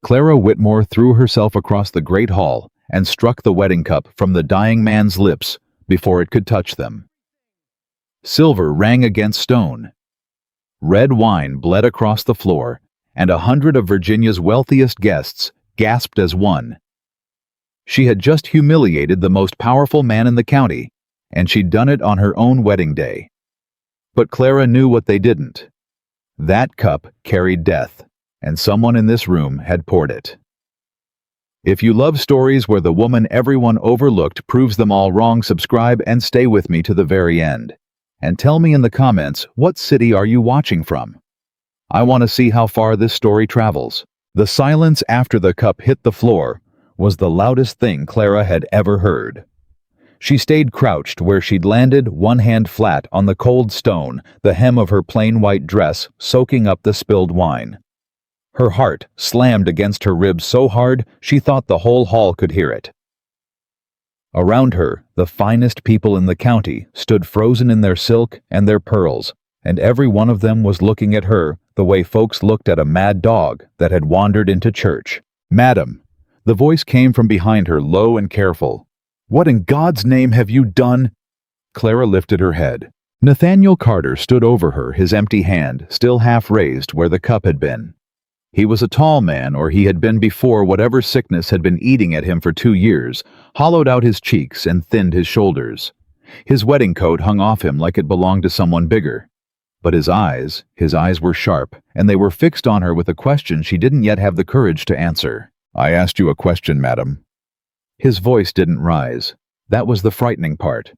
Clara Whitmore threw herself across the great hall and struck the wedding cup from the dying man's lips before it could touch them. Silver rang against stone. Red wine bled across the floor, and 100 of Virginia's wealthiest guests gasped as one. She had just humiliated the most powerful man in the county, and she'd done it on her own wedding day. But Clara knew what they didn't. That cup carried death, and someone in this room had poured it. If you love stories where the woman everyone overlooked proves them all wrong, subscribe and stay with me to the very end. And tell me in the comments, what city are you watching from? I want to see how far this story travels. The silence after the cup hit the floor was the loudest thing Clara had ever heard. She stayed crouched where she'd landed, one hand flat on the cold stone, the hem of her plain white dress soaking up the spilled wine. Her heart slammed against her ribs so hard she thought the whole hall could hear it. Around her, the finest people in the county stood frozen in their silk and their pearls, and every one of them was looking at her the way folks looked at a mad dog that had wandered into church. "Madam," the voice came from behind her, low and careful. "What in God's name have you done?" Clara lifted her head. Nathaniel Carter stood over her, his empty hand still half raised where the cup had been. He was a tall man, or he had been before whatever sickness had been eating at him for 2 years, hollowed out his cheeks and thinned his shoulders. His wedding coat hung off him like it belonged to someone bigger. But his eyes were sharp, and they were fixed on her with a question she didn't yet have the courage to answer. "I asked you a question, madam." His voice didn't rise. That was the frightening part.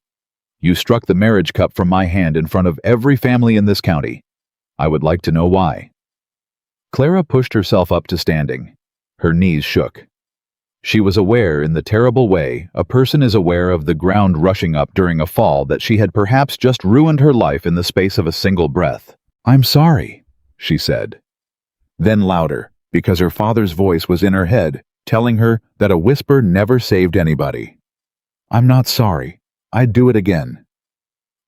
"You struck the marriage cup from my hand in front of every family in this county. I would like to know why." Clara pushed herself up to standing. Her knees shook. She was aware, in the terrible way a person is aware of the ground rushing up during a fall, that she had perhaps just ruined her life in the space of a single breath. "I'm sorry," she said. Then louder, because her father's voice was in her head, telling her that a whisper never saved anybody. "I'm not sorry. I'd do it again."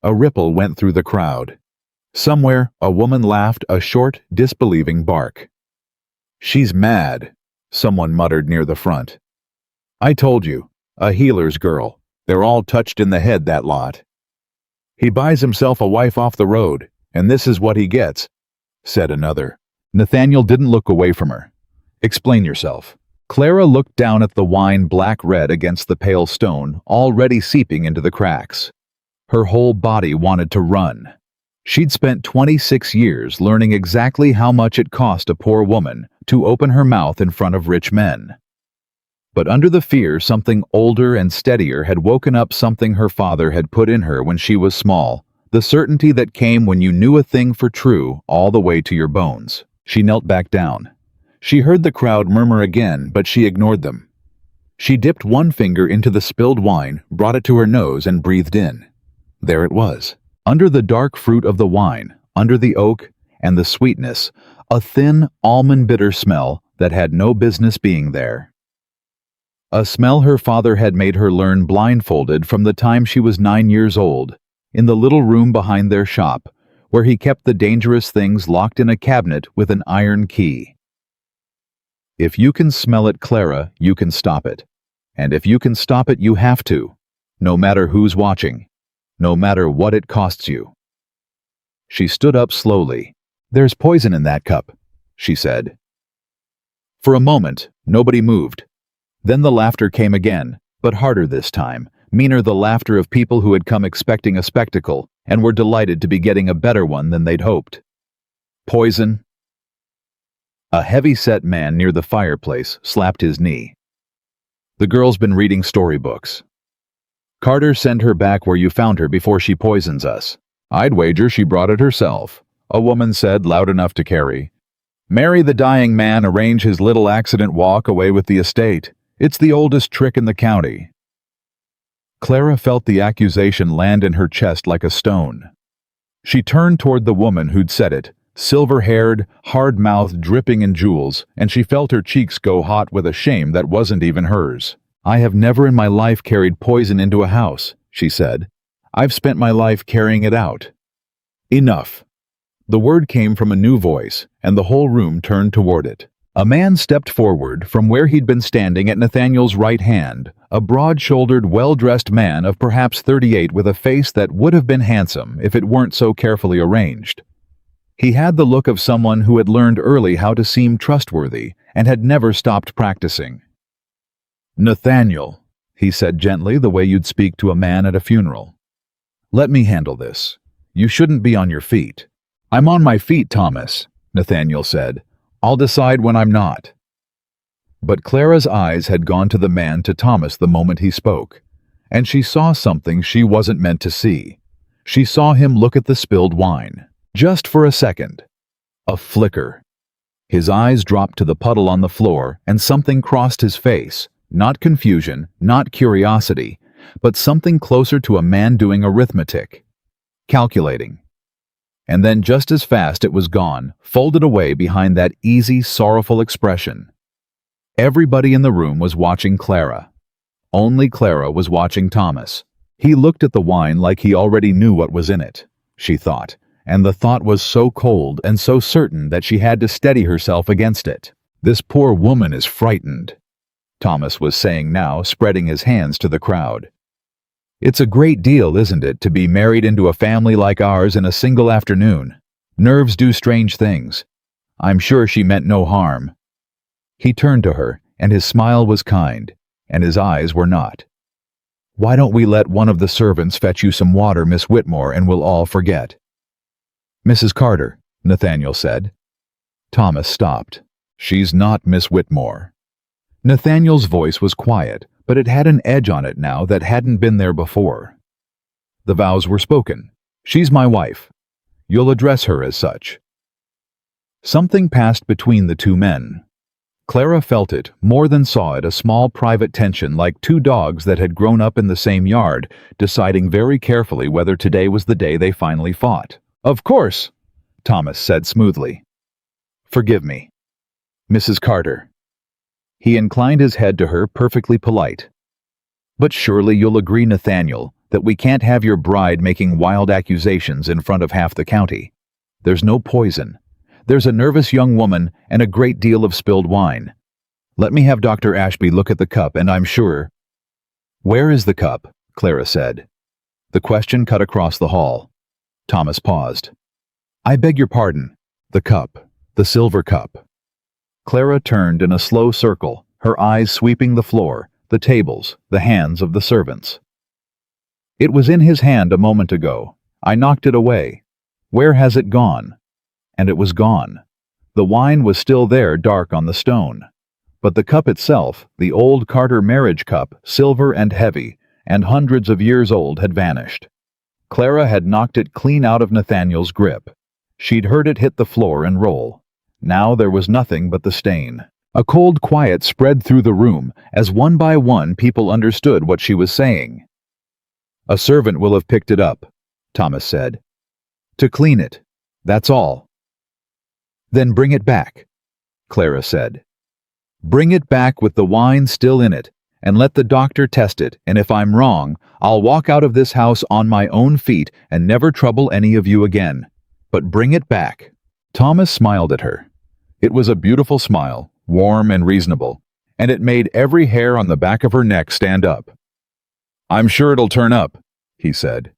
A ripple went through the crowd. Somewhere, a woman laughed a short, disbelieving bark. "She's mad," someone muttered near the front. "I told you, a healer's girl. They're all touched in the head, that lot." "He buys himself a wife off the road, and this is what he gets," said another. Nathaniel didn't look away from her. "Explain yourself." Clara looked down at the wine black-red against the pale stone, already seeping into the cracks. Her whole body wanted to run. She'd spent 26 years learning exactly how much it cost a poor woman to open her mouth in front of rich men. But under the fear, something older and steadier had woken up, something her father had put in her when she was small, the certainty that came when you knew a thing for true all the way to your bones. She knelt back down. She heard the crowd murmur again, but she ignored them. She dipped one finger into the spilled wine, brought it to her nose, and breathed in. There it was. Under the dark fruit of the wine, under the oak and the sweetness, a thin, almond-bitter smell that had no business being there. A smell her father had made her learn blindfolded from the time she was 9 years old, in the little room behind their shop, where he kept the dangerous things locked in a cabinet with an iron key. If you can smell it, Clara, you can stop it. And if you can stop it, you have to, no matter who's watching. No matter what it costs you. She stood up slowly. "There's poison in that cup," she said. For a moment, nobody moved. Then the laughter came again, but harder this time, meaner, the laughter of people who had come expecting a spectacle and were delighted to be getting a better one than they'd hoped. "Poison?" A heavy-set man near the fireplace slapped his knee. "The girl's been reading storybooks. Carter, send her back where you found her before she poisons us." "I'd wager she brought it herself," a woman said, loud enough to carry. "Marry the dying man, arrange his little accident, walk away with the estate. It's the oldest trick in the county." Clara felt the accusation land in her chest like a stone. She turned toward the woman who'd said it, silver-haired, hard-mouthed, dripping in jewels, and she felt her cheeks go hot with a shame that wasn't even hers. "I have never in my life carried poison into a house," she said. "I've spent my life carrying it out." "Enough." The word came from a new voice, and the whole room turned toward it. A man stepped forward from where he'd been standing at Nathaniel's right hand, a broad-shouldered, well-dressed man of perhaps 38 with a face that would have been handsome if it weren't so carefully arranged. He had the look of someone who had learned early how to seem trustworthy and had never stopped practicing. "Nathaniel," he said gently, the way you'd speak to a man at a funeral. "Let me handle this. You shouldn't be on your feet." "I'm on my feet, Thomas," Nathaniel said. "I'll decide when I'm not." But Clara's eyes had gone to the man to Thomas the moment he spoke, and she saw something she wasn't meant to see. She saw him look at the spilled wine. Just for a second. A flicker. His eyes dropped to the puddle on the floor, and something crossed his face. Not confusion, not curiosity, but something closer to a man doing arithmetic. Calculating. And then just as fast it was gone, folded away behind that easy, sorrowful expression. Everybody in the room was watching Clara. Only Clara was watching Thomas. He looked at the wine like he already knew what was in it, she thought, and the thought was so cold and so certain that she had to steady herself against it. "This poor woman is frightened," Thomas was saying now, spreading his hands to the crowd. "It's a great deal, isn't it, to be married into a family like ours in a single afternoon? Nerves do strange things. I'm sure she meant no harm." He turned to her, and his smile was kind, and his eyes were not. "Why don't we let one of the servants fetch you some water, Miss Whitmore, and we'll all forget?" "Mrs. Carter," Nathaniel said. Thomas stopped. "She's not Miss Whitmore." Nathaniel's voice was quiet, but it had an edge on it now that hadn't been there before. The vows were spoken. "She's my wife. You'll address her as such." Something passed between the two men. Clara felt it, more than saw it, a small private tension like two dogs that had grown up in the same yard, deciding very carefully whether today was the day they finally fought. "Of course," Thomas said smoothly. "Forgive me. Mrs. Carter." He inclined his head to her, perfectly polite. "But surely you'll agree, Nathaniel, that we can't have your bride making wild accusations in front of half the county. There's no poison. There's a nervous young woman and a great deal of spilled wine. Let me have Dr. Ashby look at the cup, and I'm sure—" "Where is the cup?" Clara said. The question cut across the hall. Thomas paused. "I beg your pardon. The cup. The silver cup." Clara turned in a slow circle, her eyes sweeping the floor, the tables, the hands of the servants. "It was in his hand a moment ago. I knocked it away. Where has it gone?" And it was gone. The wine was still there, dark on the stone. But the cup itself, the old Carter marriage cup, silver and heavy, and hundreds of years old, had vanished. Clara had knocked it clean out of Nathaniel's grip. She'd heard it hit the floor and roll. Now there was nothing but the stain. A cold quiet spread through the room as one by one people understood what she was saying. "A servant will have picked it up," Thomas said. "To clean it. That's all." "Then bring it back," Clara said. "Bring it back with the wine still in it, and let the doctor test it, and if I'm wrong, I'll walk out of this house on my own feet and never trouble any of you again. But bring it back." Thomas smiled at her. It was a beautiful smile, warm and reasonable, and it made every hair on the back of her neck stand up. "I'm sure it'll turn up," he said.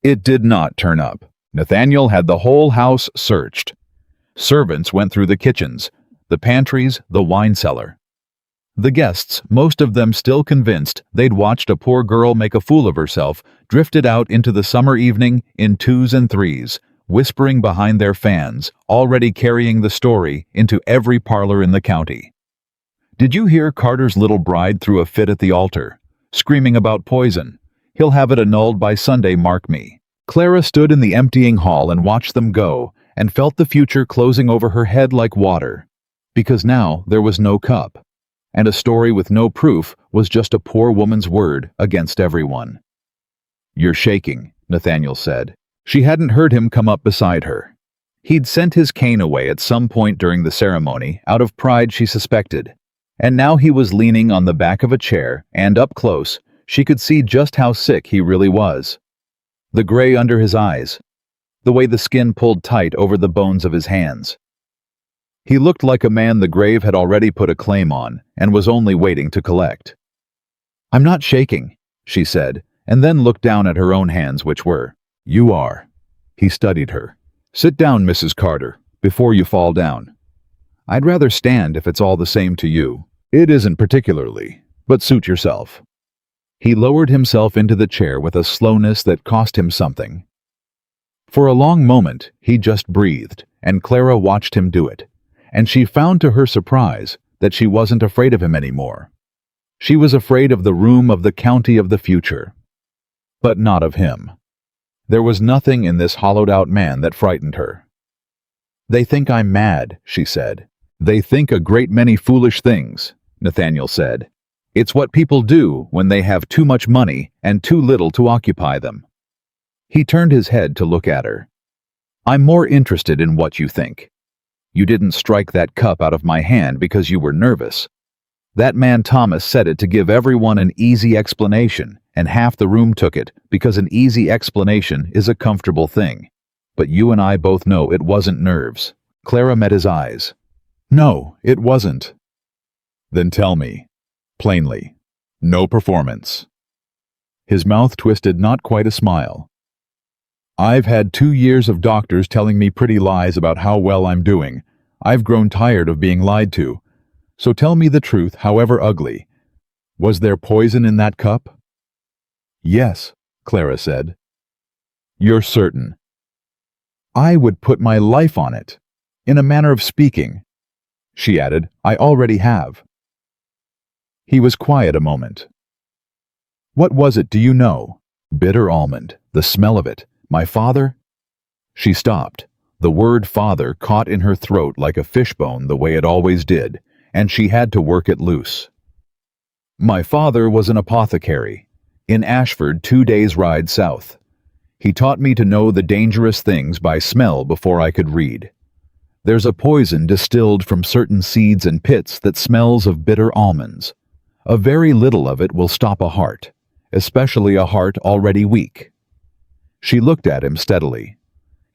It did not turn up. Nathaniel had the whole house searched. Servants went through the kitchens, the pantries, the wine cellar. The guests, most of them still convinced they'd watched a poor girl make a fool of herself, drifted out into the summer evening in twos and threes, whispering behind their fans, already carrying the story into every parlor in the county. "Did you hear Carter's little bride threw a fit at the altar, screaming about poison? He'll have it annulled by Sunday, mark me." Clara stood in the emptying hall and watched them go, and felt the future closing over her head like water. Because now there was no cup, and a story with no proof was just a poor woman's word against everyone. "You're shaking," Nathaniel said. She hadn't heard him come up beside her. He'd sent his cane away at some point during the ceremony, out of pride she suspected, and now he was leaning on the back of a chair, and up close, she could see just how sick he really was. The gray under his eyes, the way the skin pulled tight over the bones of his hands. He looked like a man the grave had already put a claim on and was only waiting to collect. "I'm not shaking," she said, and then looked down at her own hands, which were. "You are." He studied her. "Sit down, Mrs. Carter, before you fall down." "I'd rather stand if it's all the same to you." "It isn't particularly, but suit yourself." He lowered himself into the chair with a slowness that cost him something. For a long moment, he just breathed, and Clara watched him do it, and she found to her surprise that she wasn't afraid of him anymore. She was afraid of the room of the county of the future, but not of him. There was nothing in this hollowed-out man that frightened her. "They think I'm mad," she said. "They think a great many foolish things," Nathaniel said. "It's what people do when they have too much money and too little to occupy them." He turned his head to look at her. "I'm more interested in what you think. You didn't strike that cup out of my hand because you were nervous. That man Thomas said it to give everyone an easy explanation, and half the room took it because an easy explanation is a comfortable thing. But you and I both know it wasn't nerves." Clara met his eyes. "No, it wasn't." "Then tell me, plainly. No performance." His mouth twisted not quite a smile. "I've had 2 years of doctors telling me pretty lies about how well I'm doing. I've grown tired of being lied to. So tell me the truth, however ugly. Was there poison in that cup?" "Yes," Clara said. "You're certain?" "I would put my life on it. In a manner of speaking," she added. "I already have." He was quiet a moment. "What was it, do you know?" "Bitter almond, the smell of it. My father—" She stopped. The word father caught in her throat like a fishbone the way it always did, and she had to work it loose. "My father was an apothecary, in Ashford 2 days' ride south. He taught me to know the dangerous things by smell before I could read. There's a poison distilled from certain seeds and pits that smells of bitter almonds. A very little of it will stop a heart, especially a heart already weak." She looked at him steadily.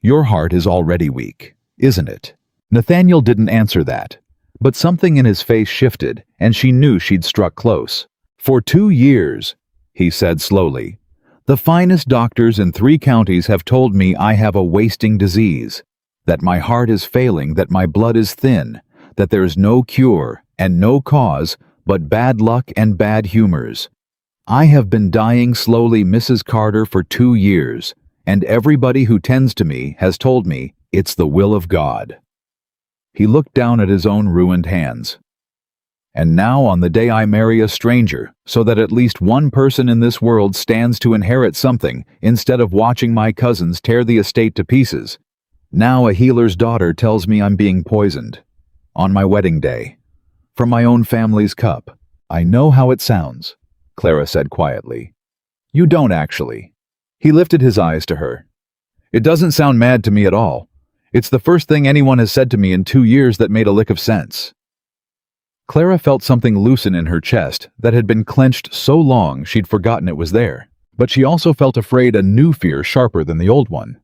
"Your heart is already weak, isn't it?" Nathaniel didn't answer that, but something in his face shifted, and she knew she'd struck close. "For 2 years," he said slowly, "the finest doctors in 3 counties have told me I have a wasting disease, that my heart is failing, that my blood is thin, that there's no cure and no cause but bad luck and bad humors. I have been dying slowly, Mrs. Carter, for 2 years, and everybody who tends to me has told me it's the will of God." He looked down at his own ruined hands. "And now on the day I marry a stranger, so that at least one person in this world stands to inherit something, instead of watching my cousins tear the estate to pieces, now a healer's daughter tells me I'm being poisoned. On my wedding day. From my own family's cup. I know how it sounds," Clara said quietly. "You don't actually." He lifted his eyes to her. "It doesn't sound mad to me at all. It's the first thing anyone has said to me in 2 years that made a lick of sense." Clara felt something loosen in her chest that had been clenched so long she'd forgotten it was there. But she also felt afraid a new fear sharper than the old one.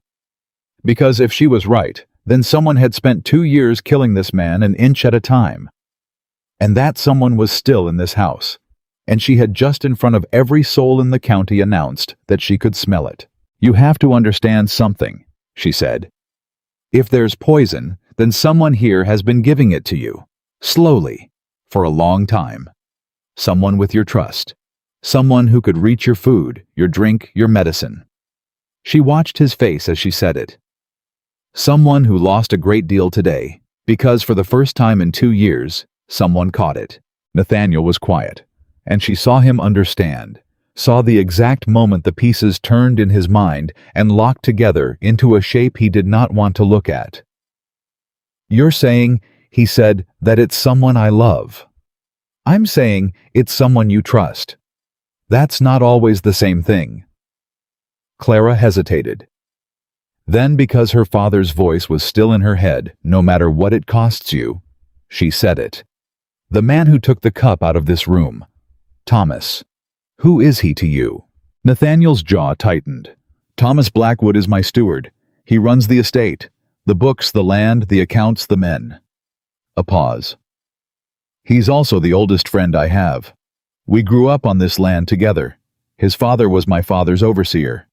Because if she was right, then someone had spent 2 years killing this man an inch at a time. And that someone was still in this house, and she had just in front of every soul in the county announced that she could smell it. "You have to understand something," she said. "If there's poison, then someone here has been giving it to you, slowly, for a long time. Someone with your trust. Someone who could reach your food, your drink, your medicine." She watched his face as she said it. "Someone who lost a great deal today, because for the first time in 2 years, someone caught it." Nathaniel was quiet, and she saw him understand, saw the exact moment the pieces turned in his mind and locked together into a shape he did not want to look at. "You're saying," he said, "that it's someone I love. I'm saying it's someone you trust. That's not always the same thing." Clara hesitated. Then, because her father's voice was still in her head, no matter what it costs you, she said it. "The man who took the cup out of this room. Thomas. Who is he to you?" Nathaniel's jaw tightened. "Thomas Blackwood is my steward. He runs the estate, the books, the land, the accounts, the men." A pause. He's also the oldest friend I have. We grew up on this land together. His father was my father's overseer.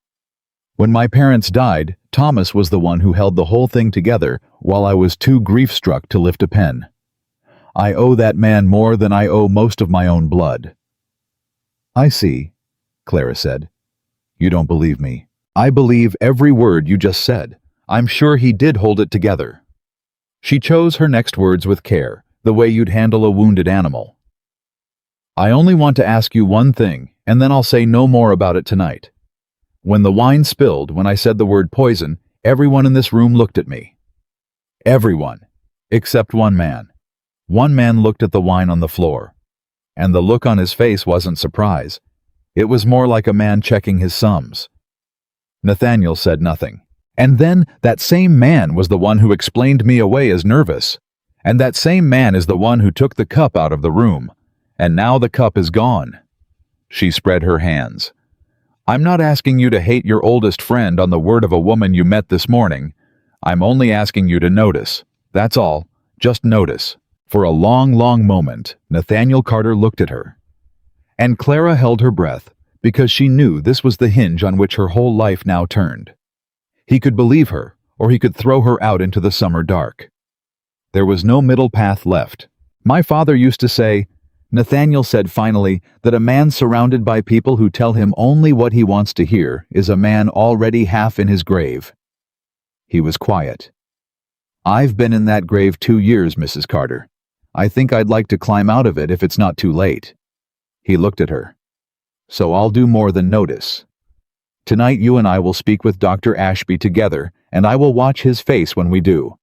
When my parents died, Thomas was the one who held the whole thing together while I was too grief-struck to lift a pen. I owe that man more than I owe most of my own blood." "I see," Clara said. "You don't believe me." "I believe every word you just said. I'm sure he did hold it together." She chose her next words with care, the way you'd handle a wounded animal. "I only want to ask you one thing, and then I'll say no more about it tonight. When the wine spilled, when I said the word poison, everyone in this room looked at me. Everyone, except one man. One man looked at the wine on the floor, and the look on his face wasn't surprise. It was more like a man checking his sums." Nathaniel said nothing. "And then that same man was the one who explained me away as nervous. And that same man is the one who took the cup out of the room. And now the cup is gone." She spread her hands. "I'm not asking you to hate your oldest friend on the word of a woman you met this morning. I'm only asking you to notice. That's all. Just notice." For a long, long moment, Nathaniel Carter looked at her. And Clara held her breath, because she knew this was the hinge on which her whole life now turned. He could believe her, or he could throw her out into the summer dark. There was no middle path left. "My father used to say," Nathaniel said finally, "that a man surrounded by people who tell him only what he wants to hear is a man already half in his grave." He was quiet. "I've been in that grave 2 years, Mrs. Carter. I think I'd like to climb out of it if it's not too late." He looked at her. "So I'll do more than notice. Tonight you and I will speak with Dr. Ashby together, and I will watch his face when we do.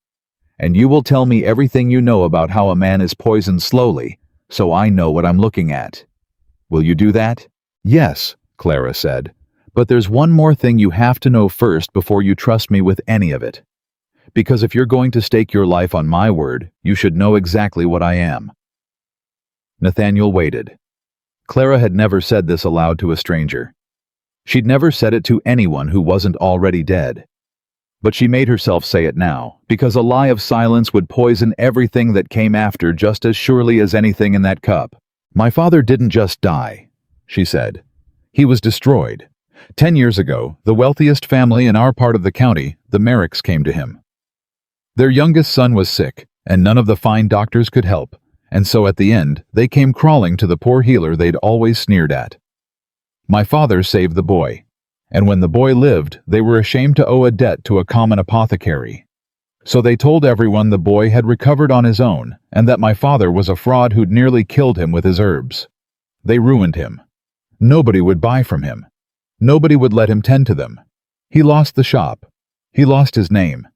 And you will tell me everything you know about how a man is poisoned slowly, so I know what I'm looking at. Will you do that?" "Yes," Clara said. "But there's one more thing you have to know first before you trust me with any of it. Because if you're going to stake your life on my word, you should know exactly what I am." Nathaniel waited. Clara had never said this aloud to a stranger. She'd never said it to anyone who wasn't already dead. But she made herself say it now, because a lie of silence would poison everything that came after just as surely as anything in that cup. "My father didn't just die," she said. "He was destroyed. 10 years ago, the wealthiest family in our part of the county, the Merricks, came to him. Their youngest son was sick, and none of the fine doctors could help, and so at the end, they came crawling to the poor healer they'd always sneered at. My father saved the boy, and when the boy lived, they were ashamed to owe a debt to a common apothecary. So they told everyone the boy had recovered on his own, and that my father was a fraud who'd nearly killed him with his herbs. They ruined him. Nobody would buy from him. Nobody would let him tend to them. He lost the shop. He lost his name.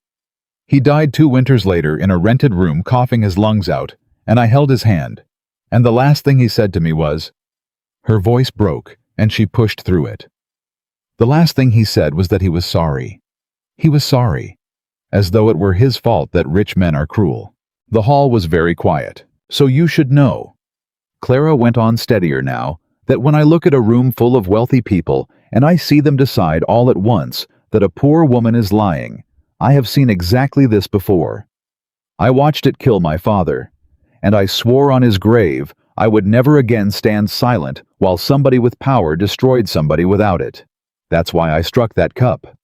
He died 2 winters later in a rented room coughing his lungs out, and I held his hand, and the last thing he said to me was—" Her voice broke, and she pushed through it. "The last thing he said was that he was sorry. He was sorry, as though it were his fault that rich men are cruel." The hall was very quiet. "So you should know," Clara went on steadier now, "that when I look at a room full of wealthy people, and I see them decide all at once that a poor woman is lying, I have seen exactly this before. I watched it kill my father, and I swore on his grave I would never again stand silent while somebody with power destroyed somebody without it. That's why I struck that cup.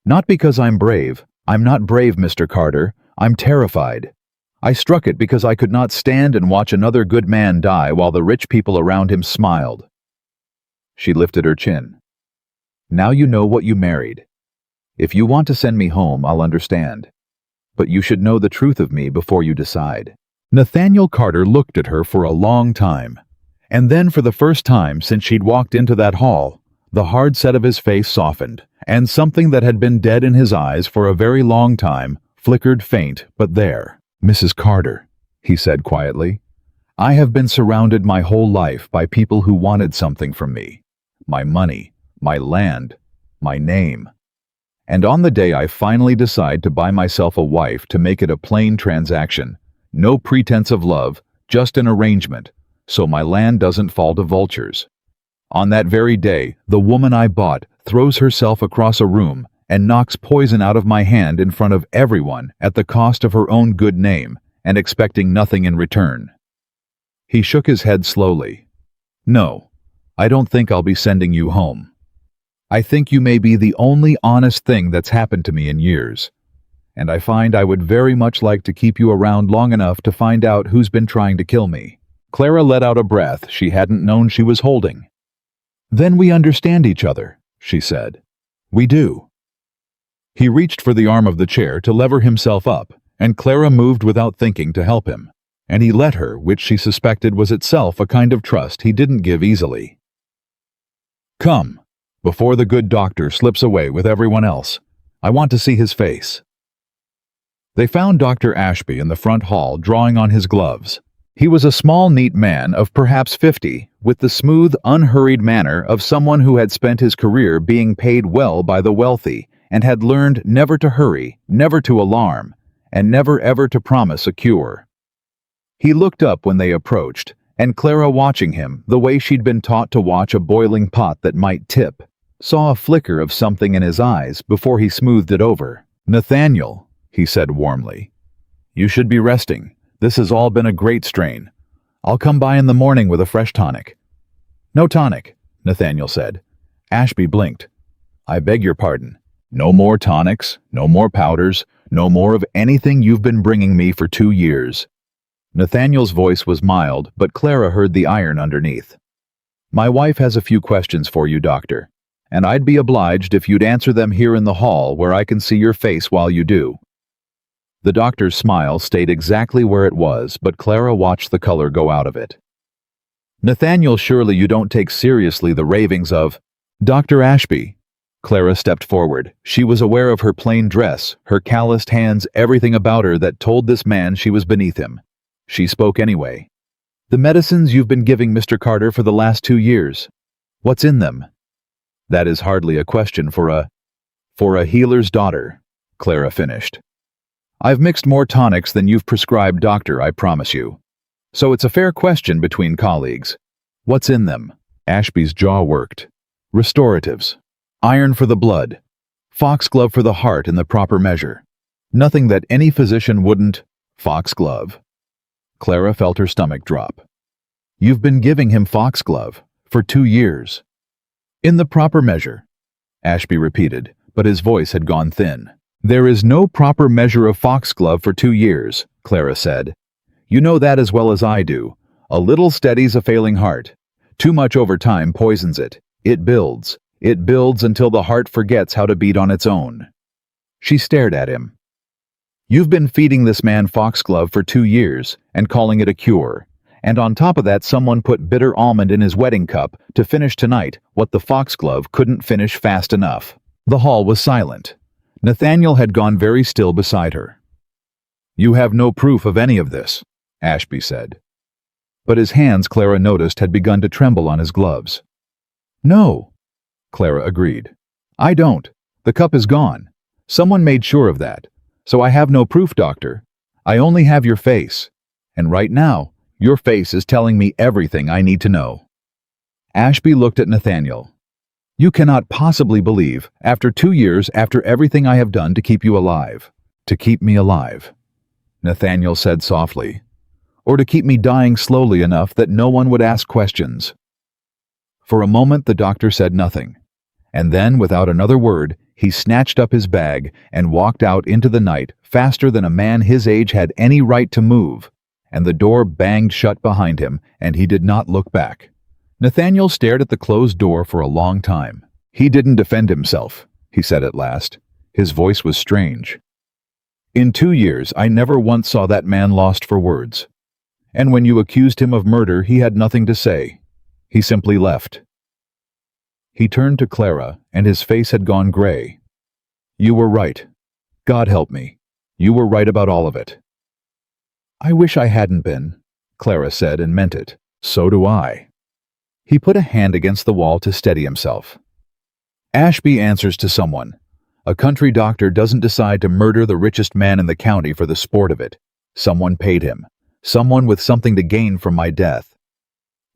Not because I'm brave. I'm not brave, Mr. Carter. I'm terrified. I struck it because I could not stand and watch another good man die while the rich people around him smiled." She lifted her chin. "Now you know what you married. If you want to send me home, I'll understand. But you should know the truth of me before you decide." Nathaniel Carter looked at her for a long time, and then for the first time since she'd walked into that hall, the hard set of his face softened, and something that had been dead in his eyes for a very long time flickered faint but there. "Mrs. Carter," he said quietly, "I have been surrounded my whole life by people who wanted something from me. My money, my land, my name. And on the day I finally decide to buy myself a wife to make it a plain transaction, no pretense of love, just an arrangement, so my land doesn't fall to vultures. On that very day, the woman I bought throws herself across a room and knocks poison out of my hand in front of everyone at the cost of her own good name, and expecting nothing in return. He shook his head slowly. "No, I don't think I'll be sending you home. I think you may be the only honest thing that's happened to me in years, and I find I would very much like to keep you around long enough to find out who's been trying to kill me." Clara let out a breath she hadn't known she was holding. "Then we understand each other," she said. "We do." He reached for the arm of the chair to lever himself up, and Clara moved without thinking to help him, and he let her, which she suspected was itself a kind of trust he didn't give easily. "Come, before the good doctor slips away with everyone else. I want to see his face." They found Dr. Ashby in the front hall drawing on his gloves. He was a small, neat man of perhaps 50, with the smooth, unhurried manner of someone who had spent his career being paid well by the wealthy and had learned never to hurry, never to alarm, and never ever to promise a cure. He looked up when they approached, and Clara, watching him the way she'd been taught to watch a boiling pot that might tip, saw a flicker of something in his eyes before he smoothed it over. "Nathaniel," he said warmly, "you should be resting. This has all been a great strain. I'll come by in the morning with a fresh tonic." "No tonic," Nathaniel said. Ashby blinked. "I beg your pardon. No more tonics, no more powders, no more of anything you've been bringing me for 2 years. Nathaniel's voice was mild, but Clara heard the iron underneath. "My wife has a few questions for you, doctor, and I'd be obliged if you'd answer them here in the hall where I can see your face while you do." The doctor's smile stayed exactly where it was, but Clara watched the color go out of it. "Nathaniel, surely you don't take seriously the ravings of—" "Dr. Ashby." Clara stepped forward. She was aware of her plain dress, her calloused hands, everything about her that told this man she was beneath him. She spoke anyway. "The medicines you've been giving Mr. Carter for the last 2 years. What's in them?" "That is hardly a question for a healer's daughter," Clara finished. "I've mixed more tonics than you've prescribed, doctor, I promise you. So it's a fair question between colleagues. What's in them?" Ashby's jaw worked. "Restoratives. Iron for the blood. Foxglove for the heart in the proper measure. Nothing that any physician wouldn't—" "Foxglove." Clara felt her stomach drop. "You've been giving him foxglove for 2 years." "In the proper measure," Ashby repeated, but his voice had gone thin. "There is no proper measure of foxglove for 2 years, Clara said. "You know that as well as I do. A little steadies a failing heart. Too much over time poisons it. It builds. It builds until the heart forgets how to beat on its own." She stared at him. "You've been feeding this man foxglove for 2 years and calling it a cure. And on top of that, someone put bitter almond in his wedding cup to finish tonight what the foxglove couldn't finish fast enough." The hall was silent. Nathaniel had gone very still beside her. "You have no proof of any of this," Ashby said. But his hands, Clara noticed, had begun to tremble on his gloves. "No," Clara agreed. "I don't. The cup is gone. Someone made sure of that. So I have no proof, doctor. I only have your face. And right now, your face is telling me everything I need to know." Ashby looked at Nathaniel. "You cannot possibly believe, after 2 years, after everything I have done to keep you alive, to keep me alive," Nathaniel said softly, "or to keep me dying slowly enough that no one would ask questions." For a moment the doctor said nothing, and then, without another word, he snatched up his bag and walked out into the night faster than a man his age had any right to move, and the door banged shut behind him, and he did not look back. Nathaniel stared at the closed door for a long time. "He didn't defend himself," he said at last. His voice was strange. "In 2 years, I never once saw that man lost for words. And when you accused him of murder, he had nothing to say. He simply left." He turned to Clara, and his face had gone gray. "You were right. God help me. You were right about all of it." "I wish I hadn't been," Clara said, and meant it. "So do I." He put a hand against the wall to steady himself. "Ashby answers to someone. A country doctor doesn't decide to murder the richest man in the county for the sport of it. Someone paid him. Someone with something to gain from my death."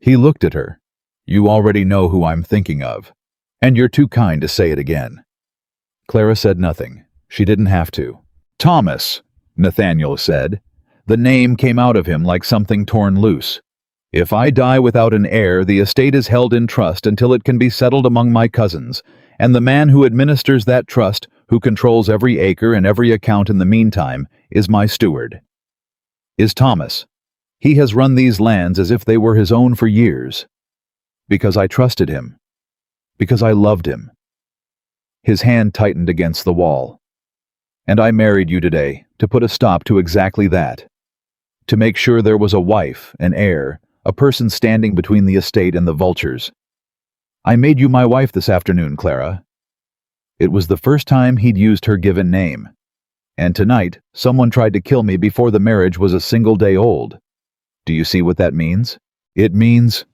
He looked at her. "You already know who I'm thinking of, and you're too kind to say it again." Clara said nothing. She didn't have to. "Thomas," Nathaniel said. The name came out of him like something torn loose. If I die without an heir, the estate is held in trust until it can be settled among my cousins, and the man who administers that trust, who controls every acre and every account in the meantime, is my steward. Is Thomas. He has run these lands as if they were his own for years. Because I trusted him. Because I loved him. His hand tightened against the wall. And I married you today to put a stop to exactly that. To make sure there was a wife, an heir, a person standing between the estate and the vultures. I made you my wife this afternoon, Clara. It was the first time he'd used her given name. And tonight, someone tried to kill me before the marriage was a single day old. Do you see what that means? It means,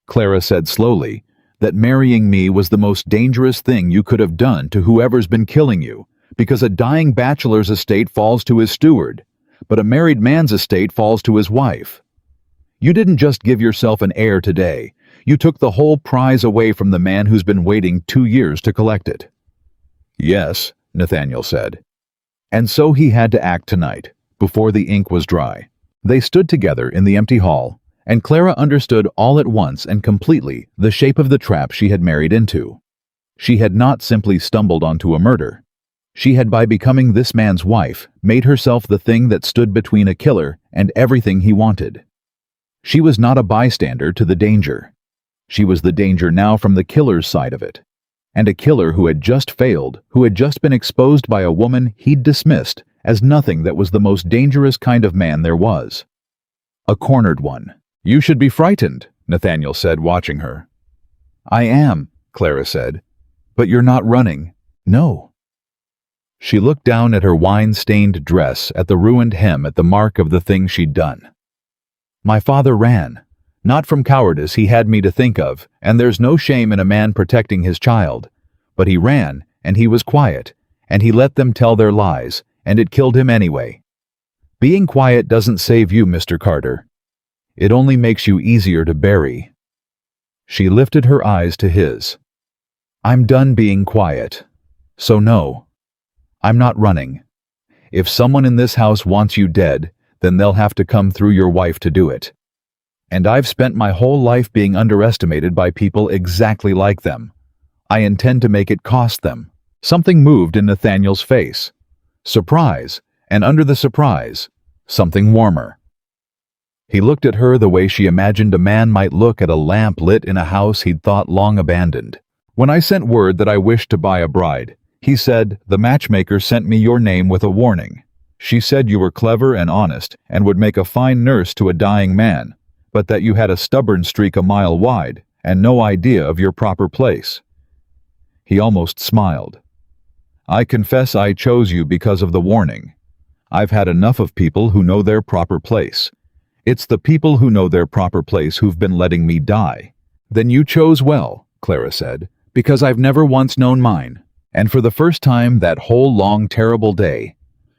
Clara said slowly, that marrying me was the most dangerous thing you could have done to whoever's been killing you, because a dying bachelor's estate falls to his steward, but a married man's estate falls to his wife. You didn't just give yourself an heir today, you took the whole prize away from the man who's been waiting 2 years to collect it. Yes, Nathaniel said. And so he had to act tonight, before the ink was dry. They stood together in the empty hall, and Clara understood all at once and completely the shape of the trap she had married into. She had not simply stumbled onto a murder. She had, by becoming this man's wife, made herself the thing that stood between a killer and everything he wanted. She was not a bystander to the danger. She was the danger now from the killer's side of it. And a killer who had just failed, who had just been exposed by a woman he'd dismissed as nothing that was the most dangerous kind of man there was. A cornered one. You should be frightened, Nathaniel said, watching her. I am, Clara said. But you're not running. No. She looked down at her wine-stained dress, at the ruined hem, at the mark of the thing she'd done. My father ran. Not from cowardice he had me to think of, and there's no shame in a man protecting his child. But he ran, and he was quiet, and he let them tell their lies, and it killed him anyway. Being quiet doesn't save you, Mr. Carter. It only makes you easier to bury. She lifted her eyes to his. I'm done being quiet. So no. I'm not running. If someone in this house wants you dead, then they'll have to come through your wife to do it. And I've spent my whole life being underestimated by people exactly like them. I intend to make it cost them. Something moved in Nathaniel's face. Surprise, and under the surprise, something warmer. He looked at her the way she imagined a man might look at a lamp lit in a house he'd thought long abandoned. When I sent word that I wished to buy a bride, he said, the matchmaker sent me your name with a warning. She said you were clever and honest and would make a fine nurse to a dying man, but that you had a stubborn streak a mile wide and no idea of your proper place. He almost smiled. I confess I chose you because of the warning. I've had enough of people who know their proper place. It's the people who know their proper place who've been letting me die. Then you chose well, Clara said, because I've never once known mine. And for the first time that whole long, terrible day,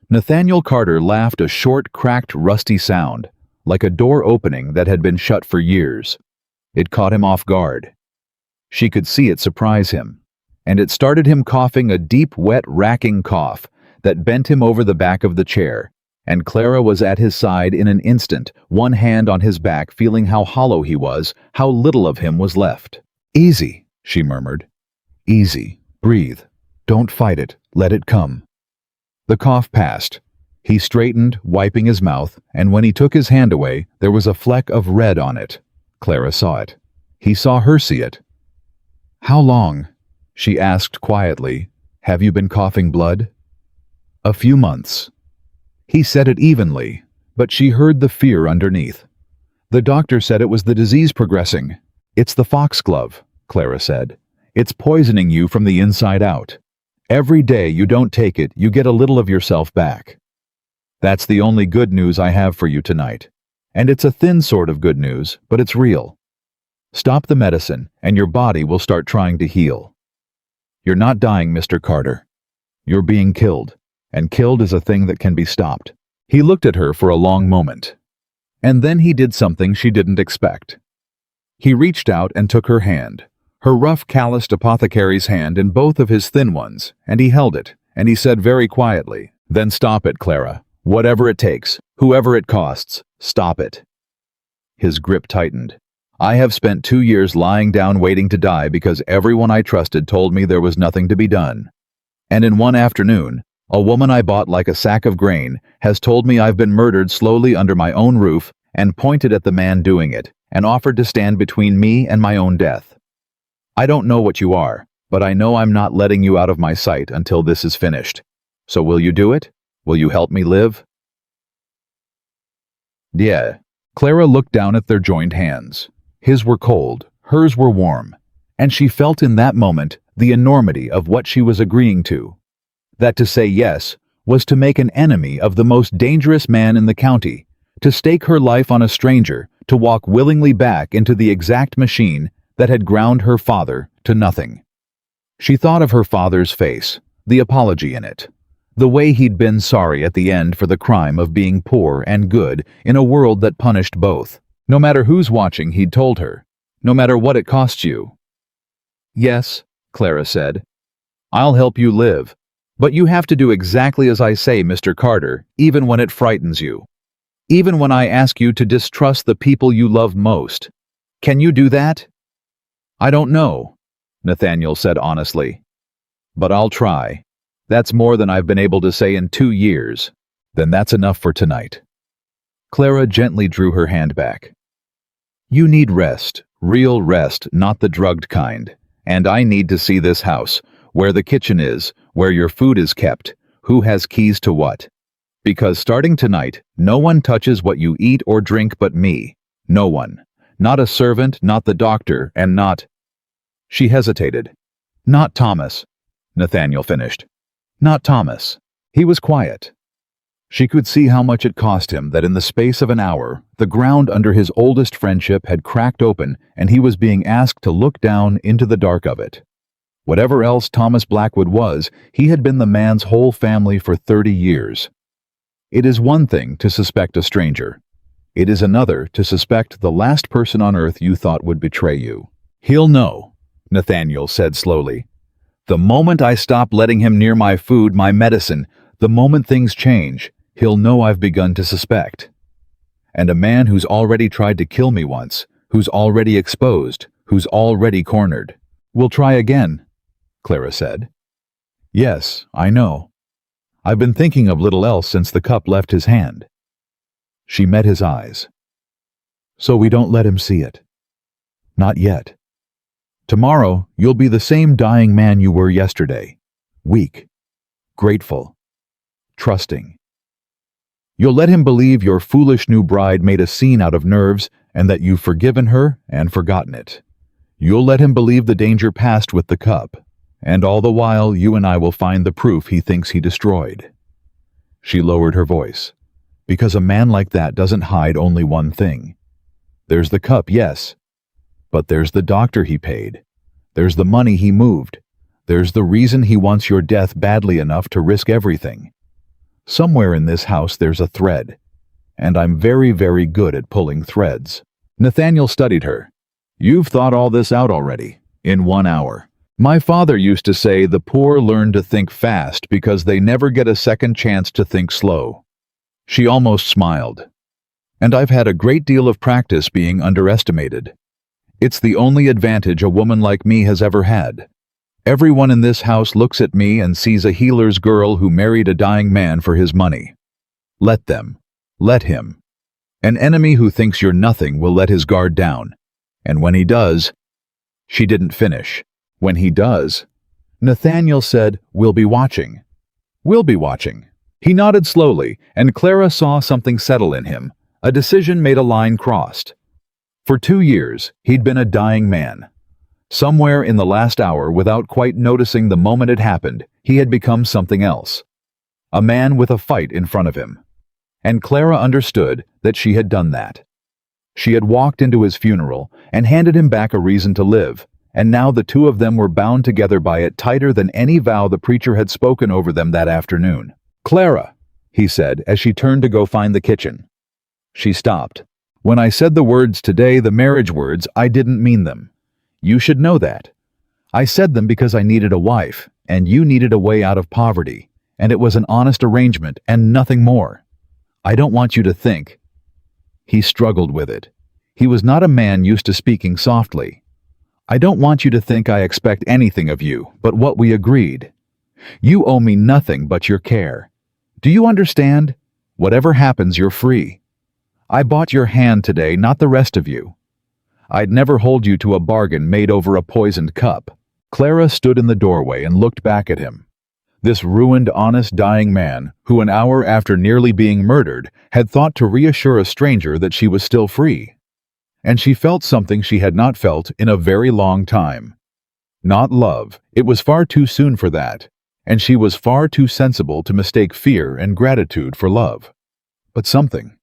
Nathaniel Carter laughed, a short, cracked, rusty sound, like a door opening that had been shut for years. It caught him off guard. She could see it surprise him, and it started him coughing a deep, wet, racking cough that bent him over the back of the chair, and Clara was at his side in an instant, one hand on his back, feeling how hollow he was, how little of him was left. Easy, she murmured. Easy. Breathe. Don't fight it. Let it come. The cough passed. He straightened, wiping his mouth, and when he took his hand away, there was a fleck of red on it. Clara saw it. He saw her see it. How long? She asked quietly. Have you been coughing blood? A few months. He said it evenly, but she heard the fear underneath. The doctor said it was the disease progressing. It's the foxglove, Clara said. It's poisoning you from the inside out. Every day you don't take it, you get a little of yourself back. That's the only good news I have for you tonight. And it's a thin sort of good news, but it's real. Stop the medicine, and your body will start trying to heal. You're not dying, Mr. Carter. You're being killed, and killed is a thing that can be stopped. He looked at her for a long moment. And then he did something she didn't expect. He reached out and took her hand, her rough, calloused apothecary's hand in both of his thin ones, and he held it, and he said very quietly, Then stop it, Clara. Whatever it takes. Whoever it costs, stop it." His grip tightened. "I have spent 2 years lying down waiting to die because everyone I trusted told me there was nothing to be done. And in one afternoon, a woman I bought like a sack of grain has told me I've been murdered slowly under my own roof and pointed at the man doing it and offered to stand between me and my own death. I don't know what you are, but I know I'm not letting you out of my sight until this is finished. So will you do it? Will you help me live?" "Yeah." Clara looked down at their joined hands. His were cold, hers were warm, and she felt in that moment the enormity of what she was agreeing to. That to say yes was to make an enemy of the most dangerous man in the county, to stake her life on a stranger, to walk willingly back into the exact machine that had ground her father to nothing. She thought of her father's face, the apology in it, the way he'd been sorry at the end for the crime of being poor and good in a world that punished both. No matter who's watching, he'd told her, no matter what it costs you. "Yes," Clara said, "I'll help you live. But you have to do exactly as I say, Mr. Carter, even when it frightens you. Even when I ask you to distrust the people you love most. Can you do that?" "I don't know," Nathaniel said honestly. "But I'll try. That's more than I've been able to say in 2 years. Then that's enough for tonight." Clara gently drew her hand back. "You need rest, real rest, not the drugged kind. And I need to see this house, where the kitchen is, where your food is kept, who has keys to what. Because starting tonight, no one touches what you eat or drink but me. No one. Not a servant, not the doctor, and not—" She hesitated. "Not Thomas," Nathaniel finished. "Not Thomas." He was quiet. She could see how much it cost him that in the space of an hour, the ground under his oldest friendship had cracked open and he was being asked to look down into the dark of it. Whatever else Thomas Blackwood was, he had been the man's whole family for 30 years. It is one thing to suspect a stranger. It is another to suspect the last person on earth you thought would betray you. "He'll know," Nathaniel said slowly. "The moment I stop letting him near my food, my medicine, the moment things change, he'll know I've begun to suspect. And a man who's already tried to kill me once, who's already exposed, who's already cornered." "We'll try again," Clara said. "Yes, I know. I've been thinking of little else since the cup left his hand." She met his eyes. "So we don't let him see it. Not yet. Tomorrow, you'll be the same dying man you were yesterday. Weak, grateful, trusting. You'll let him believe your foolish new bride made a scene out of nerves and that you've forgiven her and forgotten it. You'll let him believe the danger passed with the cup, and all the while you and I will find the proof he thinks he destroyed." She lowered her voice. "Because a man like that doesn't hide only one thing. There's the cup, yes, but there's the doctor he paid. There's the money he moved. There's the reason he wants your death badly enough to risk everything. Somewhere in this house there's a thread, and I'm very, very good at pulling threads." Nathaniel studied her. "You've thought all this out already, in 1 hour. My father used to say the poor learn to think fast because they never get a second chance to think slow." She almost smiled. "And I've had a great deal of practice being underestimated. It's the only advantage a woman like me has ever had. Everyone in this house looks at me and sees a healer's girl who married a dying man for his money. Let them. Let him. An enemy who thinks you're nothing will let his guard down. And when he does—" She didn't finish. "When he does," Nathaniel said, "we'll be watching. We'll be watching." He nodded slowly, and Clara saw something settle in him. A decision made, a line crossed. For 2 years, he'd been a dying man. Somewhere in the last hour, without quite noticing the moment it happened, he had become something else. A man with a fight in front of him. And Clara understood that she had done that. She had walked into his funeral and handed him back a reason to live, and now the two of them were bound together by it tighter than any vow the preacher had spoken over them that afternoon. "Clara," he said as she turned to go find the kitchen. She stopped. "When I said the words today, the marriage words, I didn't mean them. You should know that. I said them because I needed a wife, and you needed a way out of poverty, and it was an honest arrangement and nothing more. I don't want you to think. He struggled with it. He was not a man used to speaking softly. I don't want you to think I expect anything of you but what we agreed. You owe me nothing but your care. Do you understand? Whatever happens, you're free. I bought your hand today, not the rest of you. I'd never hold you to a bargain made over a poisoned cup. Clara stood in the doorway and looked back at him. This ruined, honest, dying man, who an hour after nearly being murdered, had thought to reassure a stranger that she was still free. And she felt something she had not felt in a very long time. Not love, it was far too soon for that, and she was far too sensible to mistake fear and gratitude for love. But something.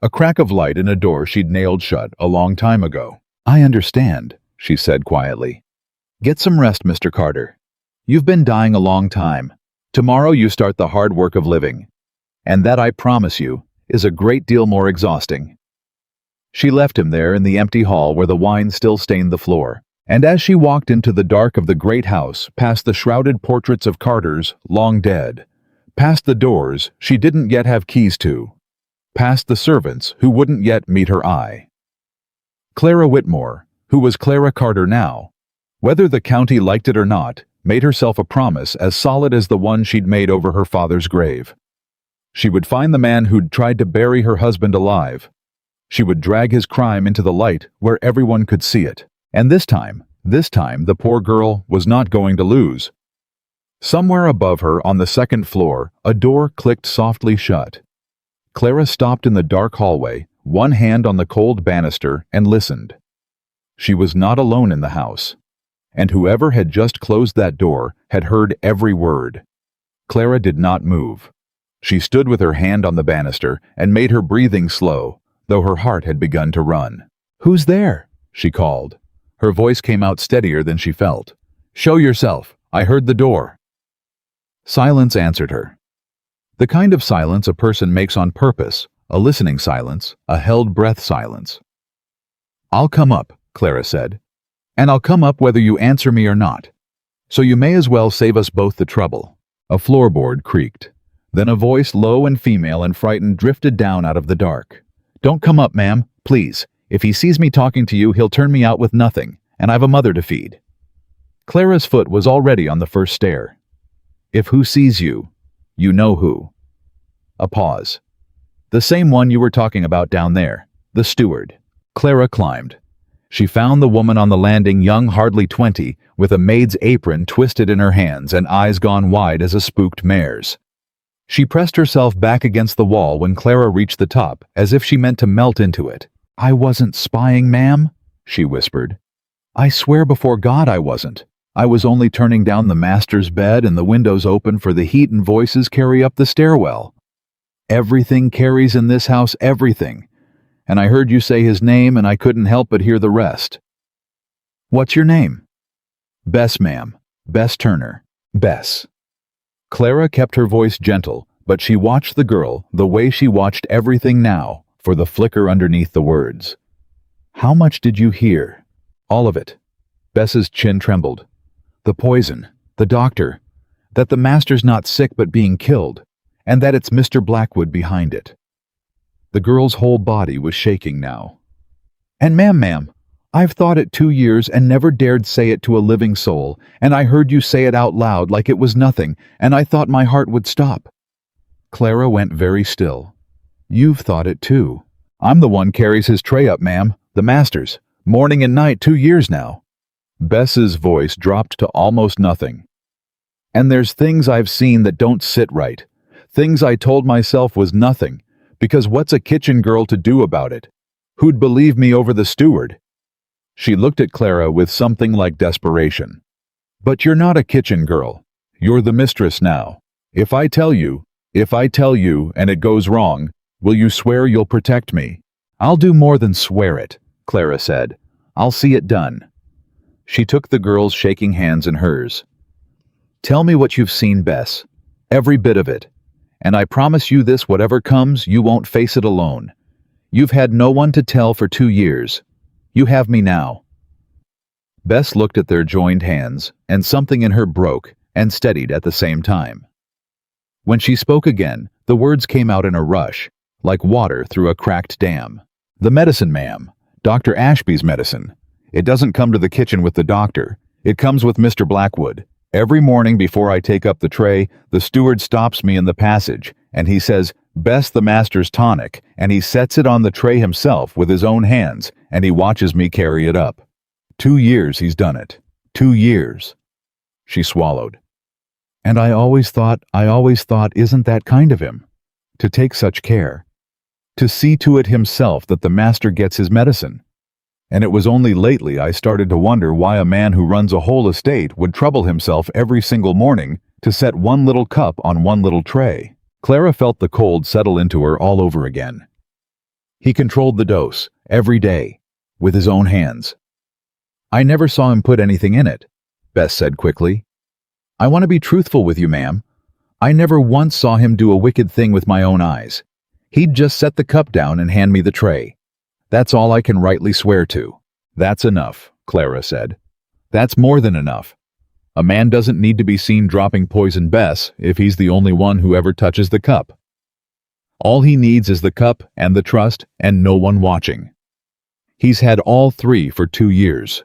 A crack of light in a door she'd nailed shut a long time ago. I understand, she said quietly. Get some rest, Mr. Carter. You've been dying a long time. Tomorrow you start the hard work of living. And that, I promise you, is a great deal more exhausting. She left him there in the empty hall where the wine still stained the floor. And as she walked into the dark of the great house, past the shrouded portraits of Carters, long dead, past the doors she didn't yet have keys to, past the servants who wouldn't yet meet her eye. Clara Whitmore, who was Clara Carter now, whether the county liked it or not, made herself a promise as solid as the one she'd made over her father's grave. She would find the man who'd tried to bury her husband alive. She would drag his crime into the light where everyone could see it. And this time, the poor girl was not going to lose. Somewhere above her on the second floor, a door clicked softly shut. Clara stopped in the dark hallway, one hand on the cold banister, and listened. She was not alone in the house. And whoever had just closed that door had heard every word. Clara did not move. She stood with her hand on the banister and made her breathing slow, though her heart had begun to run. "Who's there?" she called. Her voice came out steadier than she felt. "Show yourself. I heard the door." Silence answered her. The kind of silence a person makes on purpose, a listening silence, a held-breath silence. "I'll come up," Clara said. "And I'll come up whether you answer me or not. So you may as well save us both the trouble." A floorboard creaked. Then a voice, low and female and frightened, drifted down out of the dark. "Don't come up, ma'am, please. If he sees me talking to you, he'll turn me out with nothing, and I've a mother to feed." Clara's foot was already on the first stair. "If who sees you, you know who." A pause. "The same one you were talking about down there, the steward." Clara climbed. She found the woman on the landing, young, hardly 20, with a maid's apron twisted in her hands and eyes gone wide as a spooked mare's. She pressed herself back against the wall when Clara reached the top, as if she meant to melt into it. "I wasn't spying, ma'am," she whispered. "I swear before God I wasn't. I was only turning down the master's bed and the windows open for the heat and voices carry up the stairwell. Everything carries in this house, everything. And I heard you say his name and I couldn't help but hear the rest." "What's your name?" "Bess, ma'am. Bess Turner. Bess." Clara kept her voice gentle, but she watched the girl the way she watched everything now, for the flicker underneath the words. "How much did you hear?" "All of it." Bess's chin trembled. "The poison, the doctor, that the master's not sick but being killed, and that it's Mr. Blackwood behind it." The girl's whole body was shaking now. "And ma'am, I've thought it 2 years and never dared say it to a living soul, and I heard you say it out loud like it was nothing, and I thought my heart would stop." Clara went very still. "You've thought it too. I'm the one carries his tray up, ma'am, the master's, morning and night 2 years now." Bess's voice dropped to almost nothing. "And there's things I've seen that don't sit right, things I told myself was nothing, because what's a kitchen girl to do about it? Who'd believe me over the steward?" She looked at Clara with something like desperation. "But you're not a kitchen girl. You're the mistress now. If I tell you, and it goes wrong, will you swear you'll protect me?" "I'll do more than swear it," Clara said. "I'll see it done." She took the girl's shaking hands in hers. "Tell me what you've seen, Bess. Every bit of it. And I promise you this, whatever comes, you won't face it alone. You've had no one to tell for 2 years. You have me now." Bess looked at their joined hands, and something in her broke and steadied at the same time. When she spoke again, the words came out in a rush, like water through a cracked dam. The medicine, ma'am. Dr. Ashby's medicine. It doesn't come to the kitchen with the doctor. It comes with Mr. Blackwood. Every morning before I take up the tray, the steward stops me in the passage, and he says, "Bess, the master's tonic," and he sets it on the tray himself with his own hands, and he watches me carry it up. 2 years he's done it. 2 years. She swallowed. And I always thought, isn't that kind of him? To take such care. To see to it himself that the master gets his medicine. And it was only lately I started to wonder why a man who runs a whole estate would trouble himself every single morning to set one little cup on one little tray. Clara felt the cold settle into her all over again. He controlled the dose, every day, with his own hands. I never saw him put anything in it, Bess said quickly. I want to be truthful with you, ma'am. I never once saw him do a wicked thing with my own eyes. He'd just set the cup down and hand me the tray. That's all I can rightly swear to. That's enough, Clara said. That's more than enough. A man doesn't need to be seen dropping poison, Bess, if he's the only one who ever touches the cup. All he needs is the cup and the trust and no one watching. He's had all three for 2 years.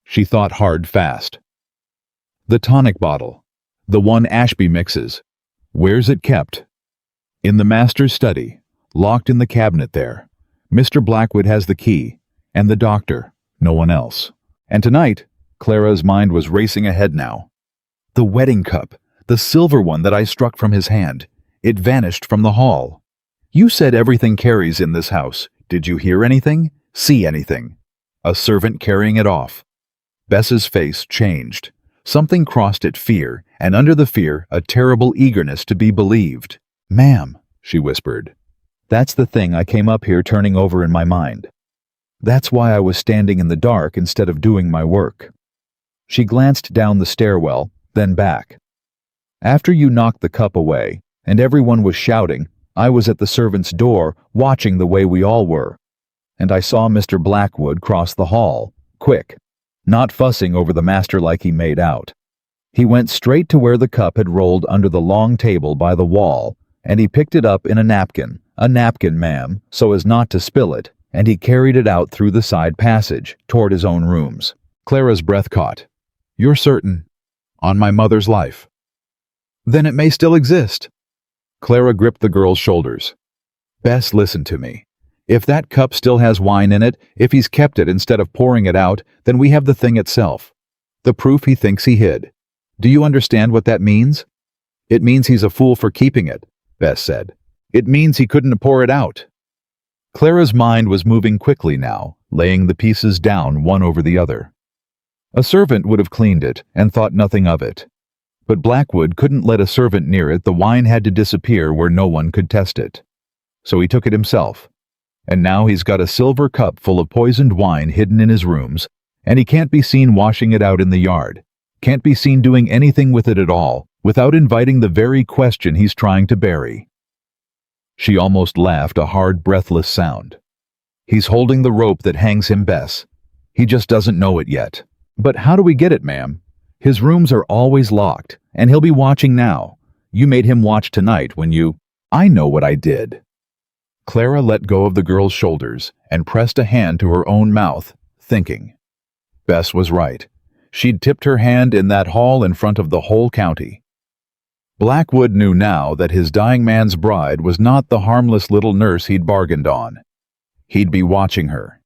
She thought hard fast. The tonic bottle. The one Ashby mixes. Where's it kept? In the master's study, locked in the cabinet there. Mr. Blackwood has the key, and the doctor, no one else. And tonight, Clara's mind was racing ahead now. The wedding cup, the silver one that I struck from his hand, it vanished from the hall. You said everything carries in this house. Did you hear anything? See anything? A servant carrying it off. Bess's face changed. Something crossed it, fear, and under the fear, a terrible eagerness to be believed. Ma'am, she whispered. That's the thing I came up here turning over in my mind. That's why I was standing in the dark instead of doing my work. She glanced down the stairwell, then back. After you knocked the cup away, and everyone was shouting, I was at the servants' door, watching the way we all were. And I saw Mr. Blackwood cross the hall, quick, not fussing over the master like he made out. He went straight to where the cup had rolled under the long table by the wall, and he picked it up in a napkin, ma'am, so as not to spill it, and he carried it out through the side passage, toward his own rooms. Clara's breath caught. You're certain? On my mother's life. Then it may still exist. Clara gripped the girl's shoulders. Bess, listen to me. If that cup still has wine in it, if he's kept it instead of pouring it out, then we have the thing itself. The proof he thinks he hid. Do you understand what that means? It means he's a fool for keeping it, Bess said. It means he couldn't pour it out. Clara's mind was moving quickly now, laying the pieces down one over the other. A servant would have cleaned it and thought nothing of it. But Blackwood couldn't let a servant near it. The wine had to disappear where no one could test it. So he took it himself. And now he's got a silver cup full of poisoned wine hidden in his rooms, and he can't be seen washing it out in the yard, can't be seen doing anything with it at all, without inviting the very question he's trying to bury. She almost laughed, a hard, breathless sound. He's holding the rope that hangs him, Bess. He just doesn't know it yet. But how do we get it, ma'am? His rooms are always locked, and he'll be watching now. You made him watch tonight when you... I know what I did. Clara let go of the girl's shoulders and pressed a hand to her own mouth, thinking. Bess was right. She'd tipped her hand in that hall in front of the whole county. Blackwood knew now that his dying man's bride was not the harmless little nurse he'd bargained on. He'd be watching her.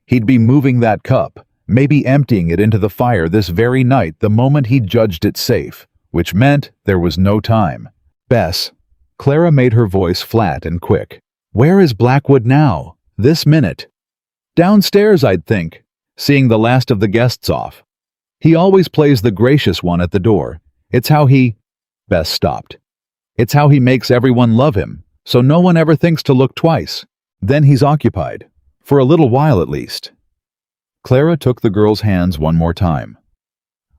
He'd be moving that cup, maybe emptying it into the fire this very night the moment he judged it safe, which meant there was no time. Bess. Clara made her voice flat and quick. Where is Blackwood now? This minute? Downstairs, I'd think, seeing the last of the guests off. He always plays the gracious one at the door. It's how he... Bess stopped. It's how he makes everyone love him, so no one ever thinks to look twice. Then he's occupied. For a little while at least. Clara took the girl's hands one more time.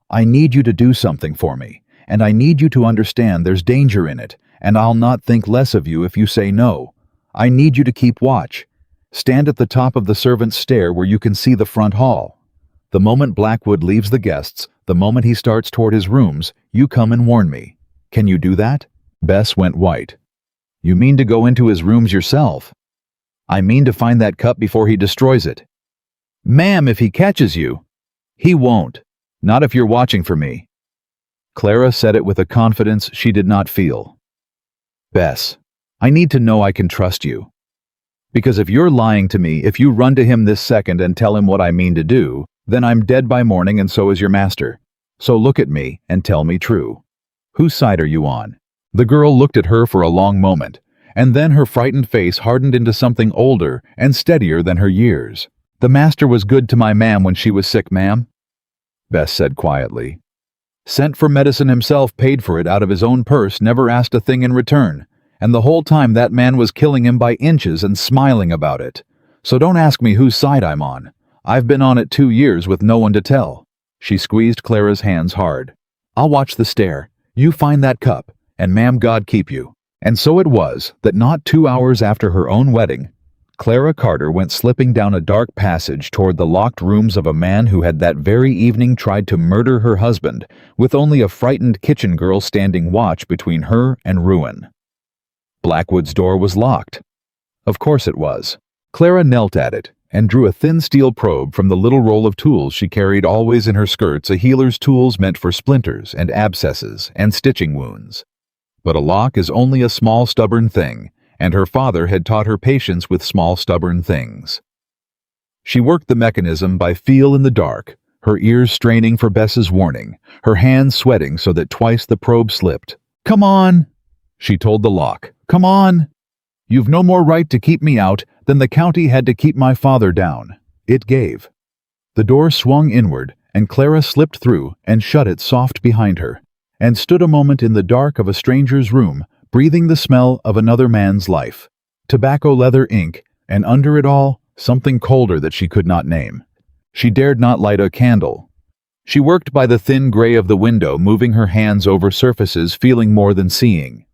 I need you to do something for me, and I need you to understand there's danger in it, and I'll not think less of you if you say no. I need you to keep watch. Stand at the top of the servants' stair where you can see the front hall. The moment Blackwood leaves the guests, the moment he starts toward his rooms, you come and warn me. Can you do that? Bess went white. You mean to go into his rooms yourself? I mean to find that cup before he destroys it. Ma'am, if he catches you. He won't. Not if you're watching for me. Clara said it with a confidence she did not feel. Bess, I need to know I can trust you. Because if you're lying to me, if you run to him this second and tell him what I mean to do, then I'm dead by morning and so is your master. So look at me and tell me true. Whose side are you on? The girl looked at her for a long moment, and then her frightened face hardened into something older and steadier than her years. The master was good to my ma'am when she was sick, ma'am, Bess said quietly. Sent for medicine himself, paid for it out of his own purse, never asked a thing in return. And the whole time that man was killing him by inches and smiling about it. So don't ask me whose side I'm on. I've been on it 2 years with no one to tell. She squeezed Clara's hands hard. I'll watch the stair. You find that cup, and ma'am, God keep you. And so it was that not 2 hours after her own wedding, Clara Carter went slipping down a dark passage toward the locked rooms of a man who had that very evening tried to murder her husband, with only a frightened kitchen girl standing watch between her and ruin. Blackwood's door was locked. Of course it was. Clara knelt at it and drew a thin steel probe from the little roll of tools she carried always in her skirts, a healer's tools meant for splinters and abscesses and stitching wounds. But a lock is only a small stubborn thing, and her father had taught her patience with small stubborn things. She worked the mechanism by feel in the dark, her ears straining for Bess's warning, her hands sweating so that twice the probe slipped. Come on, she told the lock. Come on. You've no more right to keep me out than the county had to keep my father down. It gave. The door swung inward, and Clara slipped through and shut it soft behind her, and stood a moment in the dark of a stranger's room, breathing the smell of another man's life, tobacco leather ink, and under it all, something colder that she could not name. She dared not light a candle. She worked by the thin gray of the window, moving her hands over surfaces, feeling more than seeing.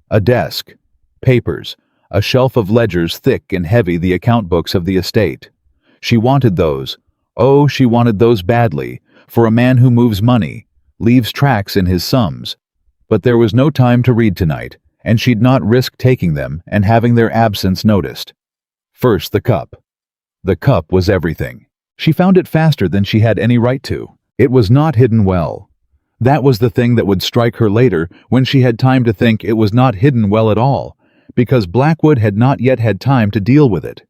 A desk, papers, a shelf of ledgers thick and heavy, the account books of the estate. She wanted those. Oh, she wanted those badly, for a man who moves money, leaves tracks in his sums. But there was no time to read tonight, and she'd not risk taking them and having their absence noticed. First, the cup. The cup was everything. She found it faster than she had any right to. It was not hidden well. That was the thing that would strike her later, when she had time to think it was not hidden well at all, because Blackwood had not yet had time to deal with it.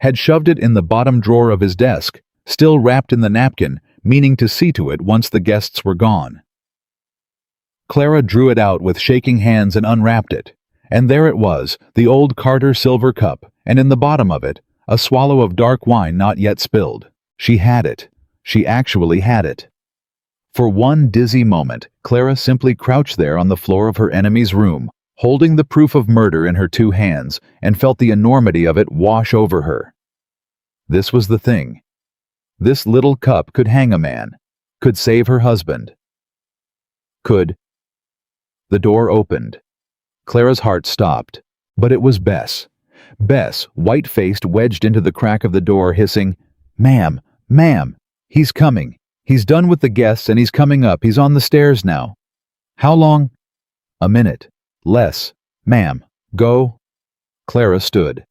Had shoved it in the bottom drawer of his desk, still wrapped in the napkin, meaning to see to it once the guests were gone. Clara drew it out with shaking hands and unwrapped it, and there it was, the old Carter silver cup, and in the bottom of it, a swallow of dark wine not yet spilled. She had it. She actually had it. For one dizzy moment, Clara simply crouched there on the floor of her enemy's room, holding the proof of murder in her 2 hands, and felt the enormity of it wash over her. This was the thing. This little cup could hang a man, could save her husband. Could. The door opened. Clara's heart stopped, but it was Bess. Bess, white-faced, wedged into the crack of the door, hissing, "Ma'am, ma'am, he's coming. He's done with the guests and he's coming up. He's on the stairs now." "How long?" "A minute. Less. Ma'am, go." Clara stood.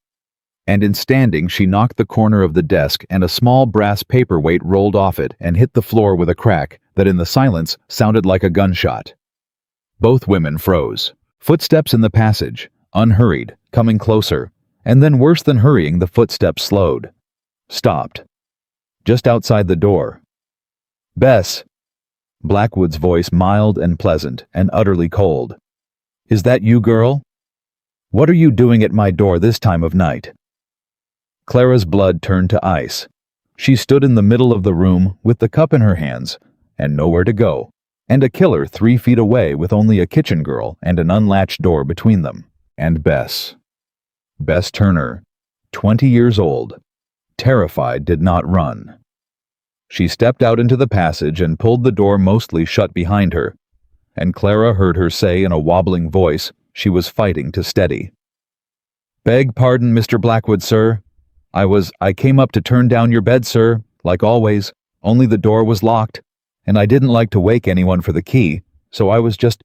And in standing, she knocked the corner of the desk, and a small brass paperweight rolled off it and hit the floor with a crack that in the silence sounded like a gunshot. Both women froze. Footsteps in the passage, unhurried, coming closer, and then worse than hurrying, the footsteps slowed. Stopped. Just outside the door. "Bess." Blackwood's voice mild and pleasant and utterly cold. "Is that you, girl? What are you doing at my door this time of night?" Clara's blood turned to ice. She stood in the middle of the room with the cup in her hands and nowhere to go, and a killer 3 feet away with only a kitchen girl and an unlatched door between them. And Bess. Bess Turner, 20 years old, terrified, did not run. She stepped out into the passage and pulled the door mostly shut behind her, and Clara heard her say in a wobbling voice she was fighting to steady. "Beg pardon, Mr. Blackwood, sir. I came up to turn down your bed, sir, like always, only the door was locked, and I didn't like to wake anyone for the key, so I was just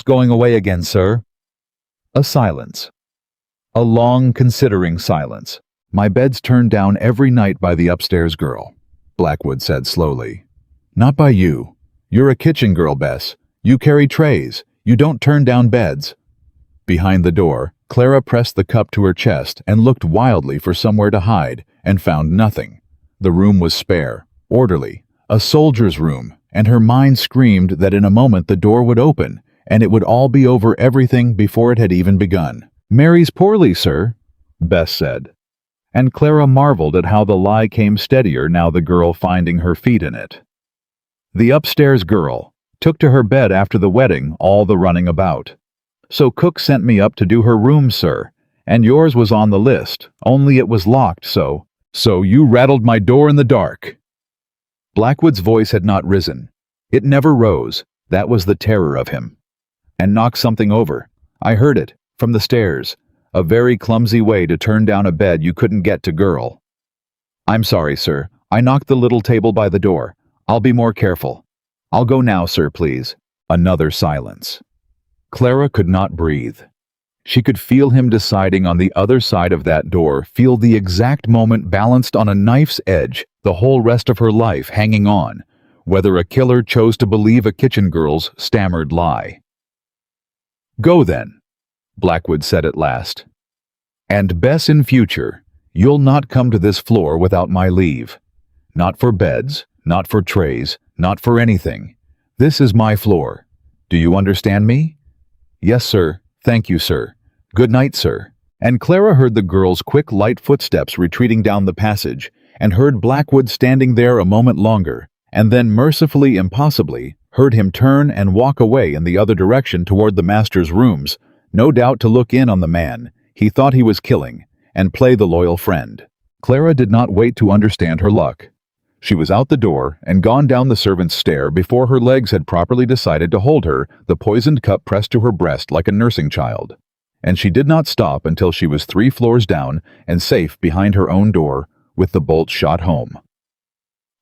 going away again, sir." A silence. A long, considering silence. My bed's turned down every night by the upstairs girl, Blackwood said slowly. Not by you. You're a kitchen girl, Bess. You carry trays. You don't turn down beds. Behind the door, Clara pressed the cup to her chest and looked wildly for somewhere to hide, and found nothing. The room was spare, orderly, a soldier's room, and her mind screamed that in a moment the door would open, and it would all be over everything before it had even begun. Mary's poorly, sir, Bess said. And Clara marveled at how the lie came steadier now, the girl finding her feet in it. The upstairs girl took to her bed after the wedding, all the running about. So cook sent me up to do her room, sir, and yours was on the list, only it was locked, so you rattled my door in the dark. Blackwood's voice had not risen. It never rose. That was the terror of him. And knocked something over. I heard it, from the stairs. A very clumsy way to turn down a bed you couldn't get to, girl. I'm sorry, sir. I knocked the little table by the door. I'll be more careful. I'll go now, sir, please. Another silence. Clara could not breathe. She could feel him deciding on the other side of that door, feel the exact moment balanced on a knife's edge, the whole rest of her life hanging on, whether a killer chose to believe a kitchen girl's stammered lie. Go then, Blackwood said at last. And Bess, in future, you'll not come to this floor without my leave. Not for beds, not for trays, not for anything. This is my floor. Do you understand me? Yes, sir. Thank you, sir. Good night, sir. And Clara heard the girl's quick, light footsteps retreating down the passage, and heard Blackwood standing there a moment longer, and then mercifully, impossibly, heard him turn and walk away in the other direction toward the master's rooms, no doubt to look in on the man he thought he was killing, and play the loyal friend. Clara did not wait to understand her luck. She was out the door and gone down the servants' stair before her legs had properly decided to hold her, the poisoned cup pressed to her breast like a nursing child. And she did not stop until she was 3 floors down and safe behind her own door, with the bolt shot home.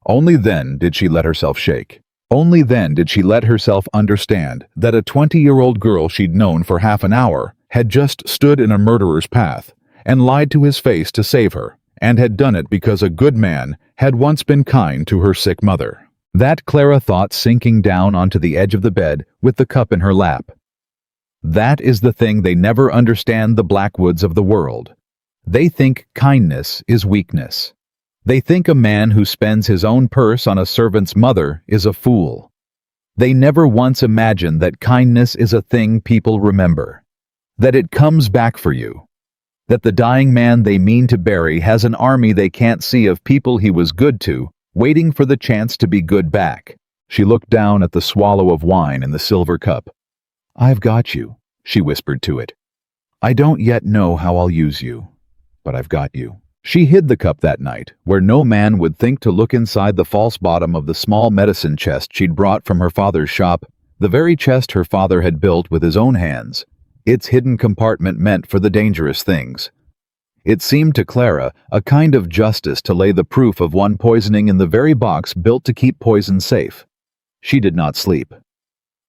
Only then did she let herself shake. Only then did she let herself understand that a 20-year-old girl she'd known for half an hour had just stood in a murderer's path and lied to his face to save her, and had done it because a good man had once been kind to her sick mother. That Clara thought, sinking down onto the edge of the bed with the cup in her lap. That is the thing they never understand, the Blackwoods of the world. They think kindness is weakness. They think a man who spends his own purse on a servant's mother is a fool. They never once imagine that kindness is a thing people remember. That it comes back for you. That the dying man they mean to bury has an army they can't see of people he was good to, waiting for the chance to be good back. She looked down at the swallow of wine in the silver cup. I've got you, she whispered to it. I don't yet know how I'll use you, but I've got you. She hid the cup that night, where no man would think to look inside the false bottom of the small medicine chest she'd brought from her father's shop, the very chest her father had built with his own hands, its hidden compartment meant for the dangerous things. It seemed to Clara a kind of justice to lay the proof of one poisoning in the very box built to keep poison safe. She did not sleep.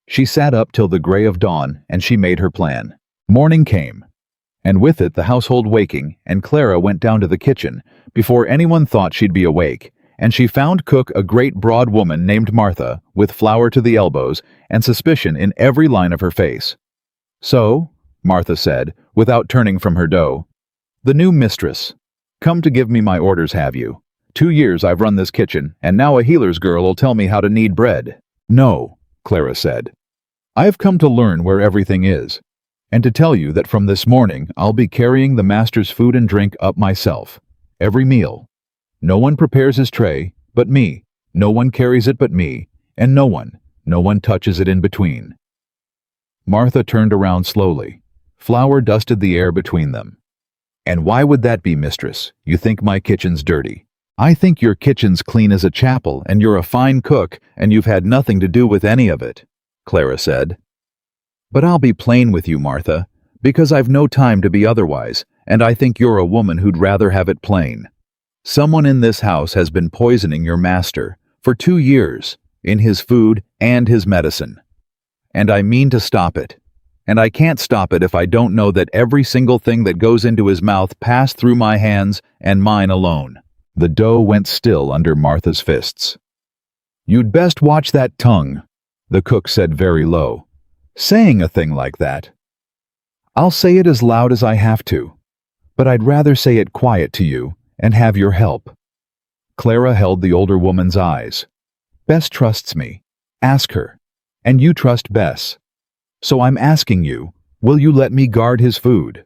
She sat up till the gray of dawn, and she made her plan. Morning came, and with it the household waking, and Clara went down to the kitchen before anyone thought she'd be awake, and she found cook a great broad woman named Martha, with flour to the elbows and suspicion in every line of her face. So, Martha said, without turning from her dough, the new mistress. Come to give me my orders, have you? 2 years I've run this kitchen, and now a healer's girl'll tell me how to knead bread. No, Clara said. I have come to learn where everything is, and to tell you that from this morning I'll be carrying the master's food and drink up myself. Every meal. No one prepares his tray but me. No one carries it but me, and no one touches it in between. Martha turned around slowly. Flour dusted the air between them. And why would that be, mistress? You think my kitchen's dirty. I think your kitchen's clean as a chapel, and you're a fine cook, and you've had nothing to do with any of it, Clara said. But I'll be plain with you, Martha, because I've no time to be otherwise, and I think you're a woman who'd rather have it plain. Someone in this house has been poisoning your master for 2 years, in his food and his medicine. And I mean to stop it. and I can't stop it if I don't know that every single thing that goes into his mouth passed through my hands and mine alone." The dough went still under Martha's fists. "You'd best watch that tongue," the cook said very low. "Saying a thing like that." "I'll say it as loud as I have to, but I'd rather say it quiet to you and have your help." Clara held the older woman's eyes. "Bess trusts me. Ask her. And you trust Bess. So I'm asking you, will you let me guard his food?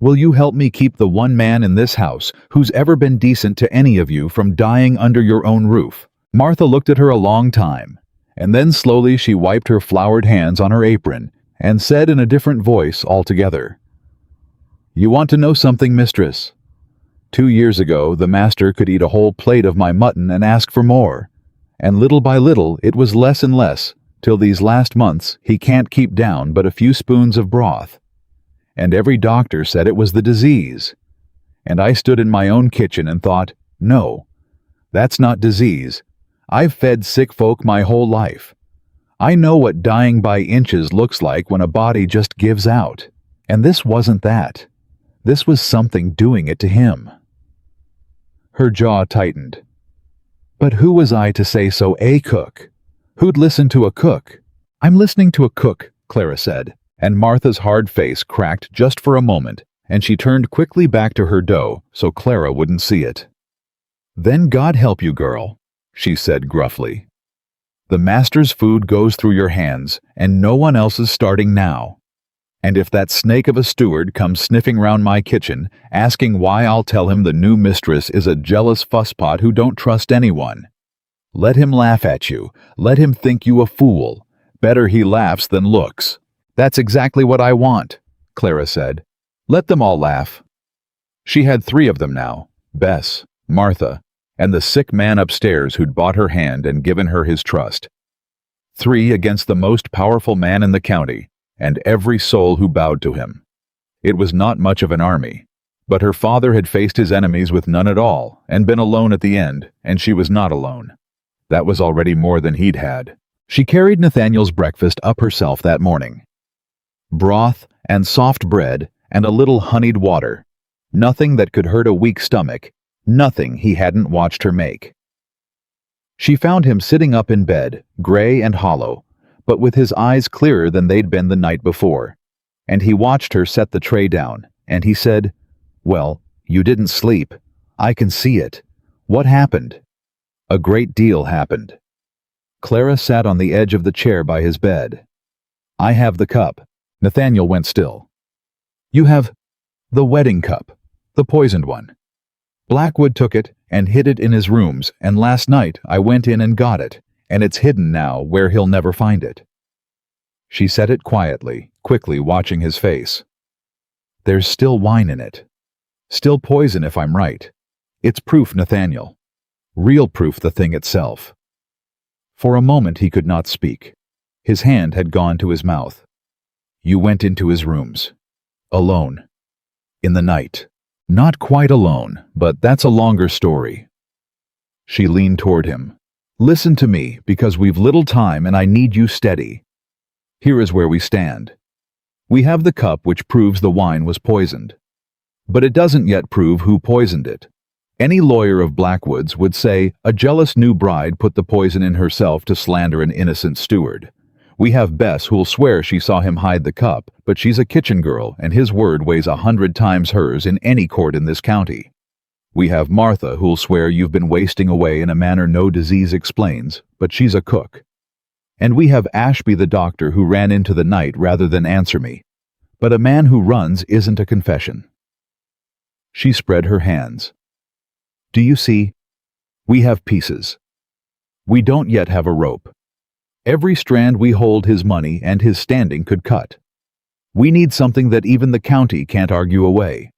Will you help me keep the one man in this house who's ever been decent to any of you from dying under your own roof?" Martha looked at her a long time, and then slowly she wiped her floured hands on her apron and said in a different voice altogether, "You want to know something, mistress? 2 years ago, the master could eat a whole plate of my mutton and ask for more, and little by little it was less and less, till these last months he can't keep down but a few spoons of broth. And every doctor said it was the disease. And I stood in my own kitchen and thought, no, that's not disease. I've fed sick folk my whole life. I know what dying by inches looks like when a body just gives out. And this wasn't that. This was something doing it to him." Her jaw tightened. "But who was I to say so, a cook? Who'd listen to a cook?" "I'm listening to a cook," Clara said, and Martha's hard face cracked just for a moment, and she turned quickly back to her dough so Clara wouldn't see it. "Then God help you, girl," she said gruffly. "The master's food goes through your hands, and no one else is starting now. And if that snake of a steward comes sniffing round my kitchen, asking why, I'll tell him the new mistress is a jealous fusspot who don't trust anyone. Let him laugh at you. Let him think you a fool. Better he laughs than looks." "That's exactly what I want," Clara said. "Let them all laugh." She had 3 of them now, Bess, Martha, and the sick man upstairs who'd bought her hand and given her his trust. 3 against the most powerful man in the county, and every soul who bowed to him. It was not much of an army, but her father had faced his enemies with none at all, and been alone at the end, and she was not alone. That was already more than he'd had. She carried Nathaniel's breakfast up herself that morning. Broth and soft bread and a little honeyed water. Nothing that could hurt a weak stomach, nothing he hadn't watched her make. She found him sitting up in bed, gray and hollow, but with his eyes clearer than they'd been the night before. And he watched her set the tray down, and he said, "Well, you didn't sleep. I can see it. What happened?" "A great deal happened." Clara sat on the edge of the chair by his bed. "I have the cup." Nathaniel went still. "You have the wedding cup, the poisoned one. Blackwood took it and hid it in his rooms, and last night I went in and got it, and it's hidden now where he'll never find it." She said it quietly, quickly watching his face. "There's still wine in it. Still poison if I'm right. It's proof, Nathaniel. Real proof, the thing itself." For a moment he could not speak. His hand had gone to his mouth. "You went into his rooms. Alone. In the night. Not quite alone, but that's a longer story." She leaned toward him. "Listen to me, because we've little time and I need you steady. Here is where we stand. We have the cup which proves the wine was poisoned. But it doesn't yet prove who poisoned it. Any lawyer of Blackwood's would say a jealous new bride put the poison in herself to slander an innocent steward. We have Bess who'll swear she saw him hide the cup, but she's a kitchen girl and his word weighs 100 times hers in any court in this county. We have Martha who'll swear you've been wasting away in a manner no disease explains, but she's a cook. And we have Ashby the doctor who ran into the night rather than answer me. But a man who runs isn't a confession." She spread her hands. "Do you see? We have pieces. We don't yet have a rope. Every strand we hold his money and his standing could cut. We need something that even the county can't argue away.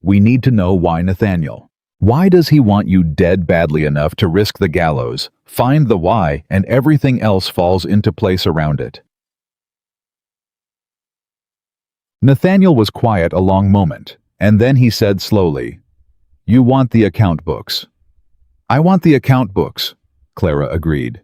We need to know why Nathaniel. Why does he want you dead badly enough to risk the gallows? Find the why, and everything else falls into place around it." Nathaniel was quiet a long moment, and then he said slowly, "You want the account books." "I want the account books," Clara agreed.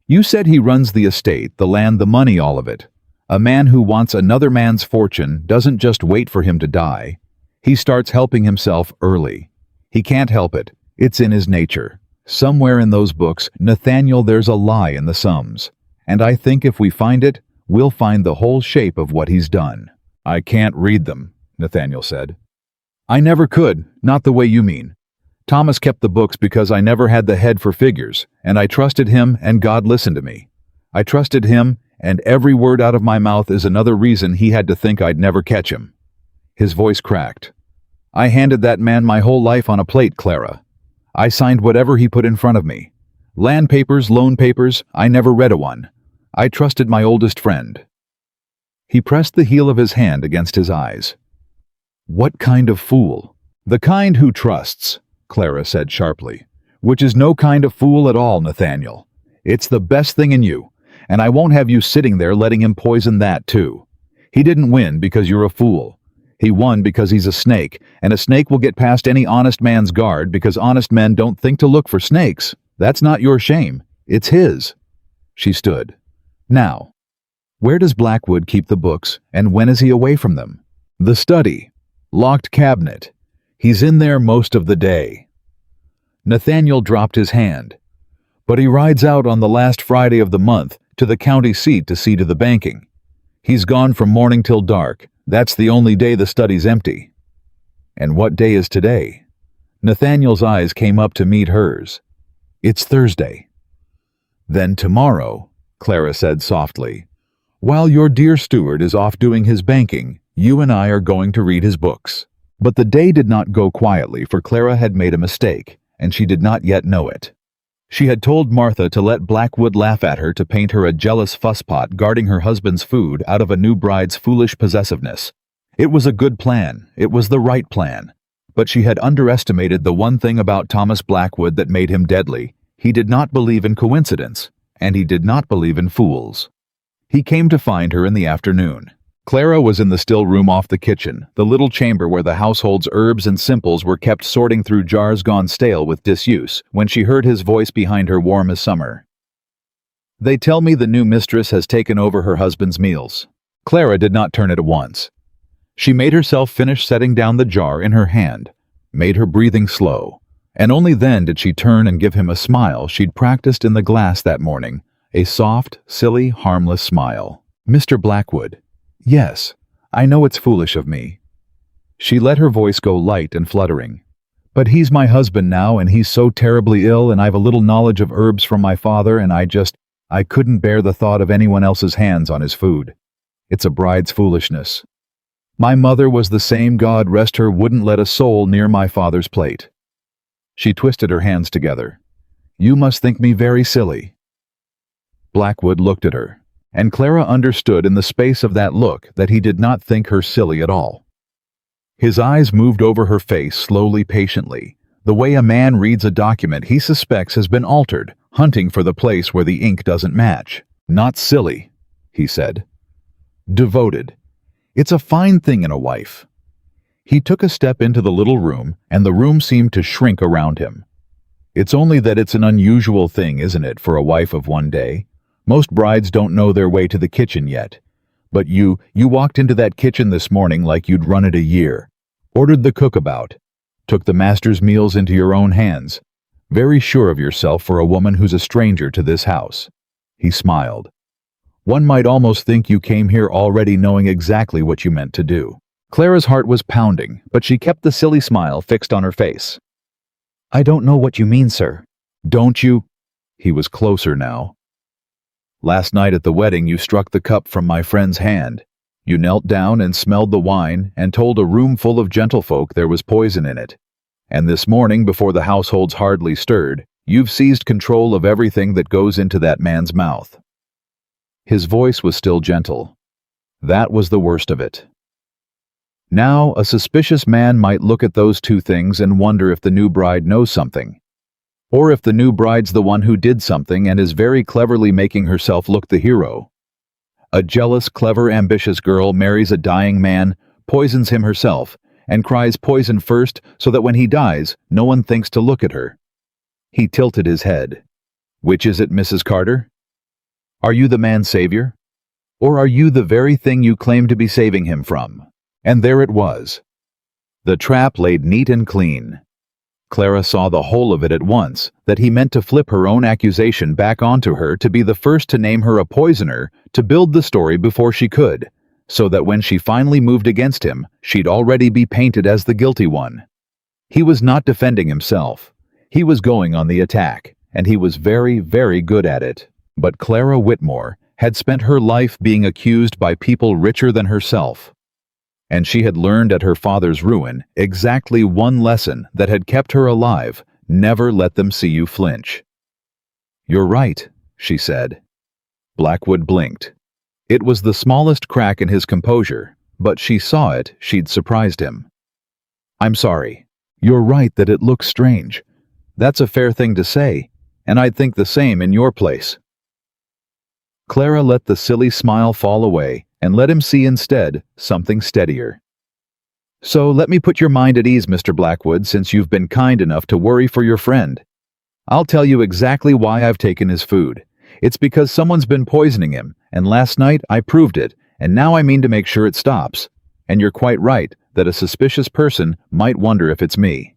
"You said he runs the estate, the land, the money, all of it. A man who wants another man's fortune doesn't just wait for him to die. He starts helping himself early. He can't help it. It's in his nature. Somewhere in those books, Nathaniel, there's a lie in the sums. And I think if we find it, we'll find the whole shape of what he's done. I can't read them, Nathaniel said. I never could, not the way you mean. Thomas kept the books because I never had the head for figures, and I trusted him and God listened to me. I trusted him, and every word out of my mouth is another reason he had to think I'd never catch him. His voice cracked. I handed that man my whole life on a plate, Clara. I signed whatever he put in front of me. Land papers, loan papers, I never read a one. I trusted my oldest friend. He pressed the heel of his hand against his eyes. What kind of fool? The kind who trusts, Clara said sharply. Which is no kind of fool at all, Nathaniel. It's the best thing in you, and I won't have you sitting there letting him poison that too. He didn't win because you're a fool. He won because he's a snake, and a snake will get past any honest man's guard because honest men don't think to look for snakes. That's not your shame. It's his. She stood. Now, where does Blackwood keep the books, and when is he away from them? The study. Locked cabinet. He's in there most of the day. Nathaniel dropped his hand. But he rides out on the last Friday of the month to the county seat to see to the banking. He's gone from morning till dark. That's the only day the study's empty. And what day is today? Nathaniel's eyes came up to meet hers. It's Thursday. Then tomorrow, Clara said softly, while your dear steward is off doing his banking, you and I are going to read his books. But the day did not go quietly, for Clara had made a mistake, and she did not yet know it. She had told Martha to let Blackwood laugh at her to paint her a jealous fusspot guarding her husband's food out of a new bride's foolish possessiveness. It was a good plan. It was the right plan. But she had underestimated the one thing about Thomas Blackwood that made him deadly. He did not believe in coincidence, and he did not believe in fools. He came to find her in the afternoon. Clara was in the still room off the kitchen, the little chamber where the household's herbs and simples were kept sorting through jars gone stale with disuse, when she heard his voice behind her warm as summer. They tell me the new mistress has taken over her husband's meals. Clara did not turn it at once. She made herself finish setting down the jar in her hand, made her breathing slow, and only then did she turn and give him a smile she'd practiced in the glass that morning, a soft, silly, harmless smile. Mr. Blackwood. Yes, I know it's foolish of me. She let her voice go light and fluttering. But he's my husband now, and he's so terribly ill, and I've a little knowledge of herbs from my father, and I couldn't bear the thought of anyone else's hands on his food. It's a bride's foolishness. My mother was the same, God rest her, wouldn't let a soul near my father's plate. She twisted her hands together. You must think me very silly. Blackwood looked at her. And Clara understood in the space of that look that he did not think her silly at all. His eyes moved over her face slowly, patiently, the way a man reads a document he suspects has been altered, hunting for the place where the ink doesn't match. Not silly, he said. Devoted. It's a fine thing in a wife. He took a step into the little room, and the room seemed to shrink around him. It's only that it's an unusual thing, isn't it, for a wife of one day? Most brides don't know their way to the kitchen yet. But you walked into that kitchen this morning like you'd run it a year. Ordered the cook about. Took the master's meals into your own hands. Very sure of yourself for a woman who's a stranger to this house. He smiled. One might almost think you came here already knowing exactly what you meant to do. Clara's heart was pounding, but she kept the silly smile fixed on her face. I don't know what you mean, sir. Don't you? He was closer now. Last night at the wedding you struck the cup from my friend's hand. You knelt down and smelled the wine and told a room full of gentlefolk there was poison in it. And this morning, before the household's hardly stirred, you've seized control of everything that goes into that man's mouth. His voice was still gentle. That was the worst of it. Now, a suspicious man might look at those two things and wonder if the new bride knows something. Or if the new bride's the one who did something and is very cleverly making herself look the hero. A jealous, clever, ambitious girl marries a dying man, poisons him herself, and cries poison first so that when he dies, no one thinks to look at her. He tilted his head. Which is it, Mrs. Carter? Are you the man's savior? Or are you the very thing you claim to be saving him from? And there it was. The trap laid neat and clean. Clara saw the whole of it at once, that he meant to flip her own accusation back onto her to be the first to name her a poisoner, to build the story before she could, so that when she finally moved against him, she'd already be painted as the guilty one. He was not defending himself. He was going on the attack, and he was very, very good at it. But Clara Whitmore had spent her life being accused by people richer than herself. And she had learned at her father's ruin exactly one lesson that had kept her alive: never let them see you flinch. "You're right," she said. Blackwood blinked. It was the smallest crack in his composure, but she saw it. She'd surprised him. "I'm sorry. You're right that it looks strange. That's a fair thing to say, and I'd think the same in your place." Clara let the silly smile fall away and let him see instead something steadier. "So let me put your mind at ease, Mr. Blackwood, since you've been kind enough to worry for your friend. I'll tell you exactly why I've taken his food. It's because someone's been poisoning him, and last night I proved it, and now I mean to make sure it stops. And you're quite right that a suspicious person might wonder if it's me.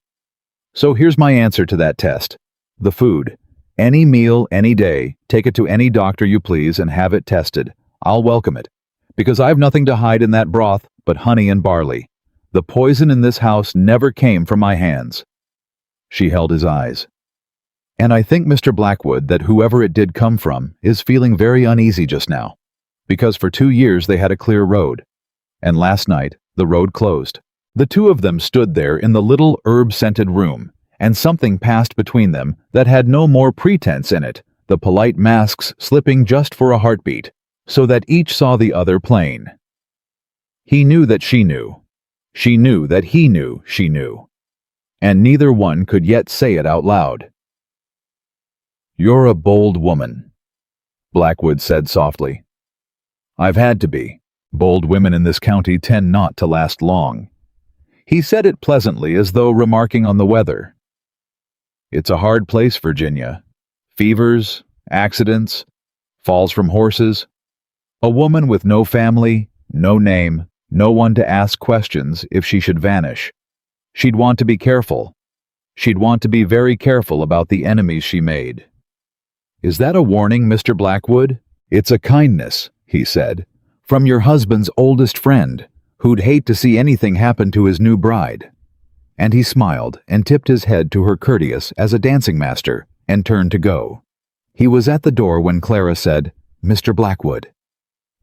So here's my answer to that test. The food. Any meal, any day, take it to any doctor you please and have it tested. I'll welcome it. Because I've nothing to hide in that broth but honey and barley. The poison in this house never came from my hands." She held his eyes. "And I think, Mr. Blackwood, that whoever it did come from is feeling very uneasy just now. Because for 2 years they had a clear road. And last night, the road closed. The two of them stood there in the little herb-scented room, and something passed between them that had no more pretense in it, the polite masks slipping just for a heartbeat, so that each saw the other plain. He knew that she knew. She knew that he knew she knew. And neither one could yet say it out loud. "You're a bold woman," Blackwood said softly. "I've had to be. Bold women in this county tend not to last long." He said it pleasantly, as though remarking on the weather. "It's a hard place, Virginia. Fevers, accidents, falls from horses. A woman with no family, no name, no one to ask questions if she should vanish. She'd want to be careful. She'd want to be very careful about the enemies she made." "Is that a warning, Mr. Blackwood?" "It's a kindness," he said, "from your husband's oldest friend, who'd hate to see anything happen to his new bride." And he smiled and tipped his head to her courteous as a dancing master, and turned to go. He was at the door when Clara said, "Mr. Blackwood."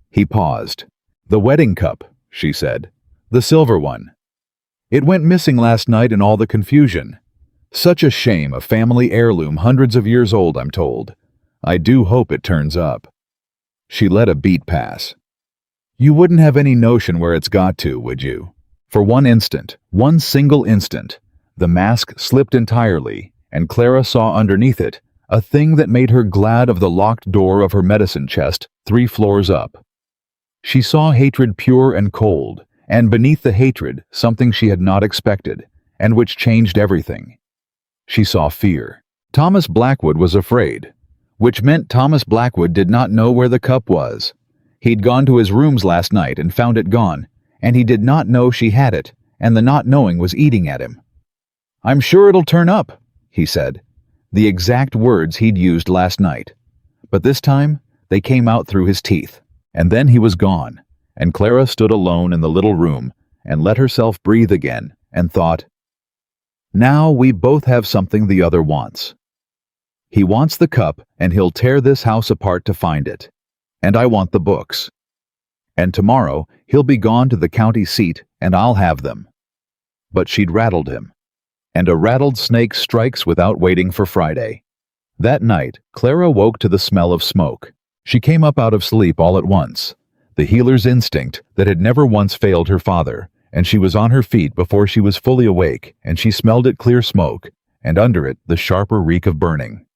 He paused. "The wedding cup," she said. "The silver one. It went missing last night in all the confusion. Such a shame, a family heirloom hundreds of years old, I'm told. I do hope it turns up." She let a beat pass. "You wouldn't have any notion where it's got to, would you?" For one instant, one single instant, the mask slipped entirely, and Clara saw underneath it a thing that made her glad of the locked door of her medicine chest 3 floors up. She saw hatred pure and cold, and beneath the hatred something she had not expected, and which changed everything. She saw fear. Thomas Blackwood was afraid, which meant Thomas Blackwood did not know where the cup was. He'd gone to his rooms last night and found it gone, and he did not know she had it, and the not knowing was eating at him. "I'm sure it'll turn up," he said, the exact words he'd used last night. But this time, they came out through his teeth. And then he was gone, and Clara stood alone in the little room and let herself breathe again and thought, "Now we both have something the other wants. He wants the cup, and he'll tear this house apart to find it. And I want the books. And tomorrow he'll be gone to the county seat, and I'll have them." But she'd rattled him, and a rattled snake strikes without waiting for Friday. That night, Clara woke to the smell of smoke. She came up out of sleep all at once, the healer's instinct that had never once failed her father, and she was on her feet before she was fully awake, and she smelled it clear smoke, and under it the sharper reek of burning.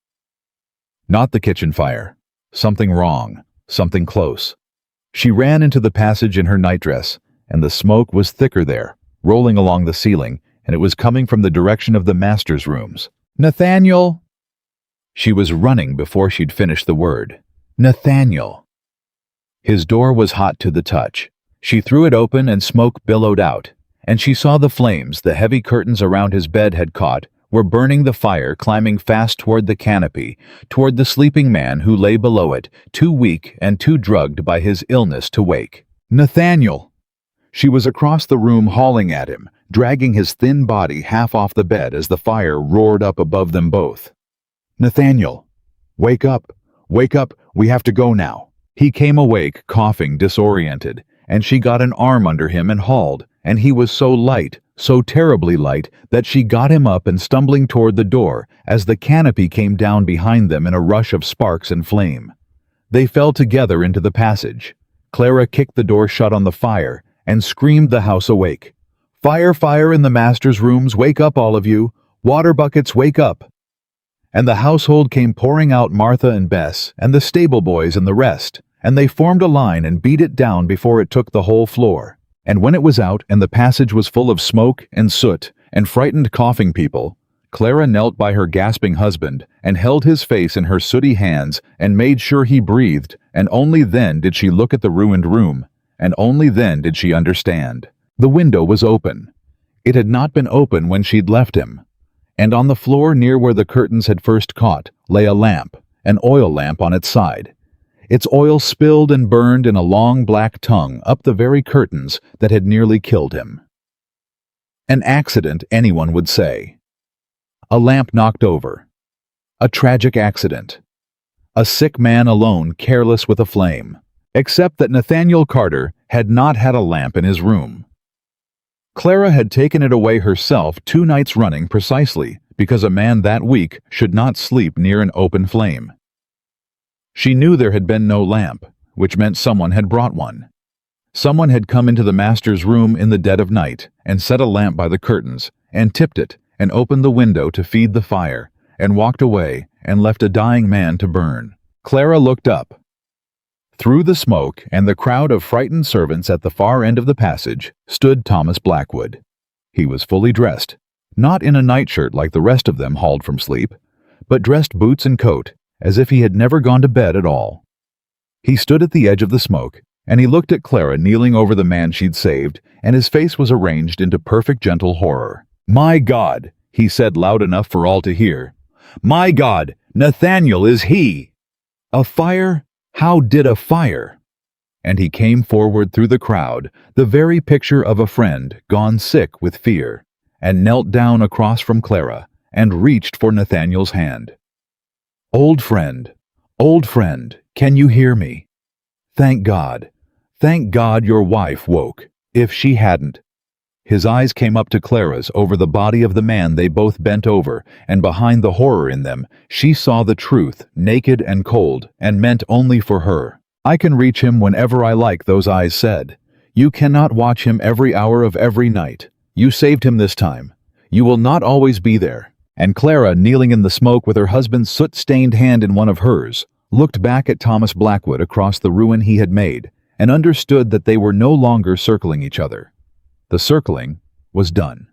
Not the kitchen fire. Something wrong, something close. She ran into the passage in her nightdress, and the smoke was thicker there, rolling along the ceiling, and it was coming from the direction of the master's rooms. "Nathaniel!" She was running before she'd finished the word. "Nathaniel!" His door was hot to the touch. She threw it open and smoke billowed out, and she saw the flames the heavy curtains around his bed had caught were burning the fire, climbing fast toward the canopy, toward the sleeping man who lay below it, too weak and too drugged by his illness to wake. Nathaniel! She was across the room, hauling at him, dragging his thin body half off the bed as the fire roared up above them both. Nathaniel! Wake up! Wake up! We have to go now. He came awake, coughing, disoriented, and she got an arm under him and hauled, and he was so light, so terribly light, that she got him up and stumbling toward the door as the canopy came down behind them in a rush of sparks and flame. They fell together into the passage. Clara kicked the door shut on the fire and screamed the house awake. Fire, fire in the master's rooms, wake up all of you. Water buckets, wake up. And the household came pouring out, Martha and Bess, and the stable boys and the rest, and they formed a line and beat it down before it took the whole floor. And when it was out and the passage was full of smoke and soot and frightened coughing people, Clara knelt by her gasping husband and held his face in her sooty hands and made sure he breathed, and only then did she look at the ruined room, and only then did she understand. The window was open. It had not been open when she'd left him. And on the floor near where the curtains had first caught lay a lamp, an oil lamp on its side. Its oil spilled and burned in a long black tongue up the very curtains that had nearly killed him. An accident, anyone would say. A lamp knocked over. A tragic accident. A sick man alone, careless with a flame. Except that Nathaniel Carter had not had a lamp in his room. Clara had taken it away herself 2 nights running precisely because a man that weak should not sleep near an open flame. She knew there had been no lamp, which meant someone had brought one. Someone had come into the master's room in the dead of night and set a lamp by the curtains and tipped it and opened the window to feed the fire and walked away and left a dying man to burn. Clara looked up. Through the smoke and the crowd of frightened servants at the far end of the passage stood Thomas Blackwood. He was fully dressed, not in a nightshirt like the rest of them hauled from sleep, but dressed boots and coat, as if he had never gone to bed at all. He stood at the edge of the smoke, and he looked at Clara kneeling over the man she'd saved, and his face was arranged into perfect gentle horror. "My God," he said loud enough for all to hear. "My God, Nathaniel is he!" "A fire? How did a fire?" And he came forward through the crowd, the very picture of a friend gone sick with fear, and knelt down across from Clara, and reached for Nathaniel's hand. Old friend, can you hear me? Thank God your wife woke. If she hadn't." His eyes came up to Clara's over the body of the man they both bent over, and behind the horror in them, she saw the truth, naked and cold, and meant only for her. "I can reach him whenever I like," those eyes said. "You cannot watch him every hour of every night. You saved him this time. You will not always be there." And Clara, kneeling in the smoke with her husband's soot-stained hand in one of hers, looked back at Thomas Blackwood across the ruin he had made, and understood that they were no longer circling each other. The circling was done.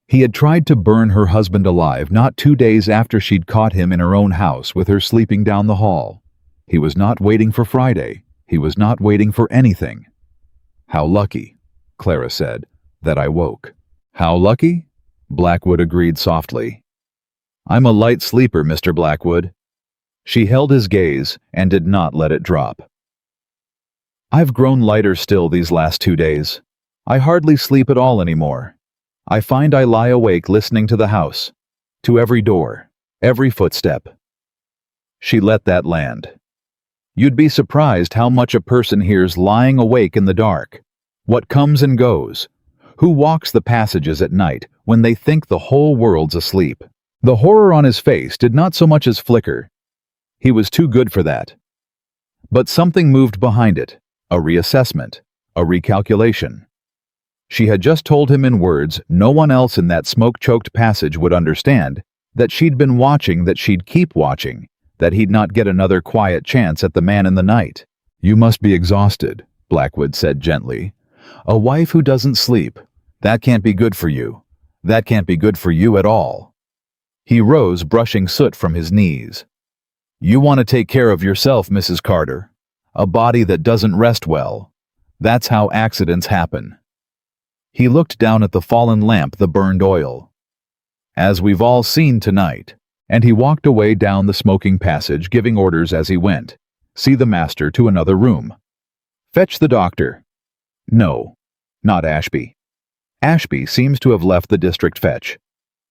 He had tried to burn her husband alive not 2 days after she'd caught him in her own house with her sleeping down the hall. He was not waiting for Friday. He was not waiting for anything. "How lucky," Clara said, "that I woke." "How lucky?" Blackwood agreed softly. "I'm a light sleeper, Mr. Blackwood." She held his gaze and did not let it drop. "I've grown lighter still these last 2 days. I hardly sleep at all anymore. I find I lie awake listening to the house, to every door, every footstep." She let that land. You'd be surprised how much a person hears lying awake in the dark, what comes and goes, who walks the passages at night when they think the whole world's asleep. The horror on his face did not so much as flicker. He was too good for that. But something moved behind it, a reassessment, a recalculation. She had just told him in words no one else in that smoke-choked passage would understand, that she'd been watching, that she'd keep watching, that he'd not get another quiet chance at the man in the night. "You must be exhausted," Blackwood said gently. "A wife who doesn't sleep, that can't be good for you. That can't be good for you at all." He rose, brushing soot from his knees. "You want to take care of yourself, Mrs. Carter. A body that doesn't rest well. That's how accidents happen. He looked down at the fallen lamp, the burned oil. As we've all seen tonight. And he walked away down the smoking passage, giving orders as he went. See the master to another room. Fetch the doctor. No, not Ashby. Ashby seems to have left the district fetch.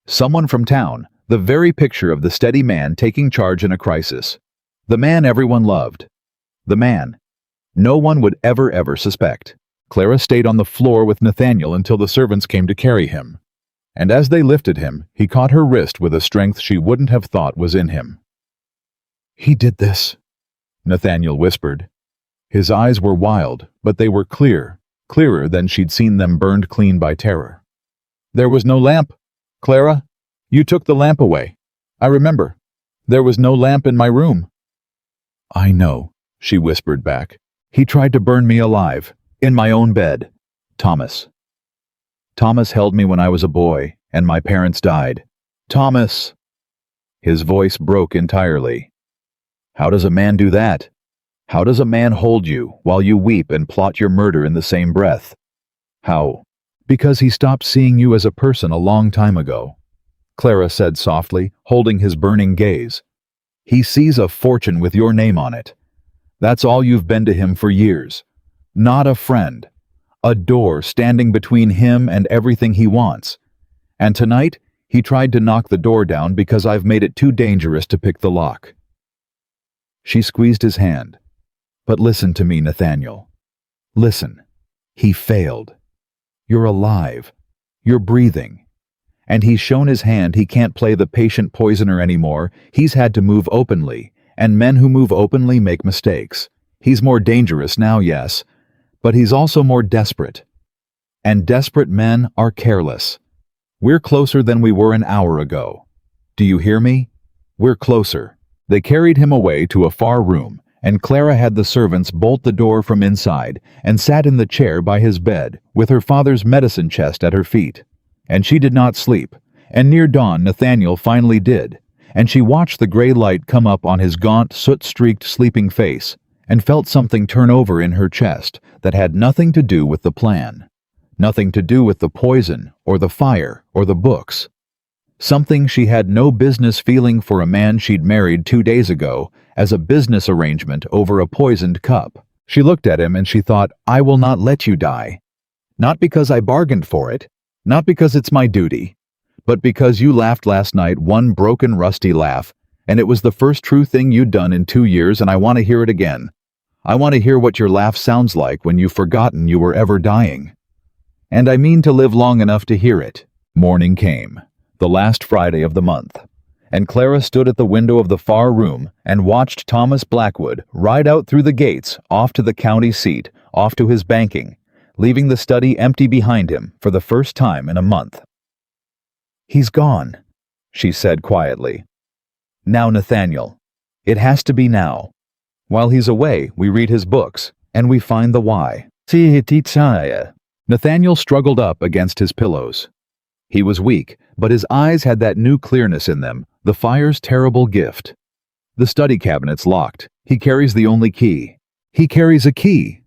Someone from town, the very picture of the steady man taking charge in a crisis. The man everyone loved. The man no one would ever suspect. Clara stayed on the floor with Nathaniel until the servants came to carry him. And as they lifted him, he caught her wrist with a strength she wouldn't have thought was in him. "He did this," Nathaniel whispered. His eyes were wild, but they were clear, clearer than she'd seen them burned clean by terror. "There was no lamp. Clara, you took the lamp away. I remember. There was no lamp in my room." "I know," she whispered back. "He tried to burn me alive, in my own bed. Thomas. Thomas held me when I was a boy, and my parents died. Thomas!" His voice broke entirely. "How does a man do that? How does a man hold you while you weep and plot your murder in the same breath? How?" "Because he stopped seeing you as a person a long time ago," Clara said softly, holding his burning gaze. "He sees a fortune with your name on it. That's all you've been to him for years. Not a friend. A door standing between him and everything he wants. And tonight, he tried to knock the door down because I've made it too dangerous to pick the lock." She squeezed his hand. "But listen to me, Nathaniel. Listen. He failed. You're alive. You're breathing. And he's shown his hand he can't play the patient poisoner anymore. He's had to move openly, and men who move openly make mistakes. He's more dangerous now, yes, but he's also more desperate. And desperate men are careless. We're closer than we were an hour ago. Do you hear me? We're closer." They carried him away to a far room, and Clara had the servants bolt the door from inside and sat in the chair by his bed, with her father's medicine chest at her feet. And she did not sleep, and near dawn Nathaniel finally did, and she watched the gray light come up on his gaunt, soot-streaked sleeping face, and felt something turn over in her chest that had nothing to do with the plan. Nothing to do with the poison, or the fire, or the books. Something she had no business feeling for a man she'd married 2 days ago as a business arrangement over a poisoned cup. She looked at him and she thought, "I will not let you die. Not because I bargained for it, not because it's my duty, but because you laughed last night one broken, rusty laugh, and it was the first true thing you'd done in 2 years, and I want to hear it again. I want to hear what your laugh sounds like when you've forgotten you were ever dying. And I mean to live long enough to hear it." Morning came, the last Friday of the month, and Clara stood at the window of the far room and watched Thomas Blackwood ride out through the gates, off to the county seat, off to his banking, leaving the study empty behind him for the first time in a month. "He's gone," she said quietly. "Now, Nathaniel. It has to be now. While he's away, we read his books, and we find the why." Nathaniel struggled up against his pillows. He was weak, but his eyes had that new clearness in them, the fire's terrible gift. "The study cabinet's locked. He carries the only key." "He carries a key,"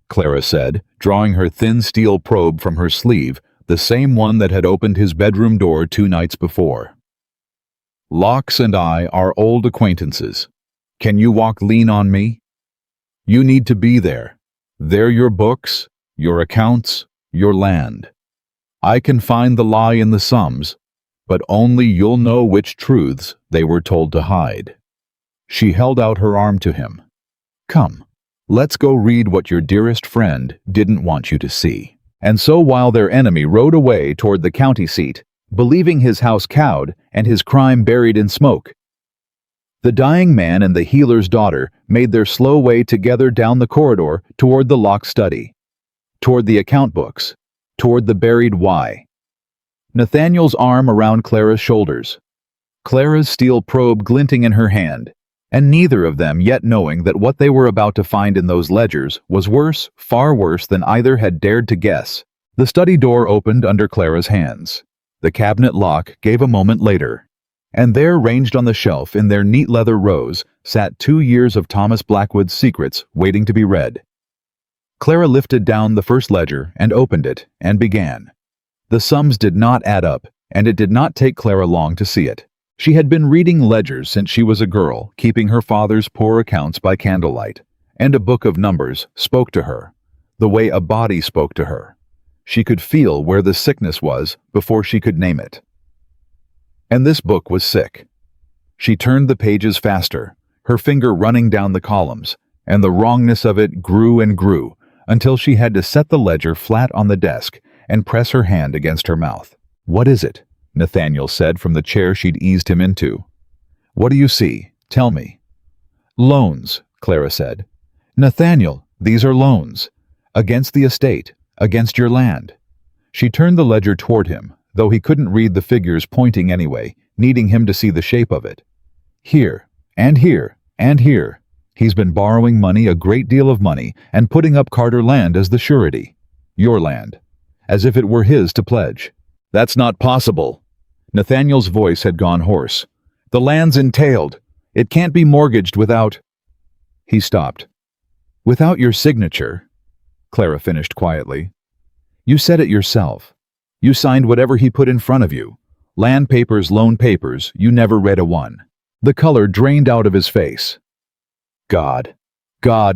Clara said, drawing her thin steel probe from her sleeve, the same one that had opened his bedroom door 2 nights before. "Locks and I are old acquaintances. Can you walk lean on me? You need to be there. They're your books, your accounts, your land. I can find the lie in the sums, but only you'll know which truths they were told to hide." She held out her arm to him. "Come, let's go read what your dearest friend didn't want you to see." And so while their enemy rode away toward the county seat, believing his house cowed and his crime buried in smoke, the dying man and the healer's daughter made their slow way together down the corridor toward the locked study, toward the account books, toward the buried why. Nathaniel's arm around Clara's shoulders, Clara's steel probe glinting in her hand, and neither of them yet knowing that what they were about to find in those ledgers was worse, far worse than either had dared to guess. The study door opened under Clara's hands. The cabinet lock gave a moment later. And there, ranged on the shelf in their neat leather rows, sat 2 years of Thomas Blackwood's secrets waiting to be read. Clara lifted down the first ledger and opened it and began. The sums did not add up, and it did not take Clara long to see it. She had been reading ledgers since she was a girl, keeping her father's poor accounts by candlelight, and a book of numbers spoke to her, the way a body spoke to her. She could feel where the sickness was before she could name it. And this book was sick. She turned the pages faster, her finger running down the columns, and the wrongness of it grew and grew until she had to set the ledger flat on the desk and press her hand against her mouth. "What is it?" Nathaniel said from the chair she'd eased him into. "What do you see? Tell me." "Loans," Clara said. "Nathaniel, these are loans. Against the estate, against your land." She turned the ledger toward him, though he couldn't read the figures pointing anyway, needing him to see the shape of it. "Here, and here, and here. He's been borrowing money, a great deal of money, and putting up Carter land as the surety. Your land. As if it were his to pledge." "That's not possible." Nathaniel's voice had gone hoarse. "The land's entailed. It can't be mortgaged without—" He stopped. "Without your signature," Clara finished quietly. "You said it yourself. You signed whatever he put in front of you. Land papers, loan papers, you never read a one." The color drained out of his face. God,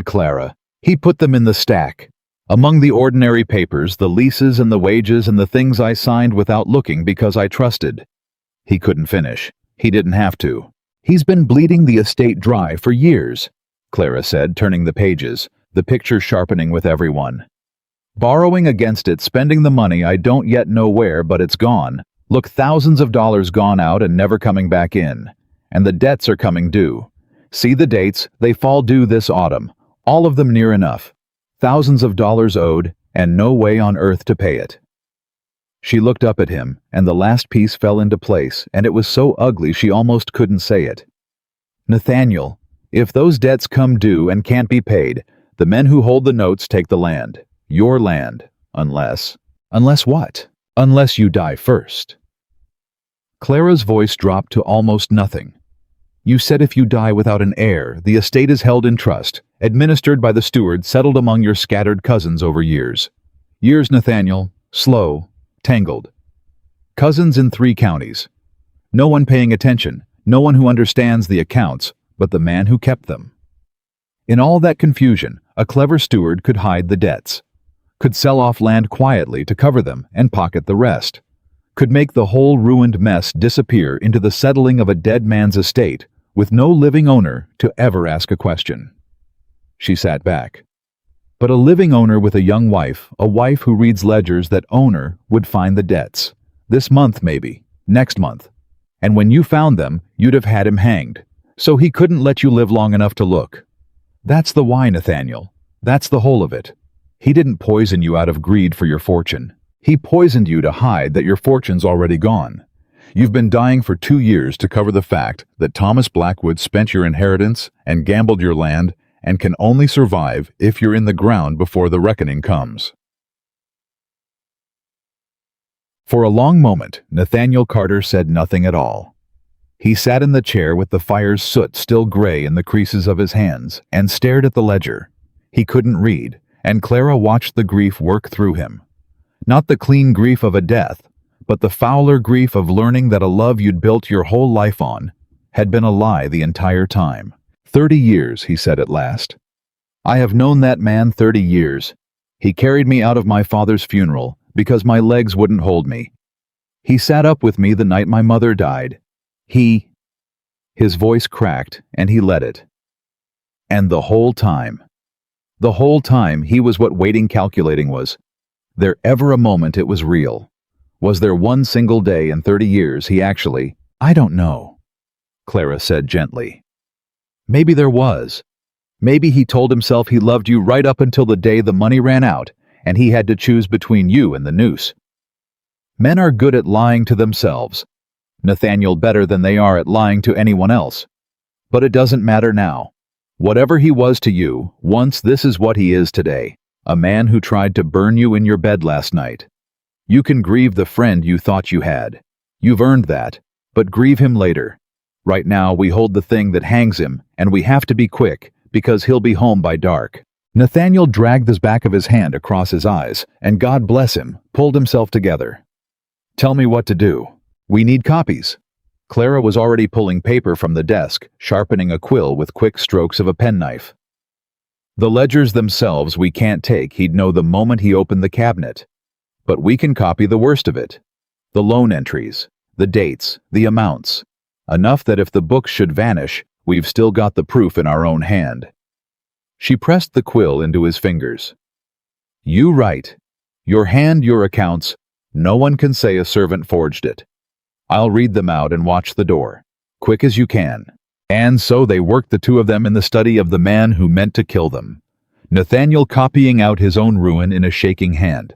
Clara. He put them in the stack. Among the ordinary papers, the leases and the wages and the things I signed without looking because I trusted. He couldn't finish. He didn't have to. "He's been bleeding the estate dry for years," Clara said, turning the pages, the picture sharpening with every one. "Borrowing against it, spending the money I don't yet know where, but it's gone. Look, thousands of dollars gone out and never coming back in. And the debts are coming due. See the dates, they fall due this autumn. All of them near enough. Thousands of dollars owed, and no way on earth to pay it." She looked up at him, and the last piece fell into place, and it was so ugly she almost couldn't say it. "Nathaniel, if those debts come due and can't be paid, the men who hold the notes take the land. Your land. Unless—" "Unless what?" "Unless you die first." Clara's voice dropped to almost nothing. "You said if you die without an heir, the estate is held in trust, administered by the steward, settled among your scattered cousins over years. Years, Nathaniel, slow, tangled. Cousins in 3 counties. No one paying attention, no one who understands the accounts, but the man who kept them. In all that confusion, a clever steward could hide the debts, could sell off land quietly to cover them and pocket the rest, could make the whole ruined mess disappear into the settling of a dead man's estate, with no living owner to ever ask a question." She sat back. "But a living owner with a young wife, a wife who reads ledgers, that owner would find the debts. This month maybe, next month. And when you found them, you'd have had him hanged. So he couldn't let you live long enough to look. That's the why, Nathaniel. That's the whole of it. He didn't poison you out of greed for your fortune. He poisoned you to hide that your fortune's already gone. You've been dying for 2 years to cover the fact that Thomas Blackwood spent your inheritance and gambled your land and can only survive if you're in the ground before the reckoning comes." For a long moment, Nathaniel Carter said nothing at all. He sat in the chair with the fire's soot still gray in the creases of his hands and stared at the ledger. He couldn't read, and Clara watched the grief work through him. Not the clean grief of a death, but the fouler grief of learning that a love you'd built your whole life on had been a lie the entire time. 30 years, he said at last. "I have known that man 30 years. He carried me out of my father's funeral because my legs wouldn't hold me. He sat up with me the night my mother died. His voice cracked, and he let it. And the whole time he was what waiting calculating was. There ever a moment it was real? Was there one single day in 30 years he actually— "I don't know," Clara said gently. "Maybe there was. Maybe he told himself he loved you right up until the day the money ran out, and he had to choose between you and the noose. Men are good at lying to themselves. Nathaniel better than they are at lying to anyone else. But it doesn't matter now. Whatever he was to you, once, this is what he is today. A man who tried to burn you in your bed last night. You can grieve the friend you thought you had. You've earned that. but grieve him later. Right now we hold the thing that hangs him, and we have to be quick, because he'll be home by dark." Nathaniel dragged the back of his hand across his eyes, and God bless him, pulled himself together. "Tell me what to do. We need copies." Clara was already pulling paper from the desk, sharpening a quill with quick strokes of a penknife. "The ledgers themselves we can't take, he'd know the moment he opened the cabinet. But we can copy the worst of it. The loan entries, the dates, the amounts. Enough that if the books should vanish, we've still got the proof in our own hand." She pressed the quill into his fingers. "You write. Your hand, your accounts. No one can say a servant forged it. I'll read them out and watch the door. Quick as you can." And so they worked, the two of them, in the study of the man who meant to kill them. Nathaniel copying out his own ruin in a shaking hand.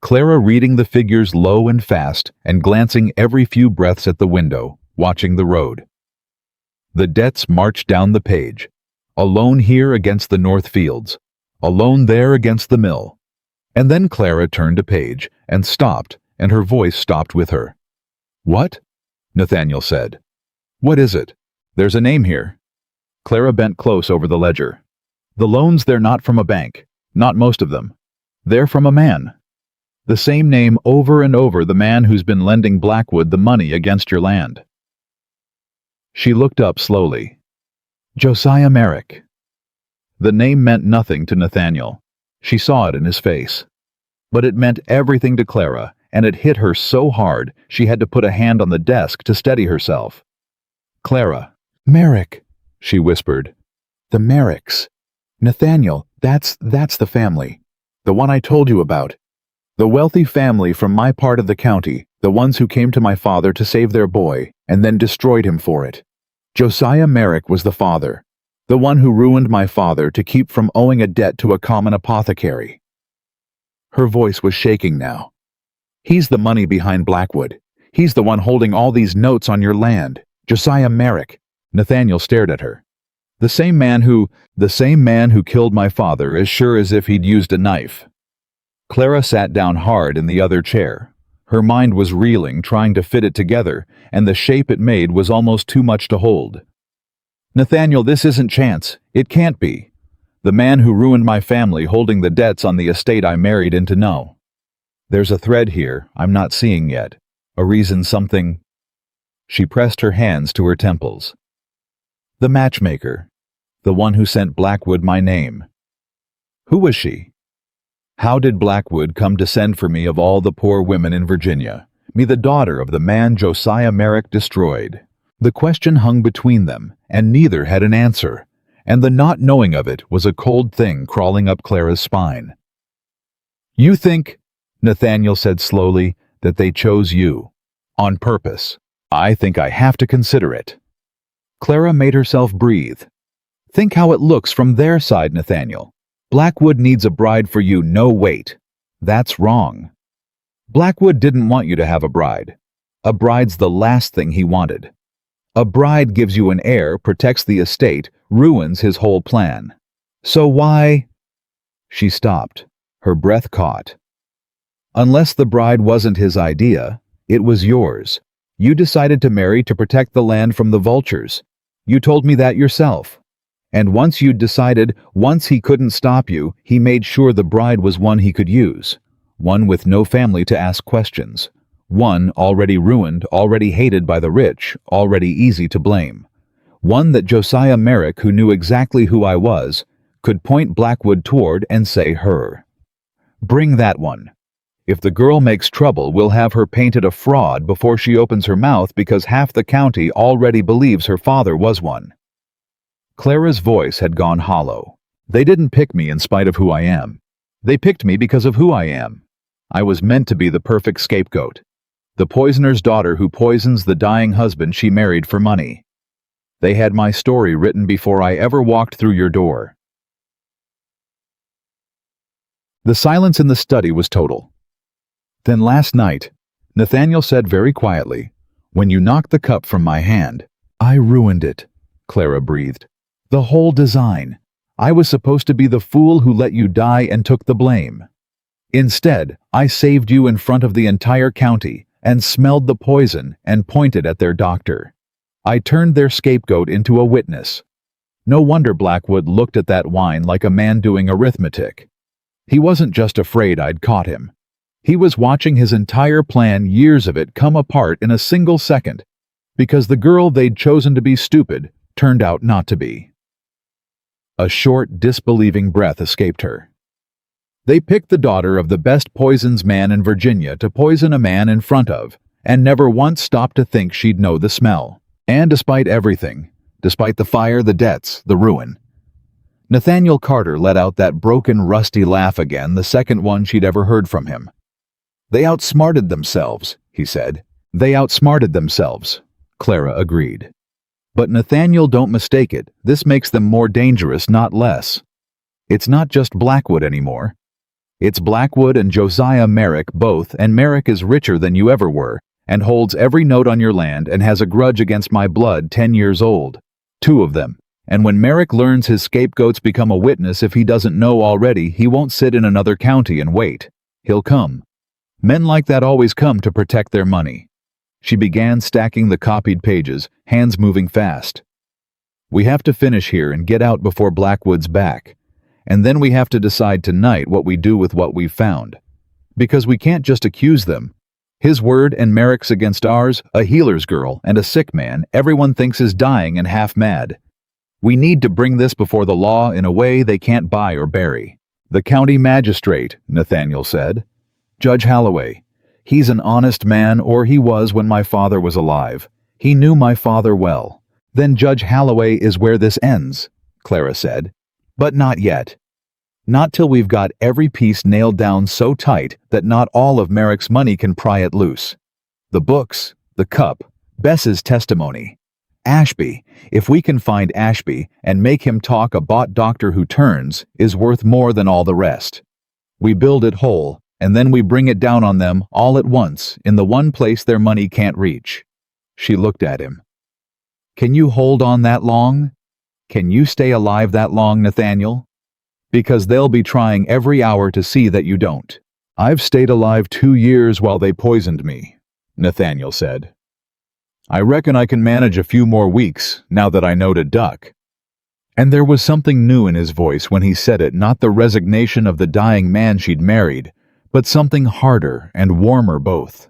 Clara reading the figures low and fast and glancing every few breaths at the window, watching the road. The debts marched down the page. Alone here against the north fields. Alone there against the mill. And then Clara turned a page and stopped, and her voice stopped with her. "What?" Nathaniel said. "What is it? There's a name here." Clara bent close over the ledger. "The loans, they're not from a bank. Not most of them. They're from a man. The same name over and over, the man who's been lending Blackwood the money against your land." She looked up slowly. "Josiah Merrick." The name meant nothing to Nathaniel. She saw it in his face. But it meant everything to Clara, and it hit her so hard she had to put a hand on the desk to steady herself. "Clara." "Merrick," she whispered. "The Merricks. Nathaniel, that's the family. The one I told you about. The wealthy family from my part of the county, the ones who came to my father to save their boy, and then destroyed him for it. Josiah Merrick was the father, the one who ruined my father to keep from owing a debt to a common apothecary." Her voice was shaking now. "He's the money behind Blackwood. He's the one holding all these notes on your land. Josiah Merrick." Nathaniel stared at her. The same man who killed my father, as sure as if he'd used a knife." Clara sat down hard in the other chair. Her mind was reeling, trying to fit it together, and the shape it made was almost too much to hold. "Nathaniel, this isn't chance. It can't be. The man who ruined my family holding the debts on the estate I married into. No. There's a thread here I'm not seeing yet. A reason, something." She pressed her hands to her temples. "The matchmaker. The one who sent Blackwood my name. Who was she? How did Blackwood come to send for me of all the poor women in Virginia, me the daughter of the man Josiah Merrick destroyed?" The question hung between them, and neither had an answer, and the not knowing of it was a cold thing crawling up Clara's spine. "You think," Nathaniel said slowly, "that they chose you. On purpose. I think I have to consider it." Clara made herself breathe. "Think how it looks from their side, Nathaniel. Blackwood needs a bride for you, no wait. That's wrong. Blackwood didn't want you to have a bride. A bride's the last thing he wanted. A bride gives you an heir, protects the estate, ruins his whole plan. So why—" She stopped. Her breath caught. "Unless the bride wasn't his idea, it was yours. You decided to marry to protect the land from the vultures. You told me that yourself. And once you'd decided, once he couldn't stop you, he made sure the bride was one he could use. One with no family to ask questions. One already ruined, already hated by the rich, already easy to blame. One that Josiah Merrick, who knew exactly who I was, could point Blackwood toward and say her. Bring that one. If the girl makes trouble, we'll have her painted a fraud before she opens her mouth because half the county already believes her father was one." Clara's voice had gone hollow. "They didn't pick me in spite of who I am. They picked me because of who I am. I was meant to be the perfect scapegoat. The poisoner's daughter who poisons the dying husband she married for money. They had my story written before I ever walked through your door." The silence in the study was total. "Then last night," Nathaniel said very quietly, "when you knocked the cup from my hand, I ruined it," Clara breathed. "The whole design. I was supposed to be the fool who let you die and took the blame. Instead, I saved you in front of the entire county, and smelled the poison and pointed at their doctor. I turned their scapegoat into a witness. No wonder Blackwood looked at that wine like a man doing arithmetic. He wasn't just afraid I'd caught him. He was watching his entire plan, years of it, come apart in a single second, because the girl they'd chosen to be stupid turned out not to be. A short, disbelieving breath escaped her. They picked the daughter of the best poisons man in Virginia to poison a man in front of, and never once stopped to think she'd know the smell. And despite everything, despite the fire, the debts, the ruin, Nathaniel Carter let out that broken, rusty laugh again, the second one she'd ever heard from him. "They outsmarted themselves," he said. "They outsmarted themselves," Clara agreed. "But Nathaniel, don't mistake it. This makes them more dangerous, not less. It's not just Blackwood anymore. It's Blackwood and Josiah Merrick both, and Merrick is richer than you ever were, and holds every note on your land and has a grudge against my blood 10 years old. 2 of them. And when Merrick learns his scapegoats become a witness, if he doesn't know already, he won't sit in another county and wait. He'll come. Men like that always come to protect their money." She began stacking the copied pages, hands moving fast. "We have to finish here and get out before Blackwood's back. And then we have to decide tonight what we do with what we've found. Because we can't just accuse them. His word and Merrick's against ours, a healer's girl and a sick man everyone thinks is dying and half mad. We need to bring this before the law in a way they can't buy or bury." "The county magistrate," Nathaniel said. "Judge Holloway. He's an honest man, or he was when my father was alive. He knew my father well." "Then Judge Holloway is where this ends," Clara said. "But not yet. Not till we've got every piece nailed down so tight that not all of Merrick's money can pry it loose. The books, the cup, Bess's testimony. Ashby, if we can find Ashby and make him talk, a bought doctor who turns is worth more than all the rest. We build it whole, and then we bring it down on them all at once in the one place their money can't reach." She looked at him. "Can you hold on that long? Can you stay alive that long, Nathaniel? Because they'll be trying every hour to see that you don't." "I've stayed alive 2 years while they poisoned me," Nathaniel said. "I reckon I can manage a few more weeks, now that I know to duck." And there was something new in his voice when he said it, not the resignation of the dying man she'd married, but something harder and warmer both.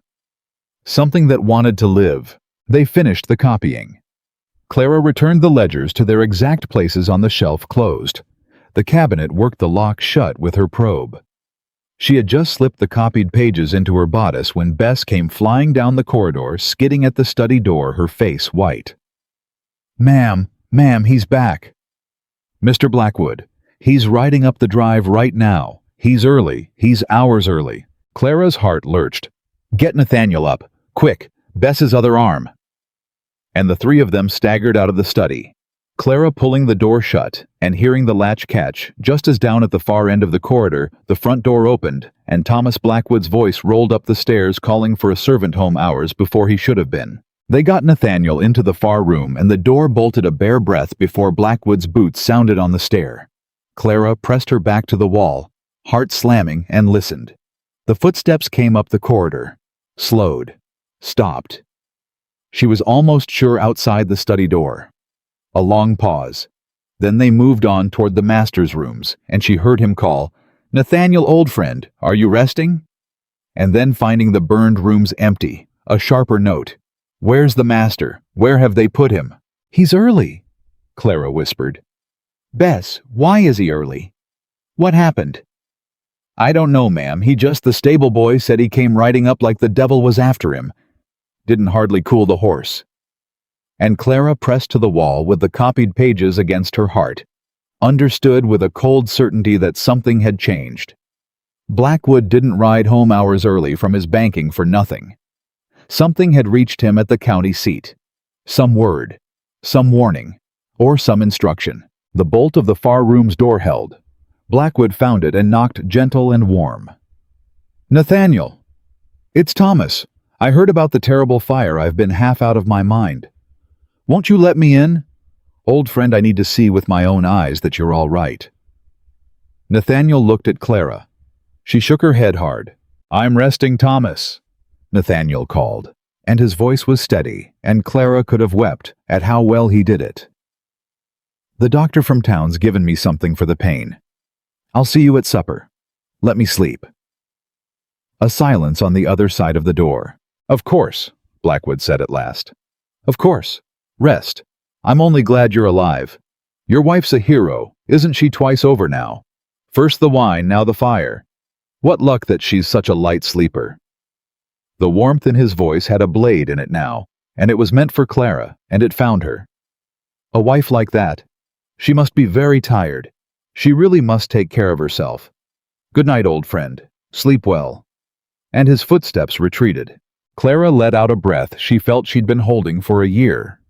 Something that wanted to live. They finished the copying. Clara returned the ledgers to their exact places on the shelf, closed. The cabinet worked the lock shut with her probe. She had just slipped the copied pages into her bodice when Bess came flying down the corridor, skidding at the study door, her face white. Ma'am, he's back." "Mr. Blackwood, he's riding up the drive right now. He's early. He's hours early." Clara's heart lurched. "Get Nathaniel up. Quick, Bess's other arm." And the 3 of them staggered out of the study, Clara pulling the door shut and hearing the latch catch, just as down at the far end of the corridor, the front door opened and Thomas Blackwood's voice rolled up the stairs calling for a servant home hours before he should have been. They got Nathaniel into the far room and the door bolted a bare breath before Blackwood's boots sounded on the stair. Clara pressed her back to the wall, heart slamming, and listened. The footsteps came up the corridor, slowed, stopped. She was almost sure outside the study door. A long pause. Then they moved on toward the master's rooms, and she heard him call, "Nathaniel, old friend, are you resting?" And then finding the burned rooms empty, a sharper note. "Where's the master? Where have they put him?" "He's early," Clara whispered. "Bess, why is he early? What happened?" "I don't know, ma'am. The stable boy said he came riding up like the devil was after him. Didn't hardly cool the horse." And Clara pressed to the wall with the copied pages against her heart, understood with a cold certainty that something had changed. Blackwood didn't ride home hours early from his banking for nothing. Something had reached him at the county seat. Some word, some warning, or some instruction. The bolt of the far room's door held. Blackwood found it and knocked gentle and warm. "Nathaniel! It's Thomas. I heard about the terrible fire. I've been half out of my mind. Won't you let me in? Old friend, I need to see with my own eyes that you're all right." Nathaniel looked at Clara. She shook her head hard. "I'm resting, Thomas." Nathaniel called, and his voice was steady, and Clara could have wept at how well he did it. The doctor from town's given me something for the pain. I'll see you at supper. Let me sleep. A silence on the other side of the door. Of course, Blackwood said at last. Of course. Rest. I'm only glad you're alive. Your wife's a hero, isn't she twice over now? First the wine, now the fire. What luck that she's such a light sleeper. The warmth in his voice had a blade in it now, and it was meant for Clara, and it found her. A wife like that. She must be very tired. She really must take care of herself. Good night, old friend. Sleep well. And his footsteps retreated. Clara let out a breath she felt she'd been holding for a year.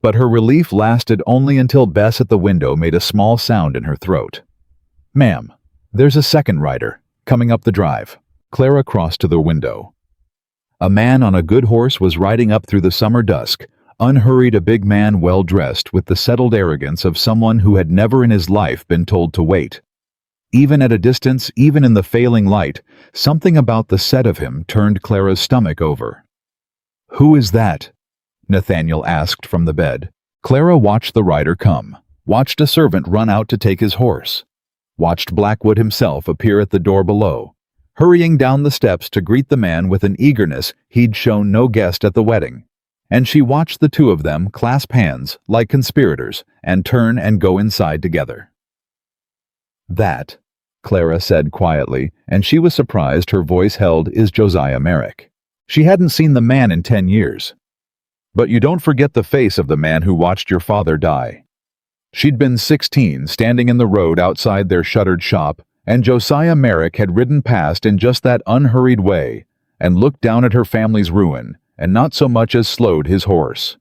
But her relief lasted only until Bess at the window made a small sound in her throat. Ma'am, there's a second rider, coming up the drive. Clara crossed to the window. A man on a good horse was riding up through the summer dusk, unhurried, a big man well-dressed with the settled arrogance of someone who had never in his life been told to wait. Even at a distance, even in the failing light, something about the set of him turned Clara's stomach over. Who is that? Nathaniel asked from the bed. Clara watched the rider come, watched a servant run out to take his horse, watched Blackwood himself appear at the door below, hurrying down the steps to greet the man with an eagerness he'd shown no guest at the wedding. And she watched the two of them clasp hands like conspirators and turn and go inside together. That, Clara said quietly, and she was surprised her voice held, is Josiah Merrick. She hadn't seen the man in 10 years. But you don't forget the face of the man who watched your father die. She'd been 16, standing in the road outside their shuttered shop, and Josiah Merrick had ridden past in just that unhurried way and looked down at her family's ruin and not so much as slowed his horse.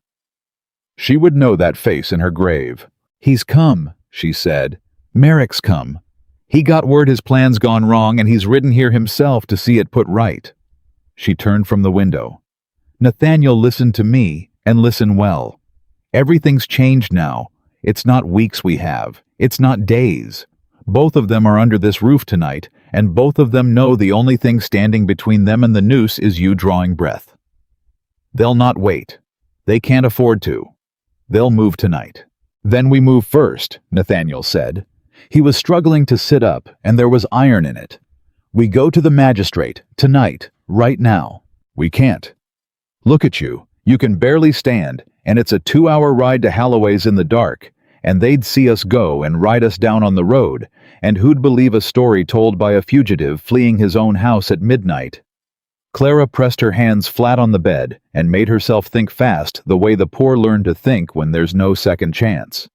She would know that face in her grave. He's come, she said. Merrick's come. He got word his plan's gone wrong and he's ridden here himself to see it put right. She turned from the window. Nathaniel, listen to me, and listen well. Everything's changed now. It's not weeks we have. It's not days. Both of them are under this roof tonight, and both of them know the only thing standing between them and the noose is you drawing breath. They'll not wait. They can't afford to. They'll move tonight. Then we move first, Nathaniel said. He was struggling to sit up, and there was iron in it. We go to the magistrate, tonight, right now. We can't. Look at you. You can barely stand, and it's a 2-hour ride to Holloway's in the dark, and they'd see us go and ride us down on the road, and who'd believe a story told by a fugitive fleeing his own house at midnight? Clara pressed her hands flat on the bed and made herself think fast the way the poor learn to think when there's no second chance.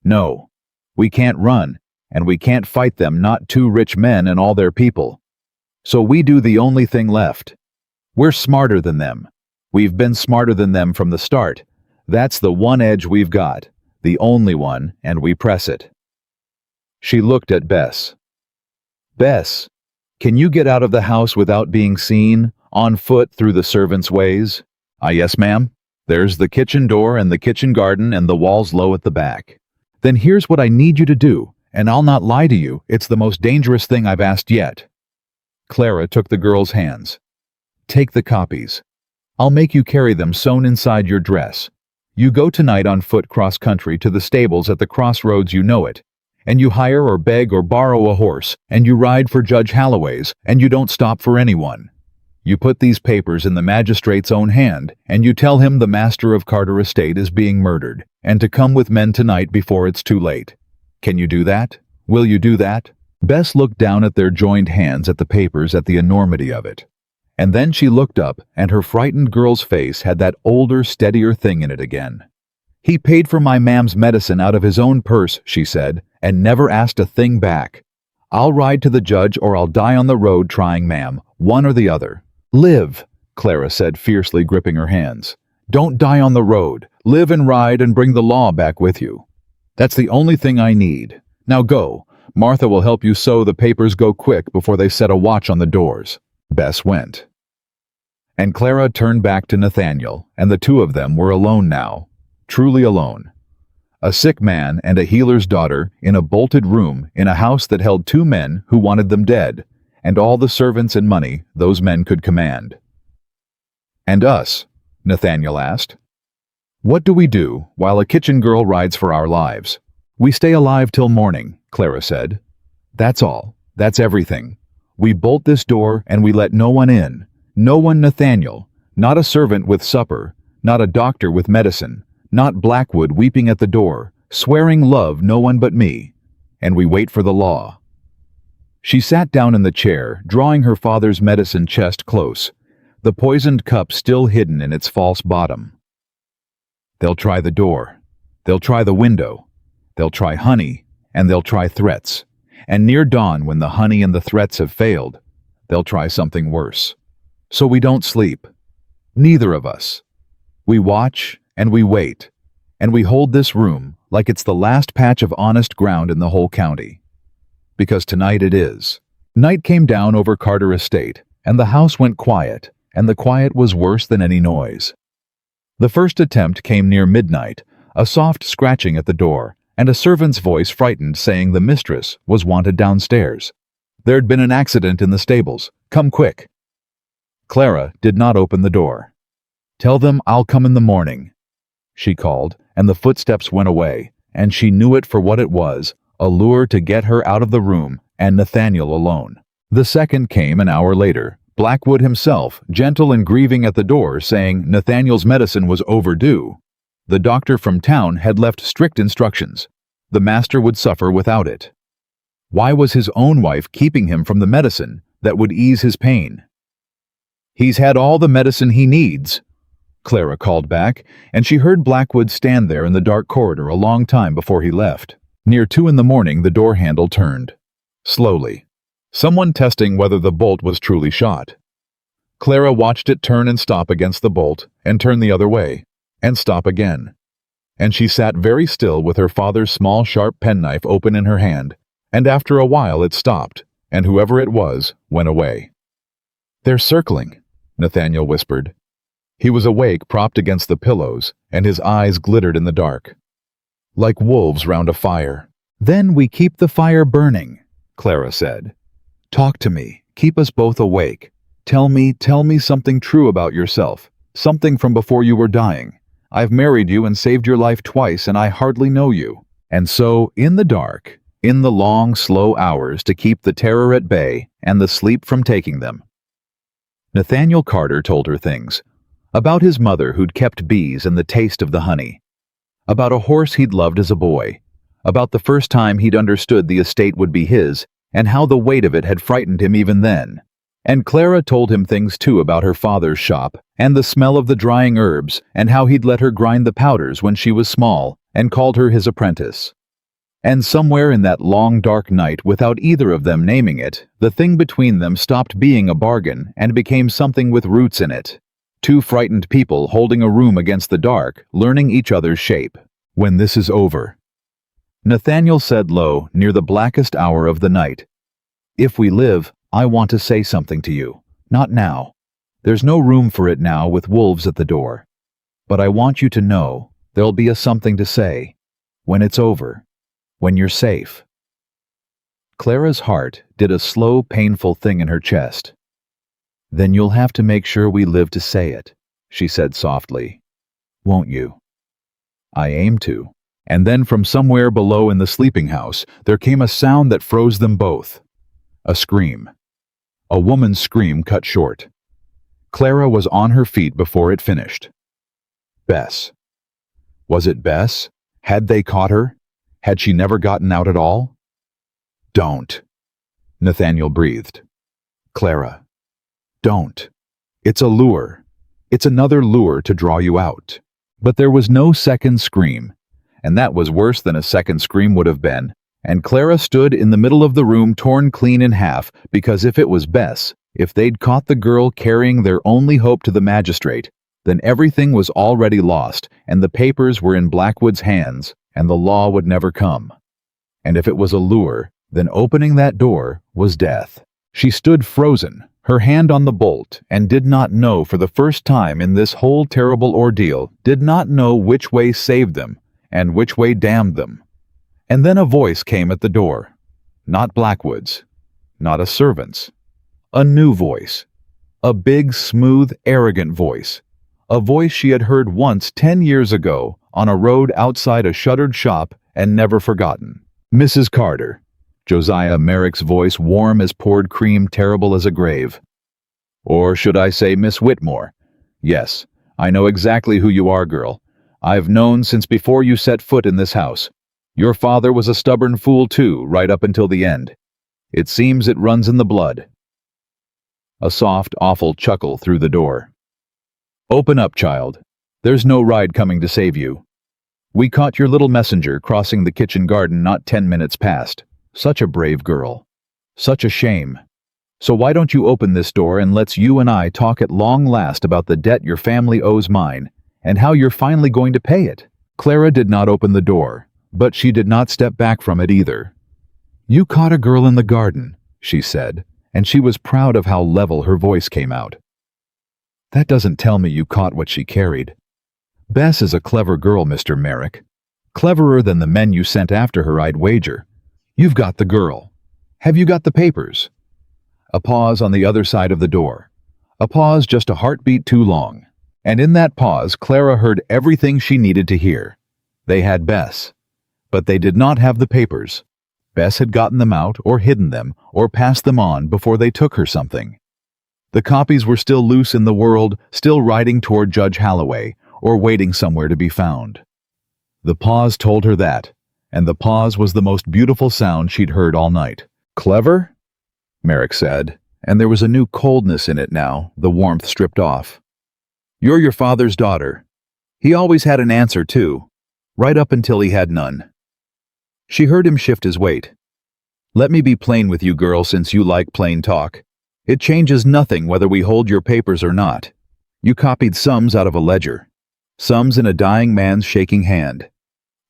No, we can't run, and we can't fight them, not 2 rich men and all their people. So we do the only thing left. We're smarter than them. We've been smarter than them from the start. That's the one edge we've got, the only one, and we press it. She looked at Bess. Bess, can you get out of the house without being seen, on foot through the servants' ways? Yes, ma'am. There's the kitchen door and the kitchen garden and the walls low at the back. Then here's what I need you to do, and I'll not lie to you, it's the most dangerous thing I've asked yet. Clara took the girl's hands. Take the copies. I'll make you carry them sewn inside your dress. You go tonight on foot cross-country to the stables at the crossroads, you know it, and you hire or beg or borrow a horse, and you ride for Judge Holloway's, and you don't stop for anyone. You put these papers in the magistrate's own hand, and you tell him the master of Carter Estate is being murdered, and to come with men tonight before it's too late. Can you do that? Will you do that? Bess looked down at their joined hands at the papers, at the enormity of it. And then she looked up, and her frightened girl's face had that older, steadier thing in it again. He paid for my mam's medicine out of his own purse, she said, and never asked a thing back. I'll ride to the judge or I'll die on the road trying, ma'am, one or the other. Live, Clara said, fiercely gripping her hands. Don't die on the road. Live and ride and bring the law back with you. That's the only thing I need. Now go. Martha will help you sew the papers. Go quick before they set a watch on the doors. Bess went. And Clara turned back to Nathaniel, and the two of them were alone now, truly alone. A sick man and a healer's daughter in a bolted room in a house that held 2 men who wanted them dead, and all the servants and money those men could command. And us? Nathaniel asked. What do we do while a kitchen girl rides for our lives? We stay alive till morning, Clara said. That's all. That's everything. We bolt this door and we let no one in. No one, Nathaniel. Not a servant with supper. Not a doctor with medicine. Not Blackwood weeping at the door, swearing love no one but me. And we wait for the law. She sat down in the chair, drawing her father's medicine chest close, the poisoned cup still hidden in its false bottom. They'll try the door. They'll try the window. They'll try honey, and they'll try threats. And near dawn, when the honey and the threats have failed, they'll try something worse. So we don't sleep. Neither of us. We watch and we wait, and we hold this room like it's the last patch of honest ground in the whole county. Because tonight it is. Night came down over Carter Estate, and the house went quiet, and the quiet was worse than any noise. The first attempt came near midnight, a soft scratching at the door, and a servant's voice frightened saying the mistress was wanted downstairs. There'd been an accident in the stables. Come quick. Clara did not open the door. Tell them I'll come in the morning, she called, and the footsteps went away, and she knew it for what it was, a lure to get her out of the room and Nathaniel alone. The second came an hour later, Blackwood himself, gentle and grieving at the door, saying Nathaniel's medicine was overdue. The doctor from town had left strict instructions. The master would suffer without it. Why was his own wife keeping him from the medicine that would ease his pain? He's had all the medicine he needs, Clara called back, and she heard Blackwood stand there in the dark corridor a long time before he left. Near 2 in the morning, the door handle turned. Slowly. Someone testing whether the bolt was truly shot. Clara watched it turn and stop against the bolt, and turn the other way, and stop again. And she sat very still with her father's small sharp penknife open in her hand, and after a while it stopped, and whoever it was went away. They're circling, Nathaniel whispered. He was awake, propped against the pillows, and his eyes glittered in the dark. Like wolves round a fire. Then we keep the fire burning, Clara said. Talk to me, keep us both awake. Tell me something true about yourself, something from before you were dying. I've married you and saved your life twice, and I hardly know you. And so, in the dark, in the long, slow hours to keep the terror at bay and the sleep from taking them. Nathaniel Carter told her things. About his mother who'd kept bees and the taste of the honey. About a horse he'd loved as a boy. About the first time he'd understood the estate would be his, and how the weight of it had frightened him even then. And Clara told him things too about her father's shop, and the smell of the drying herbs, and how he'd let her grind the powders when she was small, and called her his apprentice. And somewhere in that long dark night, without either of them naming it, the thing between them stopped being a bargain and became something with roots in it. Two frightened people holding a room against the dark, learning each other's shape. When this is over, Nathaniel said low, near the blackest hour of the night, if we live, I want to say something to you. Not now. There's no room for it now with wolves at the door. But I want you to know there'll be a something to say. When it's over. When you're safe. Clara's heart did a slow, painful thing in her chest. Then you'll have to make sure we live to say it, she said softly. Won't you? I aim to. And then from somewhere below in the sleeping house, there came a sound that froze them both. A scream. A woman's scream cut short. Clara was on her feet before it finished. Bess. Was it Bess? Had they caught her? Had she never gotten out at all? Don't, Nathaniel breathed. Clara, don't. It's a lure. It's another lure to draw you out. But there was no second scream, and that was worse than a second scream would have been, and Clara stood in the middle of the room torn clean in half, because if it was Bess, if they'd caught the girl carrying their only hope to the magistrate, then everything was already lost, and the papers were in Blackwood's hands, and the law would never come. And if it was a lure, then opening that door was death. She stood frozen, her hand on the bolt, and did not know for the first time in this whole terrible ordeal, did not know which way saved them, and which way damned them. And then a voice came at the door. Not Blackwood's, not a servant's. A new voice. A big, smooth, arrogant voice. A voice she had heard once 10 years ago on a road outside a shuttered shop and never forgotten. Mrs. Carter. Josiah Merrick's voice, warm as poured cream, terrible as a grave. Or should I say Miss Whitmore? Yes, I know exactly who you are, girl. I've known since before you set foot in this house. Your father was a stubborn fool too, right up until the end. It seems it runs in the blood. A soft, awful chuckle through the door. Open up, child. There's no ride coming to save you. We caught your little messenger crossing the kitchen garden not 10 minutes past. Such a brave girl. Such a shame. So why don't you open this door and let's you and I talk at long last about the debt your family owes mine, and how you're finally going to pay it. Clara did not open the door, but she did not step back from it either. You caught a girl in the garden, she said, and she was proud of how level her voice came out. That doesn't tell me you caught what she carried. Bess is a clever girl, Mr. Merrick. Cleverer than the men you sent after her, I'd wager. You've got the girl. Have you got the papers? A pause on the other side of the door. A pause just a heartbeat too long. And in that pause, Clara heard everything she needed to hear. They had Bess. But they did not have the papers. Bess had gotten them out, or hidden them, or passed them on before they took her something. The copies were still loose in the world, still riding toward Judge Holloway, or waiting somewhere to be found. The pause told her that, and the pause was the most beautiful sound she'd heard all night. Clever? Merrick said, and there was a new coldness in it now, the warmth stripped off. You're your father's daughter. He always had an answer, too, right up until he had none. She heard him shift his weight. Let me be plain with you, girl, since you like plain talk. It changes nothing whether we hold your papers or not. You copied sums out of a ledger. Sums in a dying man's shaking hand.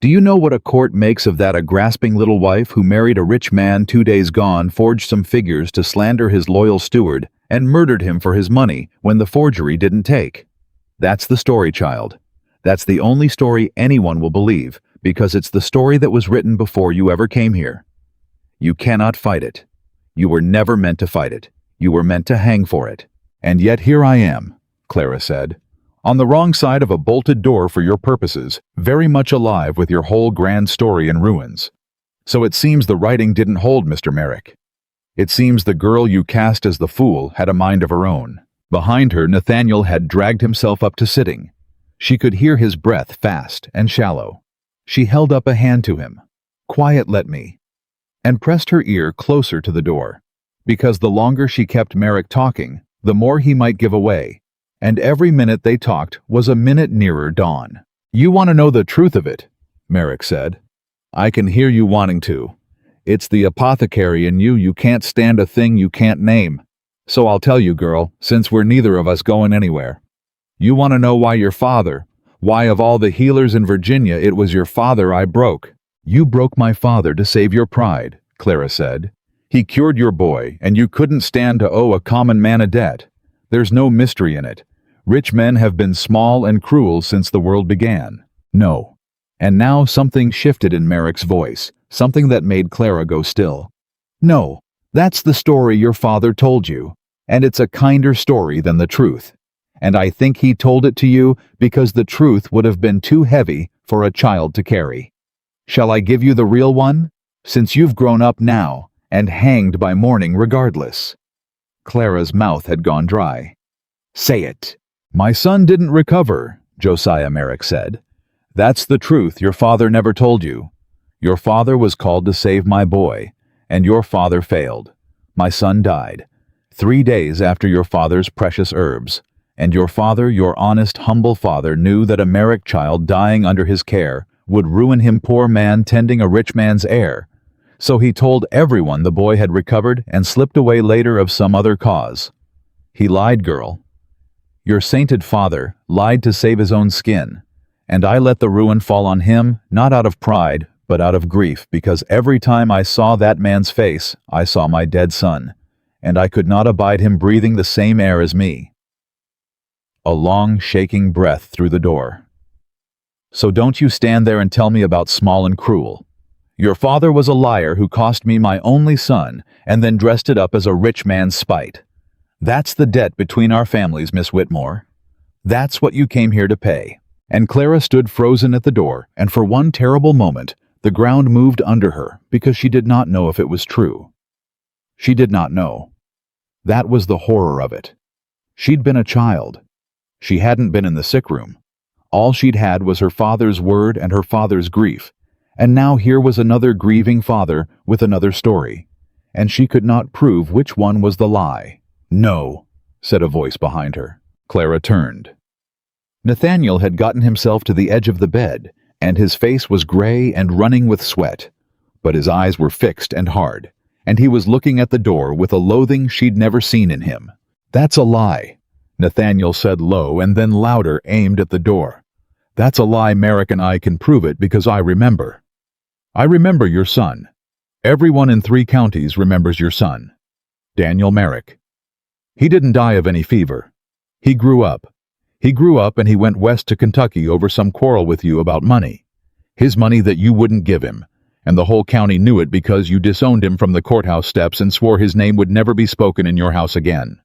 Do you know what a court makes of that? A grasping little wife who married a rich man 2 days gone, forged some figures to slander his loyal steward, and murdered him for his money when the forgery didn't take. That's the story, child. That's the only story anyone will believe, because it's the story that was written before you ever came here. You cannot fight it. You were never meant to fight it. You were meant to hang for it. And yet here I am, Clara said, on the wrong side of a bolted door for your purposes, very much alive with your whole grand story in ruins. So it seems the writing didn't hold, Mr. Merrick. It seems the girl you cast as the fool had a mind of her own. Behind her, Nathaniel had dragged himself up to sitting. She could hear his breath fast and shallow. She held up a hand to him. Quiet, let me. And pressed her ear closer to the door, because the longer she kept Merrick talking, the more he might give away, and every minute they talked was a minute nearer dawn. You want to know the truth of it, Merrick said. I can hear you wanting to. It's the apothecary in you. You can't stand a thing you can't name. So I'll tell you, girl, since we're neither of us going anywhere. You want to know why your father, why of all the healers in Virginia it was your father I broke. You broke my father to save your pride, Clara said. He cured your boy, and you couldn't stand to owe a common man a debt. There's no mystery in it. Rich men have been small and cruel since the world began. No. And now something shifted in Merrick's voice, something that made Clara go still. No, that's the story your father told you, and it's a kinder story than the truth. And I think he told it to you because the truth would have been too heavy for a child to carry. Shall I give you the real one, since you've grown up now and hanged by morning regardless? Clara's mouth had gone dry. Say it. My son didn't recover, Josiah Merrick said. That's the truth your father never told you. Your father was called to save my boy, and your father failed. My son died 3 days after your father's precious herbs, and your father, your honest, humble father, knew that a Merrick child dying under his care would ruin him, poor man tending a rich man's heir. So he told everyone the boy had recovered and slipped away later of some other cause. He lied, girl. Your sainted father lied to save his own skin, and I let the ruin fall on him, not out of pride, but out of grief, because every time I saw that man's face, I saw my dead son, and I could not abide him breathing the same air as me. A long, shaking breath through the door. So don't you stand there and tell me about small and cruel. Your father was a liar who cost me my only son and then dressed it up as a rich man's spite. That's the debt between our families, Miss Whitmore. That's what you came here to pay." And Clara stood frozen at the door, and for one terrible moment, the ground moved under her because she did not know if it was true. She did not know. That was the horror of it. She'd been a child. She hadn't been in the sick room. All she'd had was her father's word and her father's grief, and now here was another grieving father with another story, and she could not prove which one was the lie. "No," said a voice behind her. Clara turned. Nathaniel had gotten himself to the edge of the bed, and his face was gray and running with sweat, but his eyes were fixed and hard, and he was looking at the door with a loathing she'd never seen in him. "That's a lie," Nathaniel said low and then louder, aimed at the door. "That's a lie, Merrick, and I can prove it because I remember. I remember your son. Everyone in 3 counties remembers your son. Daniel Merrick. He didn't die of any fever. He grew up. He grew up and he went west to Kentucky over some quarrel with you about money. His money that you wouldn't give him, and the whole county knew it because you disowned him from the courthouse steps and swore his name would never be spoken in your house again."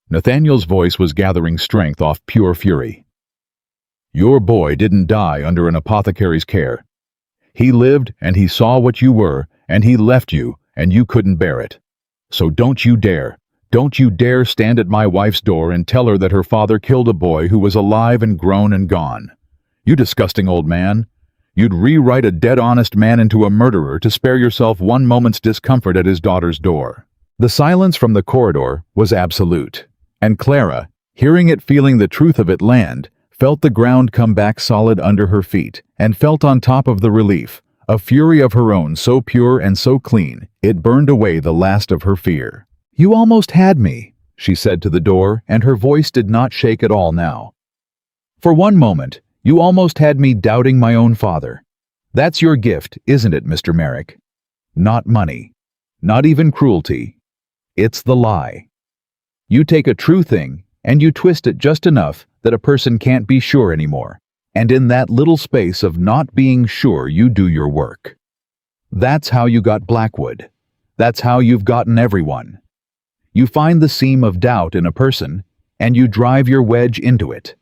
Nathaniel's voice was gathering strength off pure fury. "Your boy didn't die under an apothecary's care. He lived and he saw what you were, and he left you, and you couldn't bear it. So don't you dare stand at my wife's door and tell her that her father killed a boy who was alive and grown and gone. You disgusting old man. You'd rewrite a dead honest man into a murderer to spare yourself one moment's discomfort at his daughter's door." The silence from the corridor was absolute, and Clara, hearing it, feeling the truth of it land, felt the ground come back solid under her feet, and felt on top of the relief, a fury of her own so pure and so clean, it burned away the last of her fear. "You almost had me," she said to the door, and her voice did not shake at all now. "For one moment, you almost had me doubting my own father. That's your gift, isn't it, Mr. Merrick? Not money. Not even cruelty. It's the lie. You take a true thing, and you twist it just enough that a person can't be sure anymore. And in that little space of not being sure, you do your work. That's how you got Blackwood. That's how you've gotten everyone. You find the seam of doubt in a person, and you drive your wedge into it."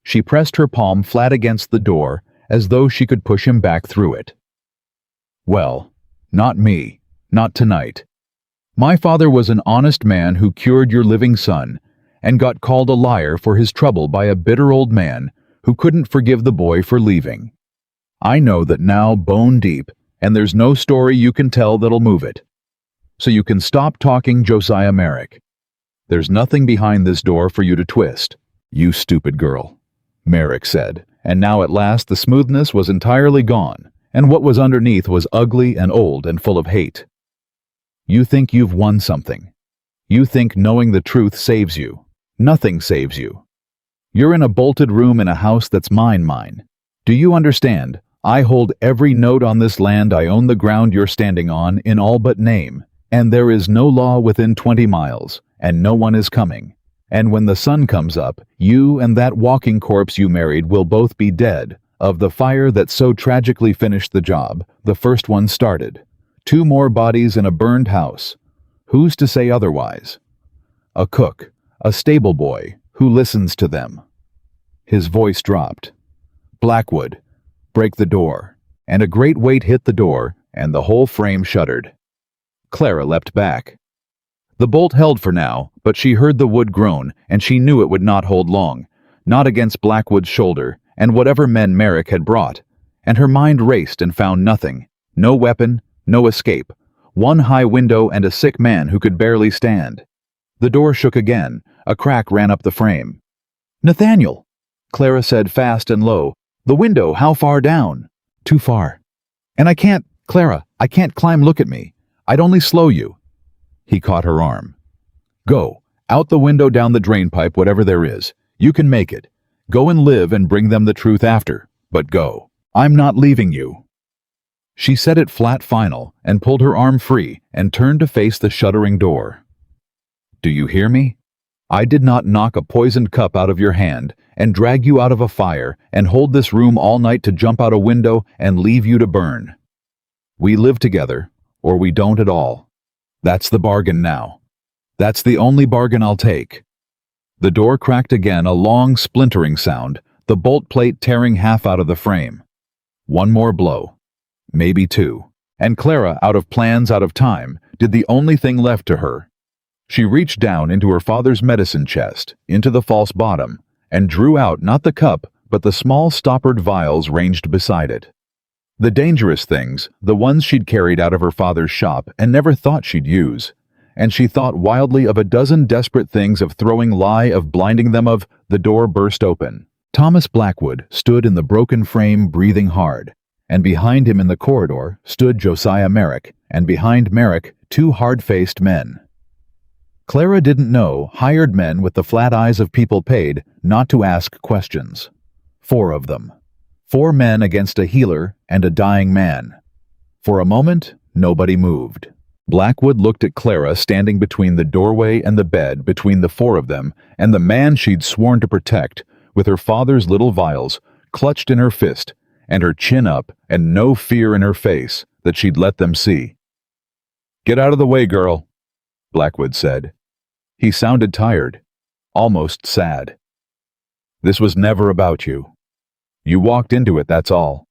She pressed her palm flat against the door as though she could push him back through it. "Well, not me. Not tonight. My father was an honest man who cured your living son and got called a liar for his trouble by a bitter old man who couldn't forgive the boy for leaving. I know that now, bone deep, and there's no story you can tell that'll move it. So you can stop talking, Josiah Merrick. There's nothing behind this door for you to twist." "You stupid girl," Merrick said, and now at last the smoothness was entirely gone, and what was underneath was ugly and old and full of hate. "You think you've won something. You think knowing the truth saves you. Nothing saves you. You're in a bolted room in a house that's mine. Do you understand? I hold every note on this land. I own the ground you're standing on in all but name, and there is no law within 20 miles, and no one is coming. And when the sun comes up, you and that walking corpse you married will both be dead of the fire that so tragically finished the job the first one started. 2 more bodies in a burned house. Who's to say otherwise? A cook, a stable boy, who listens to them." His voice dropped. "Blackwood, break the door." And a great weight hit the door, and the whole frame shuddered. Clara leapt back. The bolt held for now, but she heard the wood groan, and she knew it would not hold long, not against Blackwood's shoulder, and whatever men Merrick had brought. And her mind raced and found nothing. No weapon, no escape. 1 high window and a sick man who could barely stand. The door shook again. A crack ran up the frame. "Nathaniel," Clara said fast and low. "The window, how far down?" "Too far." "And I can't, Clara, I can't climb. Look at me. I'd only slow you." He caught her arm. "Go. Out the window, down the drain pipe, whatever there is. You can make it. Go and live and bring them the truth after. But go. I'm not leaving you." She said it flat final and pulled her arm free and turned to face the shuddering door. "Do you hear me? I did not knock a poisoned cup out of your hand and drag you out of a fire and hold this room all night to jump out a window and leave you to burn. We live together, or we don't at all. That's the bargain now. That's the only bargain I'll take. The door cracked again, a long splintering sound, the bolt plate tearing half out of the frame. One more blow. Maybe two. And Clara, out of plans, out of time, did the only thing left to her. She reached down into her father's medicine chest, into the false bottom, and drew out not the cup, but the small stoppered vials ranged beside it. The dangerous things, the ones she'd carried out of her father's shop and never thought she'd use. And she thought wildly of a dozen desperate things, of throwing lie, of blinding them, of the door burst open. Thomas Blackwood stood in the broken frame, breathing hard, and behind him in the corridor stood Josiah Merrick, and behind Merrick, two hard-faced men. Clara didn't know, hired men with the flat eyes of people paid not to ask questions. 4 of them. 4 men against a healer and a dying man. For a moment, nobody moved. Blackwood looked at Clara standing between the doorway and the bed, between the 4 of them, and the man she'd sworn to protect, with her father's little vials clutched in her fist, and her chin up, and no fear in her face that she'd let them see. "Get out of the way, girl," Blackwood said. He sounded tired, almost sad. "This was never about you. You walked into it, that's all.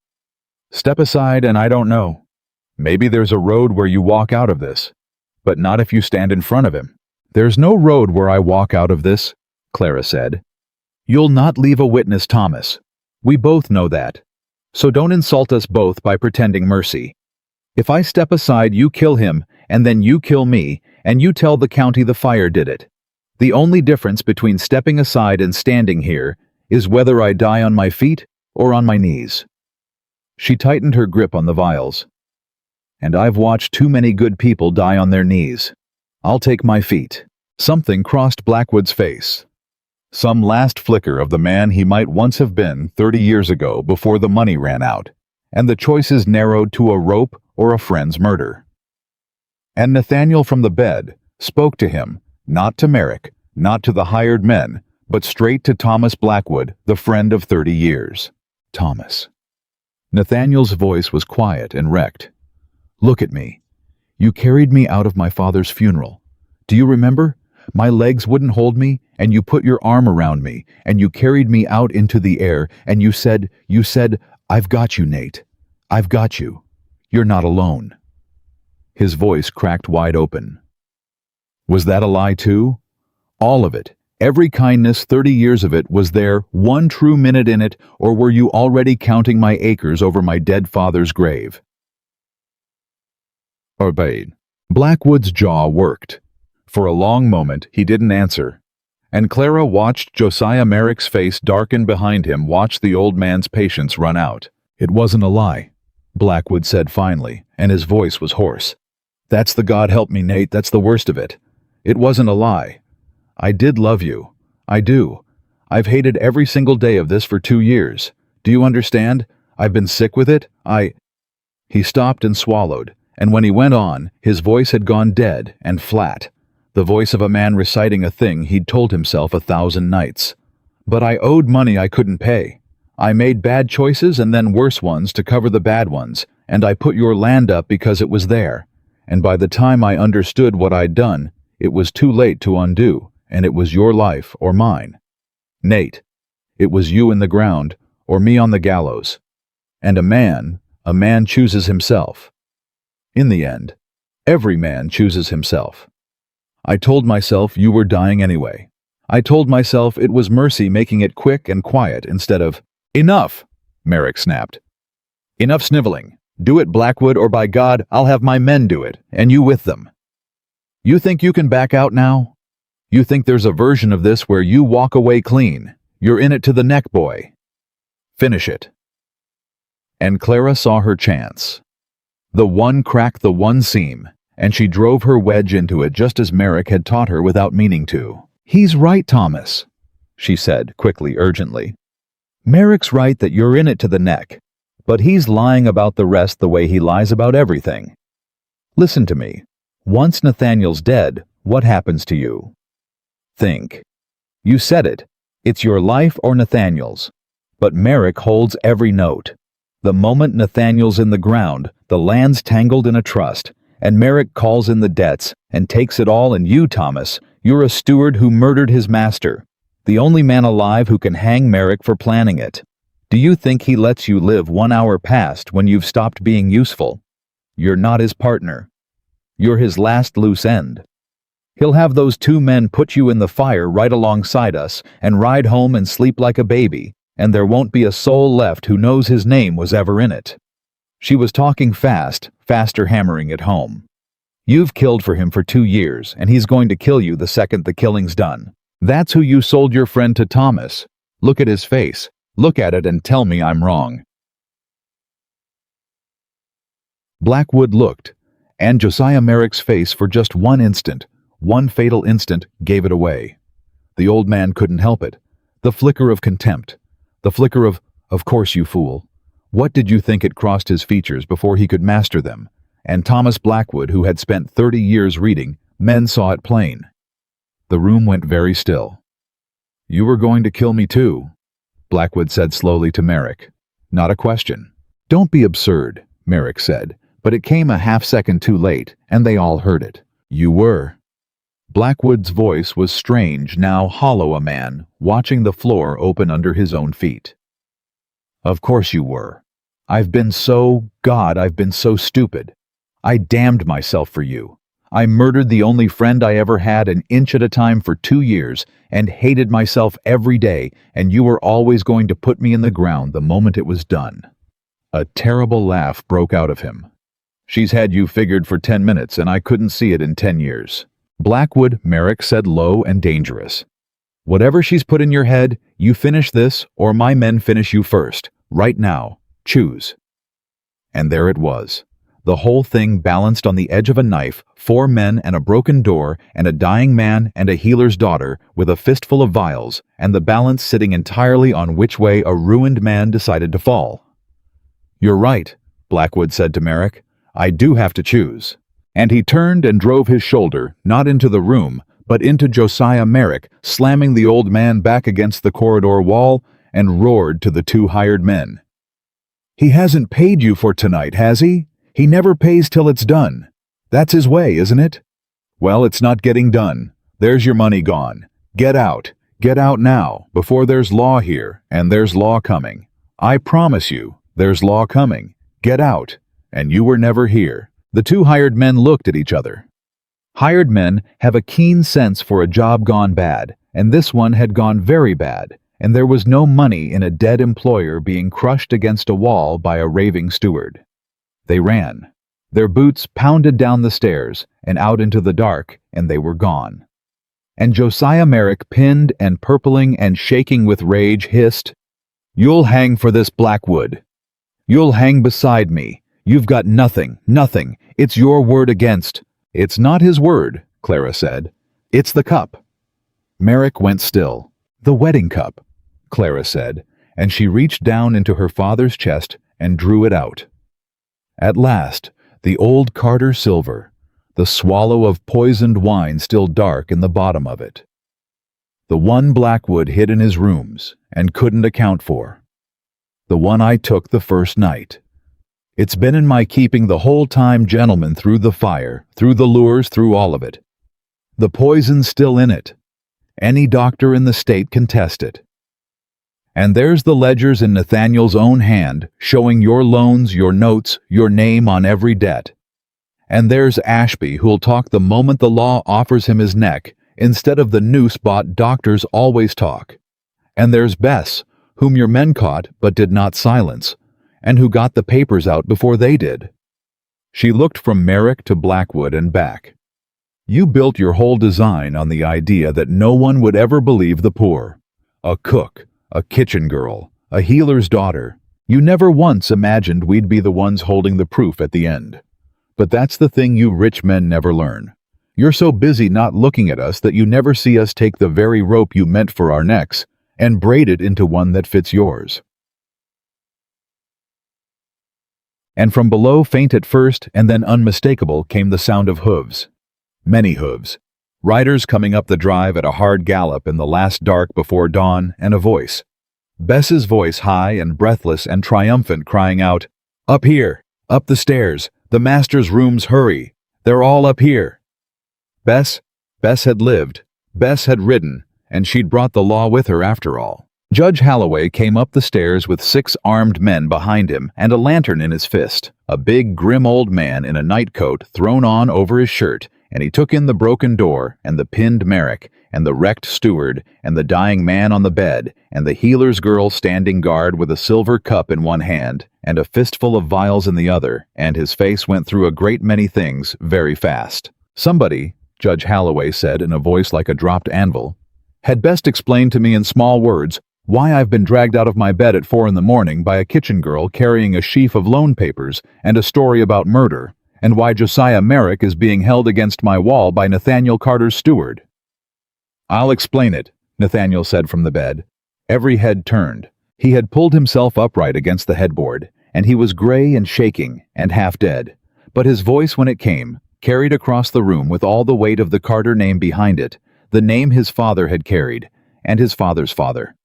Step aside and I don't know. Maybe there's a road where you walk out of this, but not if you stand in front of him." "There's no road where I walk out of this," Clara said. "You'll not leave a witness, Thomas. We both know that. So don't insult us both by pretending mercy. If I step aside, you kill him, and then you kill me, and you tell the county the fire did it. The only difference between stepping aside and standing here is whether I die on my feet or on my knees." She tightened her grip on the vials. "And I've watched too many good people die on their knees. I'll take my feet." Something crossed Blackwood's face. Some last flicker of the man he might once have been 30 years ago, before the money ran out, and the choices narrowed to a rope or a friend's murder. And Nathaniel from the bed spoke to him, not to Merrick, not to the hired men, but straight to Thomas Blackwood, the friend of 30 years. "Thomas." Nathaniel's voice was quiet and wrecked. "Look at me. You carried me out of my father's funeral. Do you remember? My legs wouldn't hold me, and you put your arm around me, and you carried me out into the air, and you said, I've got you, Nate. I've got you. You're not alone." His voice cracked wide open. Was that a lie too? All of it, every kindness, 30 years of it, was there one true minute in it, or were you already counting my acres over my dead father's grave? Obeyed. Blackwood's jaw worked. For a long moment he didn't answer, and Clara watched Josiah Merrick's face darken behind him, watch the old man's patience run out. "It wasn't a lie," Blackwood said finally, and his voice was hoarse. "That's the God help me, Nate, that's the worst of it. It wasn't a lie. I did love you. I do. I've hated every single day of this for 2 years. Do you understand? I've been sick with it. He stopped and swallowed, and when he went on, his voice had gone dead and flat, the voice of a man reciting a thing he'd told himself 1,000 nights. "But I owed money I couldn't pay. I made bad choices and then worse ones to cover the bad ones, and I put your land up because it was there. And by the time I understood what I'd done, it was too late to undo, and it was your life or mine. Nate, it was you in the ground or me on the gallows. And a man chooses himself. In the end, every man chooses himself. I told myself you were dying anyway. I told myself it was mercy making it quick and quiet instead of—" "Enough!" Merrick snapped. "Enough sniveling. Do it, Blackwood, or by God, I'll have my men do it, and you with them. You think you can back out now? You think there's a version of this where you walk away clean? You're in it to the neck, boy. Finish it." And Clara saw her chance. The one crack, the one seam, and she drove her wedge into it just as Merrick had taught her without meaning to. "He's right, Thomas," she said, quickly, urgently. "Merrick's right that you're in it to the neck, but he's lying about the rest the way he lies about everything. Listen to me. Once Nathaniel's dead, what happens to you? Think. You said it. It's your life or Nathaniel's. But Merrick holds every note. The moment Nathaniel's in the ground, the land's tangled in a trust, and Merrick calls in the debts and takes it all, and you, Thomas, you're a steward who murdered his master, the only man alive who can hang Merrick for planning it. Do you think he lets you live 1 hour past when you've stopped being useful? You're not his partner. You're his last loose end. He'll have those 2 men put you in the fire right alongside us and ride home and sleep like a baby, and there won't be a soul left who knows his name was ever in it. She was talking fast, faster, hammering it home. You've killed for him for 2 years, and he's going to kill you the second the killing's done. That's who you sold your friend to Thomas. Look at his face. Look at it and tell me I'm wrong. Blackwood looked, and Josiah Merrick's face for just one instant, one fatal instant, gave it away. The old man couldn't help it. The flicker of contempt. The flicker of course you fool. What did you think? It crossed his features before he could master them, and Thomas Blackwood, who had spent 30 years reading, men saw it plain. The room went very still. You were going to kill me too, Blackwood said slowly to Merrick. Not a question. Don't be absurd, Merrick said, but it came a half-second too late, and they all heard it. You were. Blackwood's voice was strange, now hollow, a man watching the floor open under his own feet. Of course you were. I've been so stupid. I damned myself for you. I murdered the only friend I ever had, an inch at a time, for 2 years, and hated myself every day, and you were always going to put me in the ground the moment it was done. A terrible laugh broke out of him. She's had you figured for 10 minutes, and I couldn't see it in 10 years. Blackwood, Merrick said, low and dangerous. Whatever she's put in your head, you finish this, or my men finish you first. Right now. Choose. And there it was. The whole thing balanced on the edge of a knife, 4 men and a broken door and a dying man and a healer's daughter with a fistful of vials, and the balance sitting entirely on which way a ruined man decided to fall. You're right, Blackwood said to Merrick. I do have to choose. And he turned and drove his shoulder, not into the room, but into Josiah Merrick, slamming the old man back against the corridor wall, and roared to the 2 hired men. He hasn't paid you for tonight, has he? He never pays till it's done. That's his way, isn't it? Well, it's not getting done. There's your money gone. Get out. Get out now, before there's law here, and there's law coming. I promise you, there's law coming. Get out. And you were never here. The 2 hired men looked at each other. Hired men have a keen sense for a job gone bad, and this one had gone very bad, and there was no money in a dead employer being crushed against a wall by a raving steward. They ran. Their boots pounded down the stairs and out into the dark, and they were gone. And Josiah Merrick, pinned and purpling and shaking with rage, hissed, "You'll hang for this, Blackwood. You'll hang beside me. You've got nothing, nothing. It's your word against." "It's not his word," Clara said. "It's the cup." Merrick went still. "The wedding cup," Clara said, and she reached down into her father's chest and drew it out. At last, the old Carter silver, the swallow of poisoned wine still dark in the bottom of it. The one Blackwood hid in his rooms and couldn't account for. The one I took the first night. It's been in my keeping the whole time, gentlemen, through the fire, through the lures, through all of it. The poison's still in it. Any doctor in the state can test it. And there's the ledgers in Nathaniel's own hand, showing your loans, your notes, your name on every debt. And there's Ashby, who'll talk the moment the law offers him his neck, instead of the noose-bought doctors always talk. And there's Bess, whom your men caught but did not silence, and who got the papers out before they did. She looked from Merrick to Blackwood and back. You built your whole design on the idea that no one would ever believe the poor. A cook, a kitchen girl, a healer's daughter. You never once imagined we'd be the ones holding the proof at the end. But that's the thing you rich men never learn. You're so busy not looking at us that you never see us take the very rope you meant for our necks and braid it into one that fits yours. And from below, faint at first and then unmistakable, came the sound of hooves. Many hooves. Riders coming up the drive at a hard gallop in the last dark before dawn, and a voice. Bess's voice, high and breathless and triumphant, crying out, "Up here! Up the stairs! The master's rooms, hurry!" They're all up here. Bess had lived. Bess had ridden, and she'd brought the law with her after all. Judge Holloway came up the stairs with 6 armed men behind him and a lantern in his fist. A big, grim old man in a nightcoat thrown on over his shirt, and he took in the broken door and the pinned Merrick and the wrecked steward and the dying man on the bed and the healer's girl standing guard with a silver cup in one hand and a fistful of vials in the other, and his face went through a great many things very fast. Somebody, Judge Holloway said in a voice like a dropped anvil, had best explain to me in small words why I've been dragged out of my bed at 4 a.m. by a kitchen girl carrying a sheaf of loan papers and a story about murder, and why Josiah Merrick is being held against my wall by Nathaniel Carter's steward. I'll explain it, Nathaniel said from the bed. Every head turned. He had pulled himself upright against the headboard, and he was gray and shaking and half dead. But his voice, when it came, carried across the room with all the weight of the Carter name behind it, the name his father had carried, and his father's father.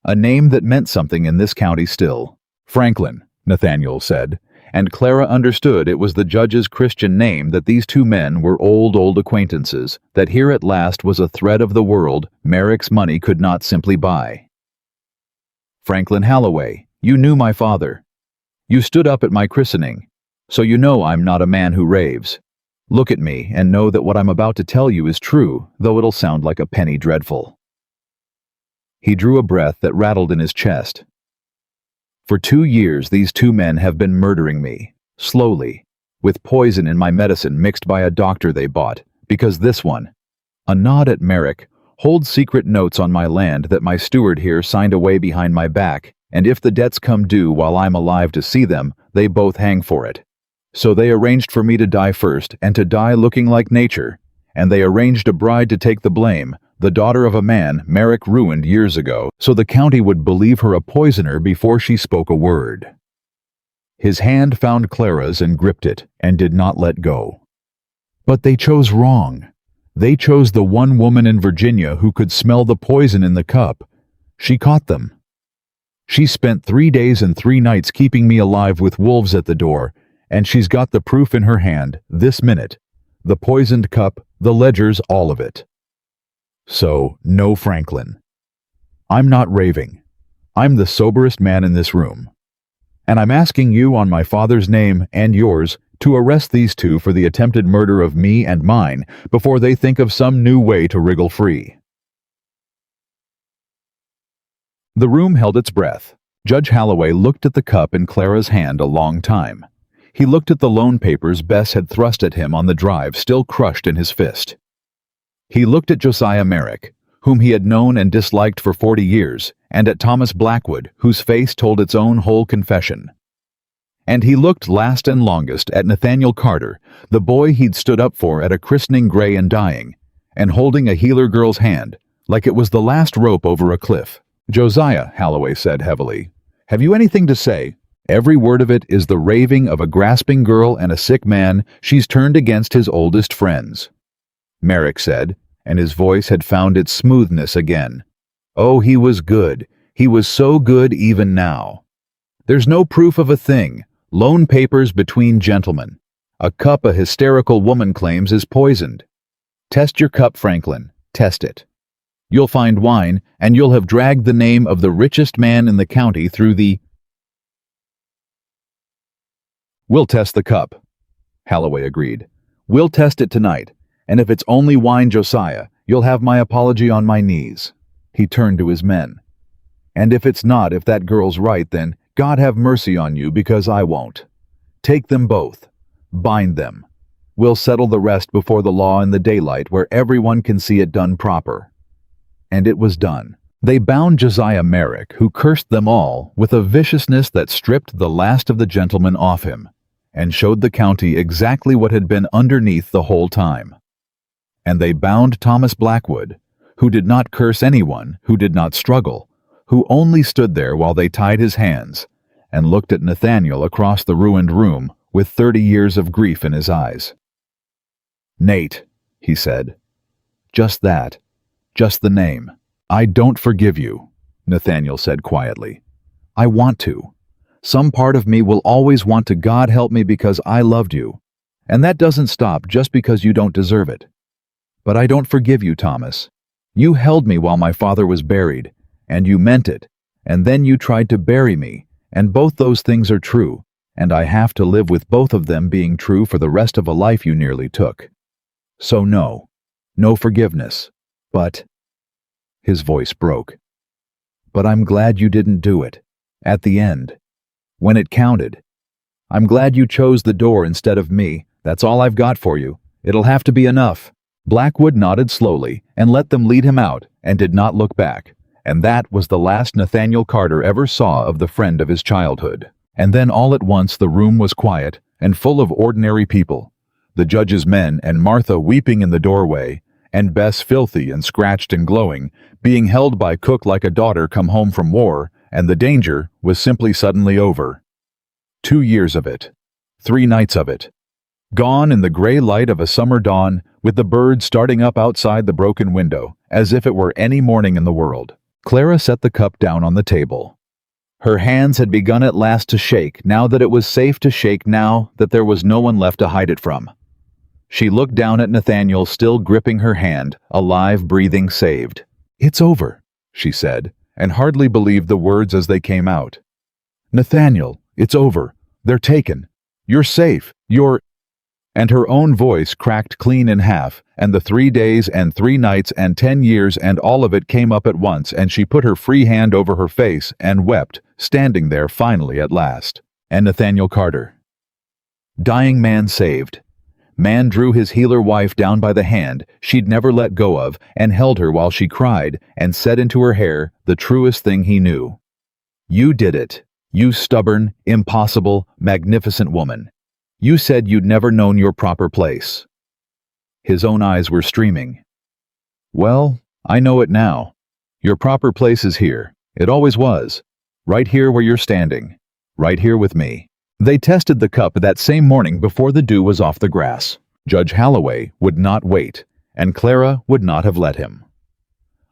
A name that meant something in this county still. Franklin, Nathaniel said, and Clara understood it was the judge's Christian name, that these 2 men were old acquaintances, that here at last was a thread of the world Merrick's money could not simply buy. Franklin Holloway, you knew my father. You stood up at my christening, so you know I'm not a man who raves. Look at me and know that what I'm about to tell you is true, though it'll sound like a penny dreadful. He drew a breath that rattled in his chest. For 2 years these 2 men have been murdering me, slowly, with poison in my medicine mixed by a doctor they bought, because this one, a nod at Merrick, holds secret notes on my land that my steward here signed away behind my back, and if the debts come due while I'm alive to see them, they both hang for it. So they arranged for me to die first, and to die looking like nature, and they arranged a bride to take the blame, the daughter of a man Merrick ruined years ago, so the county would believe her a poisoner before she spoke a word. His hand found Clara's and gripped it, and did not let go. But they chose wrong. They chose the one woman in Virginia who could smell the poison in the cup. She caught them. She spent 3 days and 3 nights keeping me alive with wolves at the door, and she's got the proof in her hand, this minute. The poisoned cup, the ledgers, all of it. So, no Franklin. I'm not raving. I'm the soberest man in this room. And I'm asking you on my father's name and yours to arrest these 2 for the attempted murder of me and mine before they think of some new way to wriggle free. The room held its breath. Judge Holloway looked at the cup in Clara's hand a long time. He looked at the loan papers Bess had thrust at him on the drive, still crushed in his fist. He looked at Josiah Merrick, whom he had known and disliked for 40 years, and at Thomas Blackwood, whose face told its own whole confession. And he looked last and longest at Nathaniel Carter, the boy he'd stood up for at a christening gray and dying, and holding a healer girl's hand, like it was the last rope over a cliff. Josiah, Holloway said heavily, have you anything to say? Every word of it is the raving of a grasping girl and a sick man she's turned against his oldest friends. Merrick said, and his voice had found its smoothness again. Oh, he was good. He was so good even now. There's no proof of a thing. Loan papers between gentlemen. A cup a hysterical woman claims is poisoned. Test your cup, Franklin. Test it. You'll find wine, and you'll have dragged the name of the richest man in the county through the... We'll test the cup, Holloway agreed. We'll test it tonight. And if it's only wine, Josiah, you'll have my apology on my knees. He turned to his men. And if it's not, if that girl's right, then God have mercy on you, because I won't. Take them both. Bind them. We'll settle the rest before the law in the daylight, where everyone can see it done proper. And it was done. They bound Josiah Merrick, who cursed them all, with a viciousness that stripped the last of the gentlemen off him, and showed the county exactly what had been underneath the whole time. And they bound Thomas Blackwood, who did not curse anyone, who did not struggle, who only stood there while they tied his hands, and looked at Nathaniel across the ruined room with 30 years of grief in his eyes. Nate, he said. Just that. Just the name. I don't forgive you, Nathaniel said quietly. I want to. Some part of me will always want to. God help me, because I loved you. And that doesn't stop just because you don't deserve it. But I don't forgive you, Thomas. You held me while my father was buried, and you meant it, and then you tried to bury me, and both those things are true, and I have to live with both of them being true for the rest of a life you nearly took. So no forgiveness, but—" His voice broke. "But I'm glad you didn't do it. At the end. When it counted. I'm glad you chose the door instead of me. That's all I've got for you. It'll have to be enough." Blackwood nodded slowly and let them lead him out and did not look back. And that was the last Nathaniel Carter ever saw of the friend of his childhood. And then all at once the room was quiet and full of ordinary people. The judge's men and Martha weeping in the doorway, and Bess filthy and scratched and glowing, being held by Cook like a daughter come home from war, and the danger was simply suddenly over. 2 years of it. 3 nights of it. Gone in the gray light of a summer dawn, with the birds starting up outside the broken window, as if it were any morning in the world. Clara set the cup down on the table. Her hands had begun at last to shake, now that it was safe to shake, now that there was no one left to hide it from. She looked down at Nathaniel, still gripping her hand, alive, breathing, saved. "It's over," she said, and hardly believed the words as they came out. "Nathaniel, it's over. They're taken. You're safe. You're—" And her own voice cracked clean in half, and the 3 days and 3 nights and 10 years and all of it came up at once, and she put her free hand over her face and wept, standing there finally at last. And Nathaniel Carter. Dying man saved. Man drew his healer wife down by the hand she'd never let go of and held her while she cried and said into her hair the truest thing he knew. "You did it, you stubborn, impossible, magnificent woman. You said you'd never known your proper place." His own eyes were streaming. "Well, I know it now. Your proper place is here. It always was. Right here where you're standing. Right here with me." They tested the cup that same morning before the dew was off the grass. Judge Holloway would not wait, and Clara would not have let him.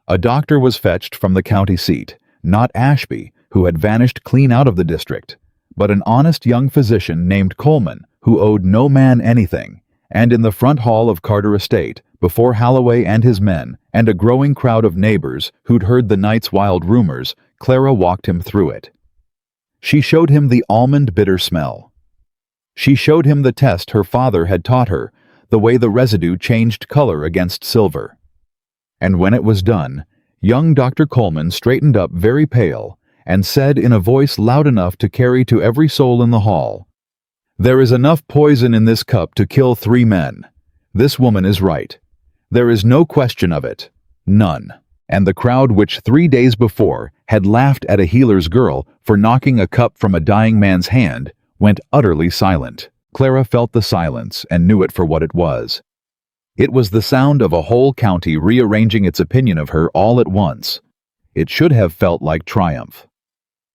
A doctor was fetched from the county seat, not Ashby, who had vanished clean out of the district, but an honest young physician named Coleman, who owed no man anything, and in the front hall of Carter Estate, before Holloway and his men, and a growing crowd of neighbors who'd heard the night's wild rumors, Clara walked him through it. She showed him the almond bitter smell. She showed him the test her father had taught her, the way the residue changed color against silver. And when it was done, young Dr. Coleman straightened up very pale and said in a voice loud enough to carry to every soul in the hall, "There is enough poison in this cup to kill 3 men. This woman is right. There is no question of it. None." And the crowd which 3 days before had laughed at a healer's girl for knocking a cup from a dying man's hand went utterly silent. Clara felt the silence and knew it for what it was. It was the sound of a whole county rearranging its opinion of her all at once. It should have felt like triumph.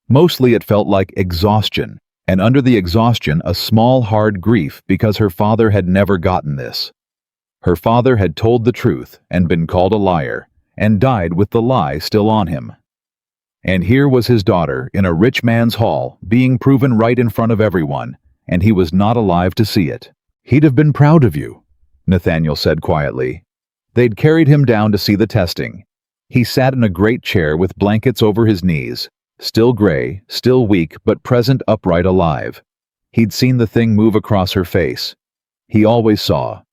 Mostly it felt like exhaustion, and under the exhaustion a small hard grief because her father had never gotten this. Her father had told the truth and been called a liar, and died with the lie still on him. And here was his daughter in a rich man's hall being proven right in front of everyone, and he was not alive to see it. "He'd have been proud of you," Nathaniel said quietly. They'd carried him down to see the testing. He sat in a great chair with blankets over his knees, still gray, still weak, but present, upright, alive. He'd seen the thing move across her face. He always saw.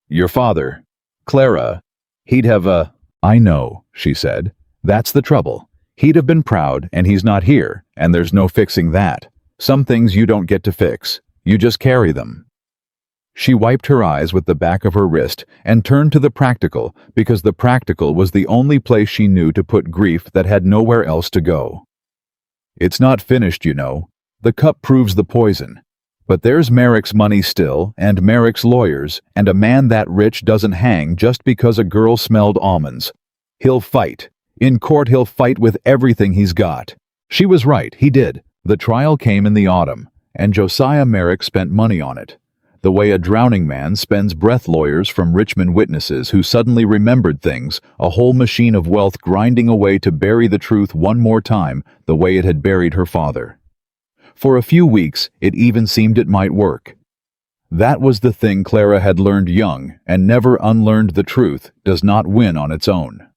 "Your father, Clara, he'd have "I know," she said. "That's the trouble. He'd have been proud, and he's not here, and there's no fixing that. Some things you don't get to fix. You just carry them." She wiped her eyes with the back of her wrist and turned to the practical, because the practical was the only place she knew to put grief that had nowhere else to go. "It's not finished, you know. The cup proves the poison. But there's Merrick's money still, and Merrick's lawyers, and a man that rich doesn't hang just because a girl smelled almonds. He'll fight. In court he'll fight with everything he's got." She was right, he did. The trial came in the autumn, and Josiah Merrick spent money on it. The way a drowning man spends breath lawyers from Richmond witnesses who suddenly remembered things, a whole machine of wealth grinding away to bury the truth one more time, the way it had buried her father. For a few weeks, it even seemed it might work. That was the thing Clara had learned young, and never unlearned. The truth does not win on its own.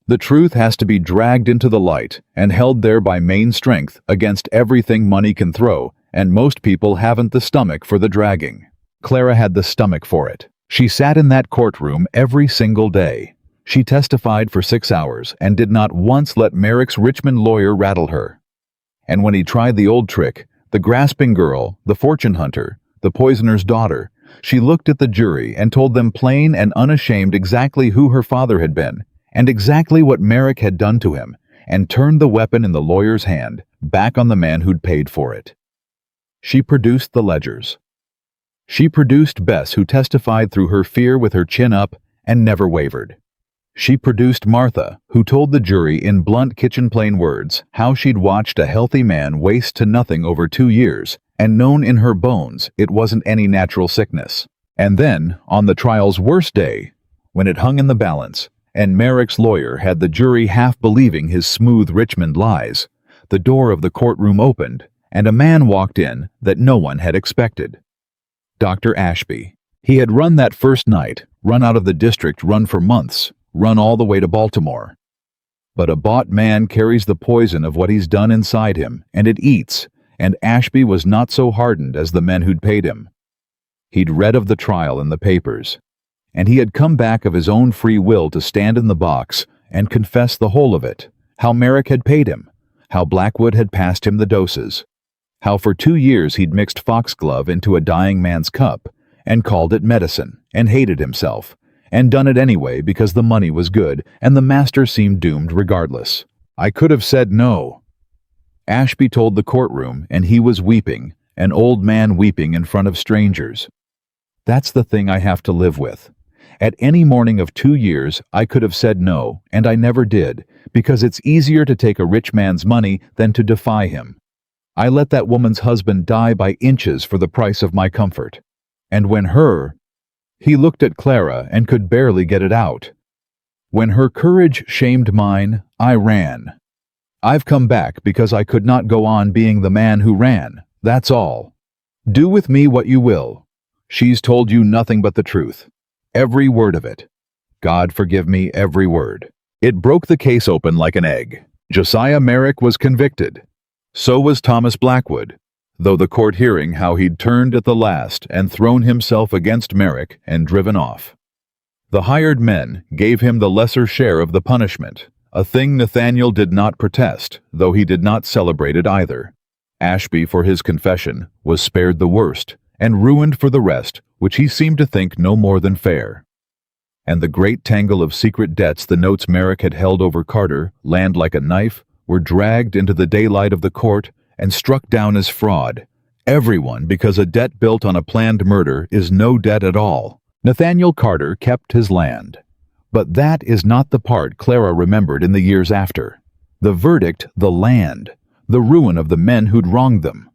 The truth has to be dragged into the light and held there by main strength against everything money can throw, and most people haven't the stomach for the dragging. Clara had the stomach for it. She sat in that courtroom every single day. She testified for 6 hours and did not once let Merrick's Richmond lawyer rattle her. And when he tried the old trick, the grasping girl, the fortune hunter, the poisoner's daughter, she looked at the jury and told them plain and unashamed exactly who her father had been, and exactly what Merrick had done to him, and turned the weapon in the lawyer's hand back on the man who'd paid for it. She produced the ledgers. She produced Bess, who testified through her fear with her chin up and never wavered. She produced Martha, who told the jury in blunt kitchen plain words how she'd watched a healthy man waste to nothing over 2 years, and known in her bones it wasn't any natural sickness. And then, on the trial's worst day, when it hung in the balance, and Merrick's lawyer had the jury half believing his smooth Richmond lies, the door of the courtroom opened, and a man walked in that no one had expected. Dr. Ashby. He had run that first night, run out of the district, run for months, run all the way to Baltimore. But a bought man carries the poison of what he's done inside him, and it eats, and Ashby was not so hardened as the men who'd paid him. He'd read of the trial in the papers, and he had come back of his own free will to stand in the box and confess the whole of it, how Merrick had paid him, how Blackwood had passed him the doses, how for 2 years he'd mixed foxglove into a dying man's cup and called it medicine and hated himself, and done it anyway because the money was good and the master seemed doomed regardless. I could have said no. Ashby told the courtroom, and he was weeping, an old man weeping in front of strangers. That's the thing I have to live with. At any morning of 2 years, I could have said no, and I never did, because it's easier to take a rich man's money than to defy him. I let that woman's husband die by inches for the price of my comfort. And when he looked at Clara and could barely get it out. When her courage shamed mine, I ran. I've come back because I could not go on being the man who ran, that's all. Do with me what you will. She's told you nothing but the truth. Every word of it. God forgive me, every word. It broke the case open like an egg. Josiah Merrick was convicted. So was Thomas Blackwood, though the court hearing how he'd turned at the last and thrown himself against Merrick and driven off. The hired men gave him the lesser share of the punishment, a thing Nathaniel did not protest, though he did not celebrate it either. Ashby, for his confession, was spared the worst, and ruined for the rest, which he seemed to think no more than fair. And the great tangle of secret debts the notes Merrick had held over Carter, land like a knife, were dragged into the daylight of the court and struck down as fraud. Everyone, because a debt built on a planned murder is no debt at all. Nathaniel Carter kept his land. But that is not the part Clara remembered in the years after. The verdict, the land, the ruin of the men who'd wronged them.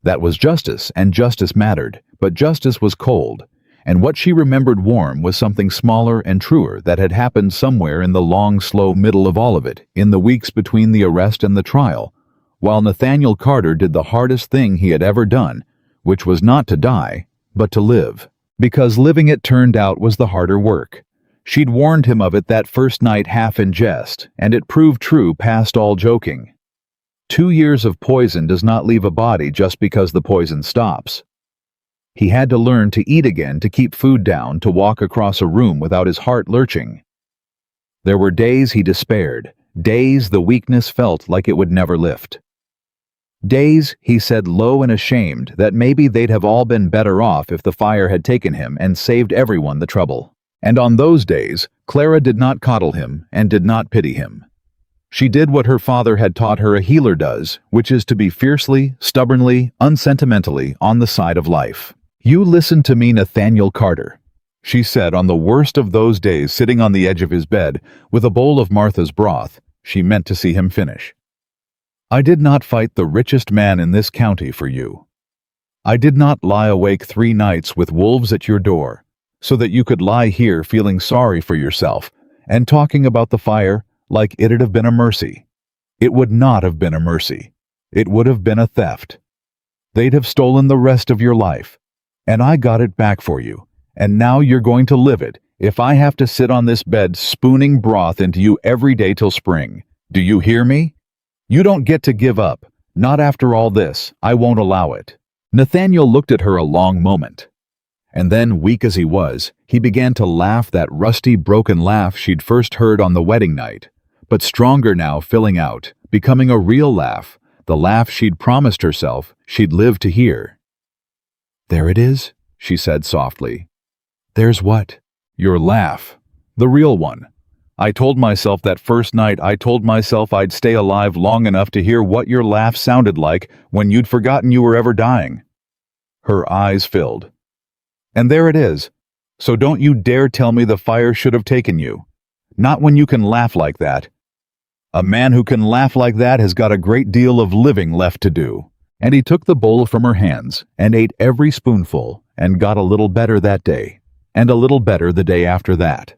That was justice, and justice mattered, but justice was cold, and what she remembered warm was something smaller and truer that had happened somewhere in the long, slow middle of all of it, in the weeks between the arrest and the trial, while Nathaniel Carter did the hardest thing he had ever done, which was not to die, but to live. Because living, it turned out, was the harder work. She'd warned him of it that first night half in jest, and it proved true past all joking. 2 years of poison does not leave a body just because the poison stops. He had to learn to eat again, to keep food down, to walk across a room without his heart lurching. There were days he despaired, days the weakness felt like it would never lift. Days he said low and ashamed that maybe they'd have all been better off if the fire had taken him and saved everyone the trouble. And on those days, Clara did not coddle him and did not pity him. She did what her father had taught her a healer does, which is to be fiercely, stubbornly, unsentimentally on the side of life. "You listen to me, Nathaniel Carter," she said on the worst of those days, sitting on the edge of his bed with a bowl of Martha's broth. She meant to see him finish. "I did not fight the richest man in this county for you. I did not lie awake 3 nights with wolves at your door, so that you could lie here feeling sorry for yourself and talking about the fire like it'd have been a mercy. It would not have been a mercy. It would have been a theft. They'd have stolen the rest of your life. And I got it back for you. And now you're going to live it, if I have to sit on this bed spooning broth into you every day till spring. Do you hear me? You don't get to give up. Not after all this. I won't allow it." Nathaniel looked at her a long moment. And then, weak as he was, he began to laugh, that rusty, broken laugh she'd first heard on the wedding night, but stronger now, filling out, becoming a real laugh, the laugh she'd promised herself she'd live to hear. "There it is," she said softly. "There's what?" "Your laugh. The real one. I told myself that first night, I told myself I'd stay alive long enough to hear what your laugh sounded like when you'd forgotten you were ever dying." Her eyes filled. "And there it is. So don't you dare tell me the fire should have taken you. Not when you can laugh like that. A man who can laugh like that has got a great deal of living left to do." And he took the bowl from her hands and ate every spoonful and got a little better that day, and a little better the day after that.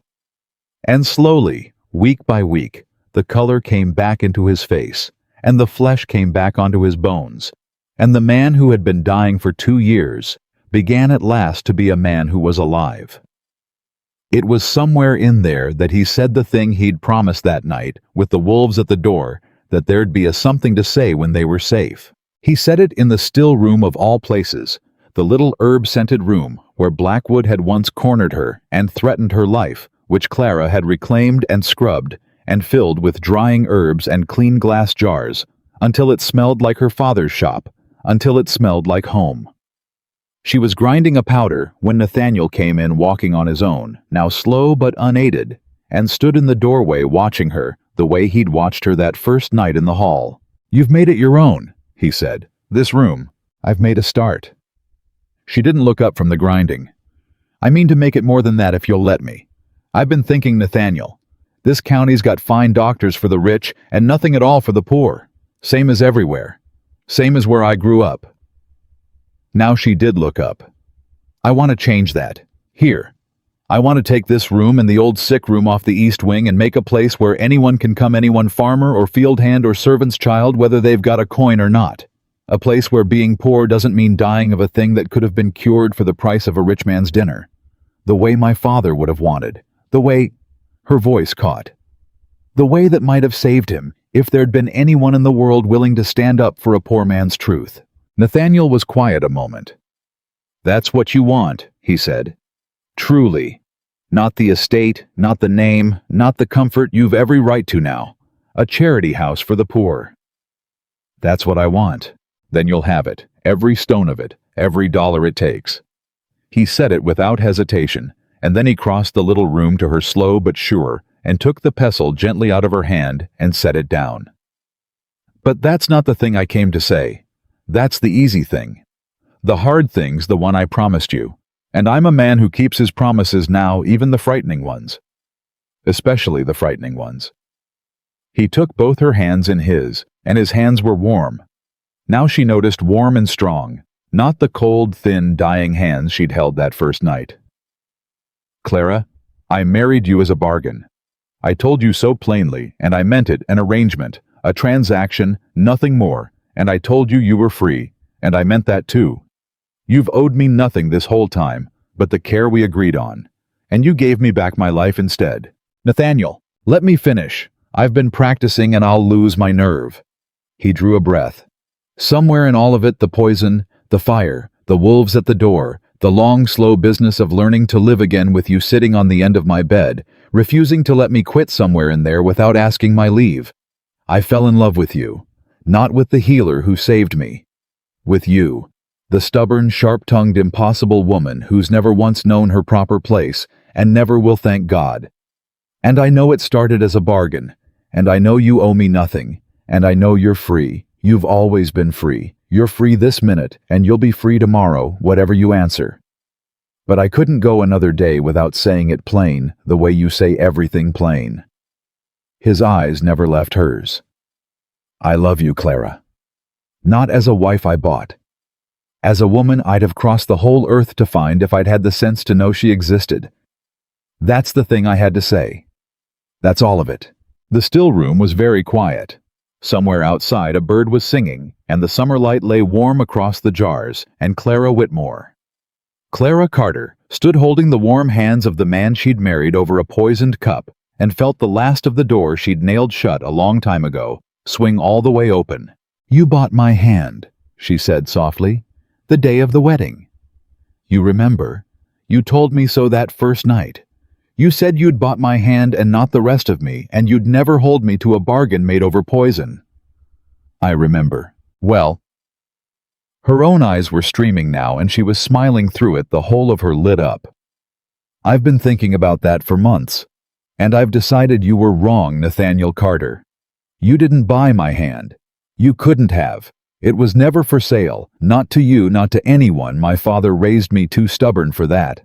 And slowly, week by week, the color came back into his face, and the flesh came back onto his bones, and the man who had been dying for 2 years began at last to be a man who was alive. It was somewhere in there that he said the thing he'd promised that night, with the wolves at the door, that there'd be a something to say when they were safe. He said it in the still room of all places, the little herb-scented room where Blackwood had once cornered her and threatened her life, which Clara had reclaimed and scrubbed and filled with drying herbs and clean glass jars, until it smelled like her father's shop, until it smelled like home. She was grinding a powder when Nathaniel came in, walking on his own, now slow but unaided, and stood in the doorway watching her the way he'd watched her that first night in the hall. "You've made it your own," he said. "This room. I've made a start." She didn't look up from the grinding. "I mean to make it more than that if you'll let me. I've been thinking, Nathaniel. This county's got fine doctors for the rich and nothing at all for the poor. Same as everywhere. Same as where I grew up." Now she did look up. "I want to change that. Here. I want to take this room and the old sick room off the east wing and make a place where anyone can come, anyone, farmer or field hand or servant's child, whether they've got a coin or not. A place where being poor doesn't mean dying of a thing that could have been cured for the price of a rich man's dinner. The way my father would have wanted. The way—" her voice caught. "The way that might have saved him if there'd been anyone in the world willing to stand up for a poor man's truth." Nathaniel was quiet a moment. "That's what you want," he said. "Truly. Not the estate, not the name, not the comfort you've every right to now. A charity house for the poor." "That's what I want." "Then you'll have it, every stone of it, every dollar it takes." He said it without hesitation, and then he crossed the little room to her, slow but sure, and took the pestle gently out of her hand and set it down. "But that's not the thing I came to say. That's the easy thing. The hard thing's the one I promised you, and I'm a man who keeps his promises now, even the frightening ones. Especially the frightening ones." He took both her hands in his, and his hands were warm. Now she noticed warm and strong, not the cold, thin, dying hands she'd held that first night. "Clara, I married you as a bargain. I told you so plainly, and I meant it, an arrangement, a transaction, nothing more, and I told you you were free, and I meant that too. You've owed me nothing this whole time, but the care we agreed on, and you gave me back my life instead. Nathaniel, let me finish. I've been practicing and I'll lose my nerve." He drew a breath. Somewhere in all of it, the poison, the fire, the wolves at the door, the long, slow business of learning to live again with you sitting on the end of my bed, refusing to let me quit somewhere in there without asking my leave. I fell in love with you. Not with the healer who saved me. With you, the stubborn, sharp-tongued, impossible woman who's never once known her proper place and never will, thank God. And I know it started as a bargain, and I know you owe me nothing, and I know you're free. You've always been free. You're free this minute, and you'll be free tomorrow, whatever you answer. But I couldn't go another day without saying it plain, the way you say everything plain." His eyes never left hers. "I love you, Clara. Not as a wife I bought. As a woman I'd have crossed the whole earth to find if I'd had the sense to know she existed. That's the thing I had to say. That's all of it." The still room was very quiet. Somewhere outside a bird was singing, and the summer light lay warm across the jars, and Clara Whitmore. Clara Carter stood holding the warm hands of the man she'd married over a poisoned cup and felt the last of the door she'd nailed shut a long time ago swing all the way open. "You bought my hand," she said softly, "the day of the wedding. You remember? You told me so that first night. You said you'd bought my hand and not the rest of me, and you'd never hold me to a bargain made over poison." "I remember. Well." Her own eyes were streaming now, and she was smiling through it, the whole of her lit up. "I've been thinking about that for months, and I've decided you were wrong, Nathaniel Carter. You didn't buy my hand. You couldn't have. It was never for sale, not to you, not to anyone. My father raised me too stubborn for that.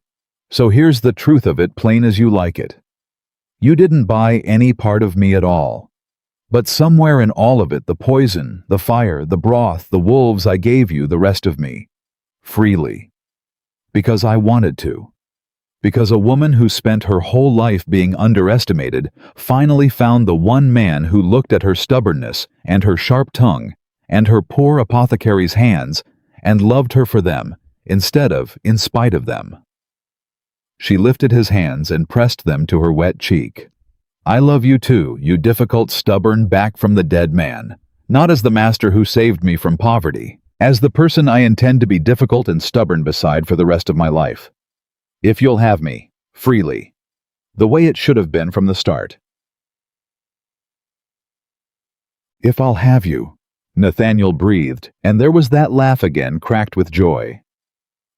So here's the truth of it, plain as you like it. You didn't buy any part of me at all. But somewhere in all of it, the poison, the fire, the broth, the wolves, I gave you the rest of me. Freely. Because I wanted to. Because a woman who spent her whole life being underestimated finally found the one man who looked at her stubbornness and her sharp tongue and her poor apothecary's hands and loved her for them instead of in spite of them." She lifted his hands and pressed them to her wet cheek. "I love you too, you difficult, stubborn, back from the dead man. Not as the master who saved me from poverty, as the person I intend to be difficult and stubborn beside for the rest of my life. If you'll have me, freely. The way it should have been from the start." "If I'll have you," Nathaniel breathed, and there was that laugh again, cracked with joy.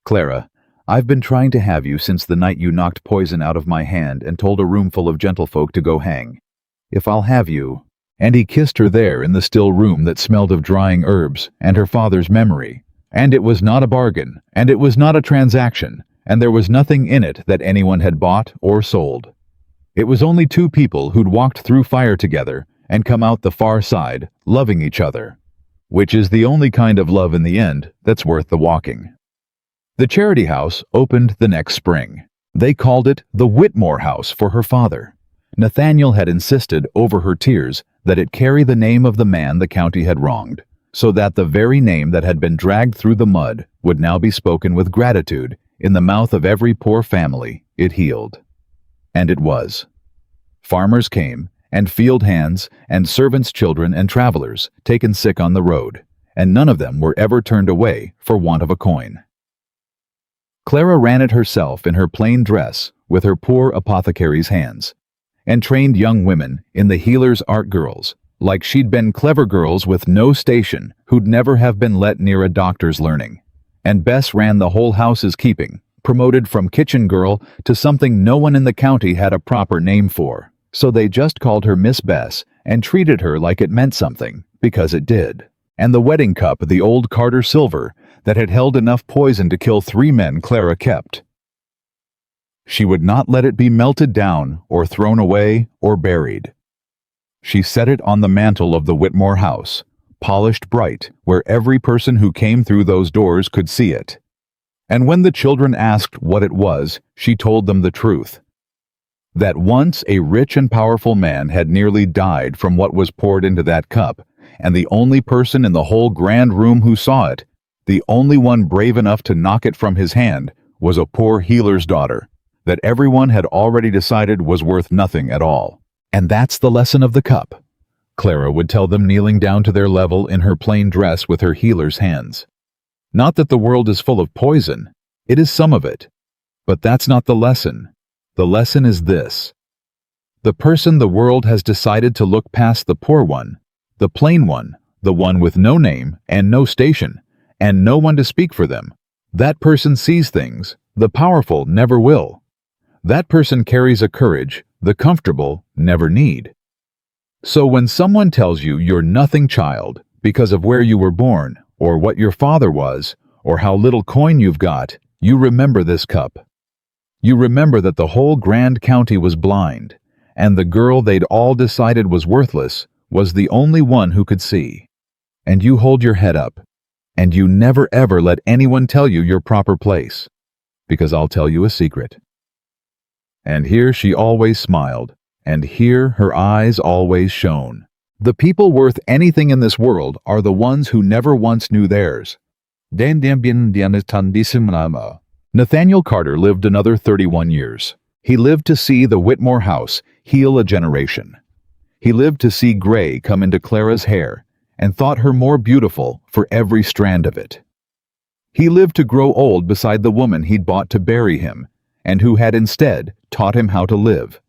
"Clara, I've been trying to have you since the night you knocked poison out of my hand and told a roomful of gentlefolk to go hang. If I'll have you." And he kissed her there in the still room that smelled of drying herbs and her father's memory. And it was not a bargain, and it was not a transaction, and there was nothing in it that anyone had bought or sold. It was only two people who'd walked through fire together and come out the far side, loving each other. Which is the only kind of love in the end that's worth the walking. The charity house opened the next spring. They called it the Whitmore House for her father. Nathaniel had insisted over her tears that it carry the name of the man the county had wronged, so that the very name that had been dragged through the mud would now be spoken with gratitude in the mouth of every poor family it healed. And it was. Farmers came, and field hands, and servants' children, and travelers, taken sick on the road, and none of them were ever turned away for want of a coin. Clara ran it herself in her plain dress with her poor apothecary's hands, and trained young women in the healer's art girls, like she'd been clever girls with no station who'd never have been let near a doctor's learning. And Bess ran the whole house's keeping, promoted from kitchen girl to something no one in the county had a proper name for. So they just called her Miss Bess and treated her like it meant something, because it did. And the wedding cup, the old Carter silver, that had held enough poison to kill 3 men, Clara kept. She would not let it be melted down or thrown away or buried. She set it on the mantel of the Whitmore house, polished bright, where every person who came through those doors could see it. And when the children asked what it was, she told them the truth. That once a rich and powerful man had nearly died from what was poured into that cup, and the only person in the whole grand room who saw it, the only one brave enough to knock it from his hand, was a poor healer's daughter, that everyone had already decided was worth nothing at all. And that's the lesson of the cup, Clara would tell them, kneeling down to their level in her plain dress with her healer's hands. Not that the world is full of poison, it is some of it. But that's not the lesson. The lesson is this. The person the world has decided to look past, the poor one, the plain one, the one with no name and no station, and no one to speak for them, that person sees things the powerful never will. That person carries a courage the comfortable never need. So when someone tells you you're nothing, child, because of where you were born, or what your father was, or how little coin you've got, you remember this cup. You remember that the whole grand county was blind, and the girl they'd all decided was worthless was the only one who could see. And you hold your head up, and you never ever let anyone tell you your proper place, because I'll tell you a secret. And here she always smiled, and here her eyes always shone. The people worth anything in this world are the ones who never once knew theirs. Den bien tandissima. Nathaniel Carter lived another 31 years. He lived to see the Whitmore house heal a generation. He lived to see gray come into Clara's hair and thought her more beautiful for every strand of it. He lived to grow old beside the woman he'd bought to bury him and who had instead taught him how to live.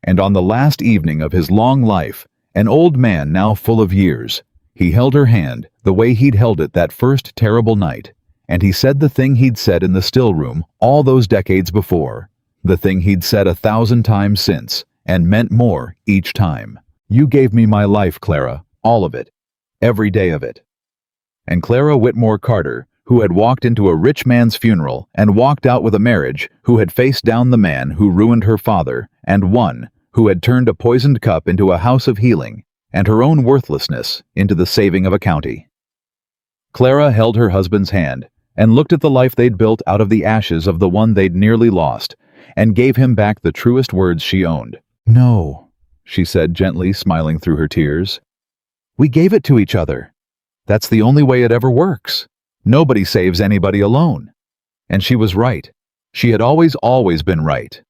And on the last evening of his long life, an old man now full of years, he held her hand the way he'd held it that first terrible night, and he said the thing he'd said in the still room all those decades before, the thing he'd said 1,000 times since, and meant more each time. "You gave me my life, Clara, all of it, every day of it." And Clara Whitmore Carter, who had walked into a rich man's funeral and walked out with a marriage, who had faced down the man who ruined her father, and won, who had turned a poisoned cup into a house of healing, and her own worthlessness into the saving of a county. Clara held her husband's hand and looked at the life they'd built out of the ashes of the one they'd nearly lost, and gave him back the truest words she owned. "No," she said gently, smiling through her tears. "We gave it to each other. That's the only way it ever works. Nobody saves anybody alone." And she was right. She had always been right.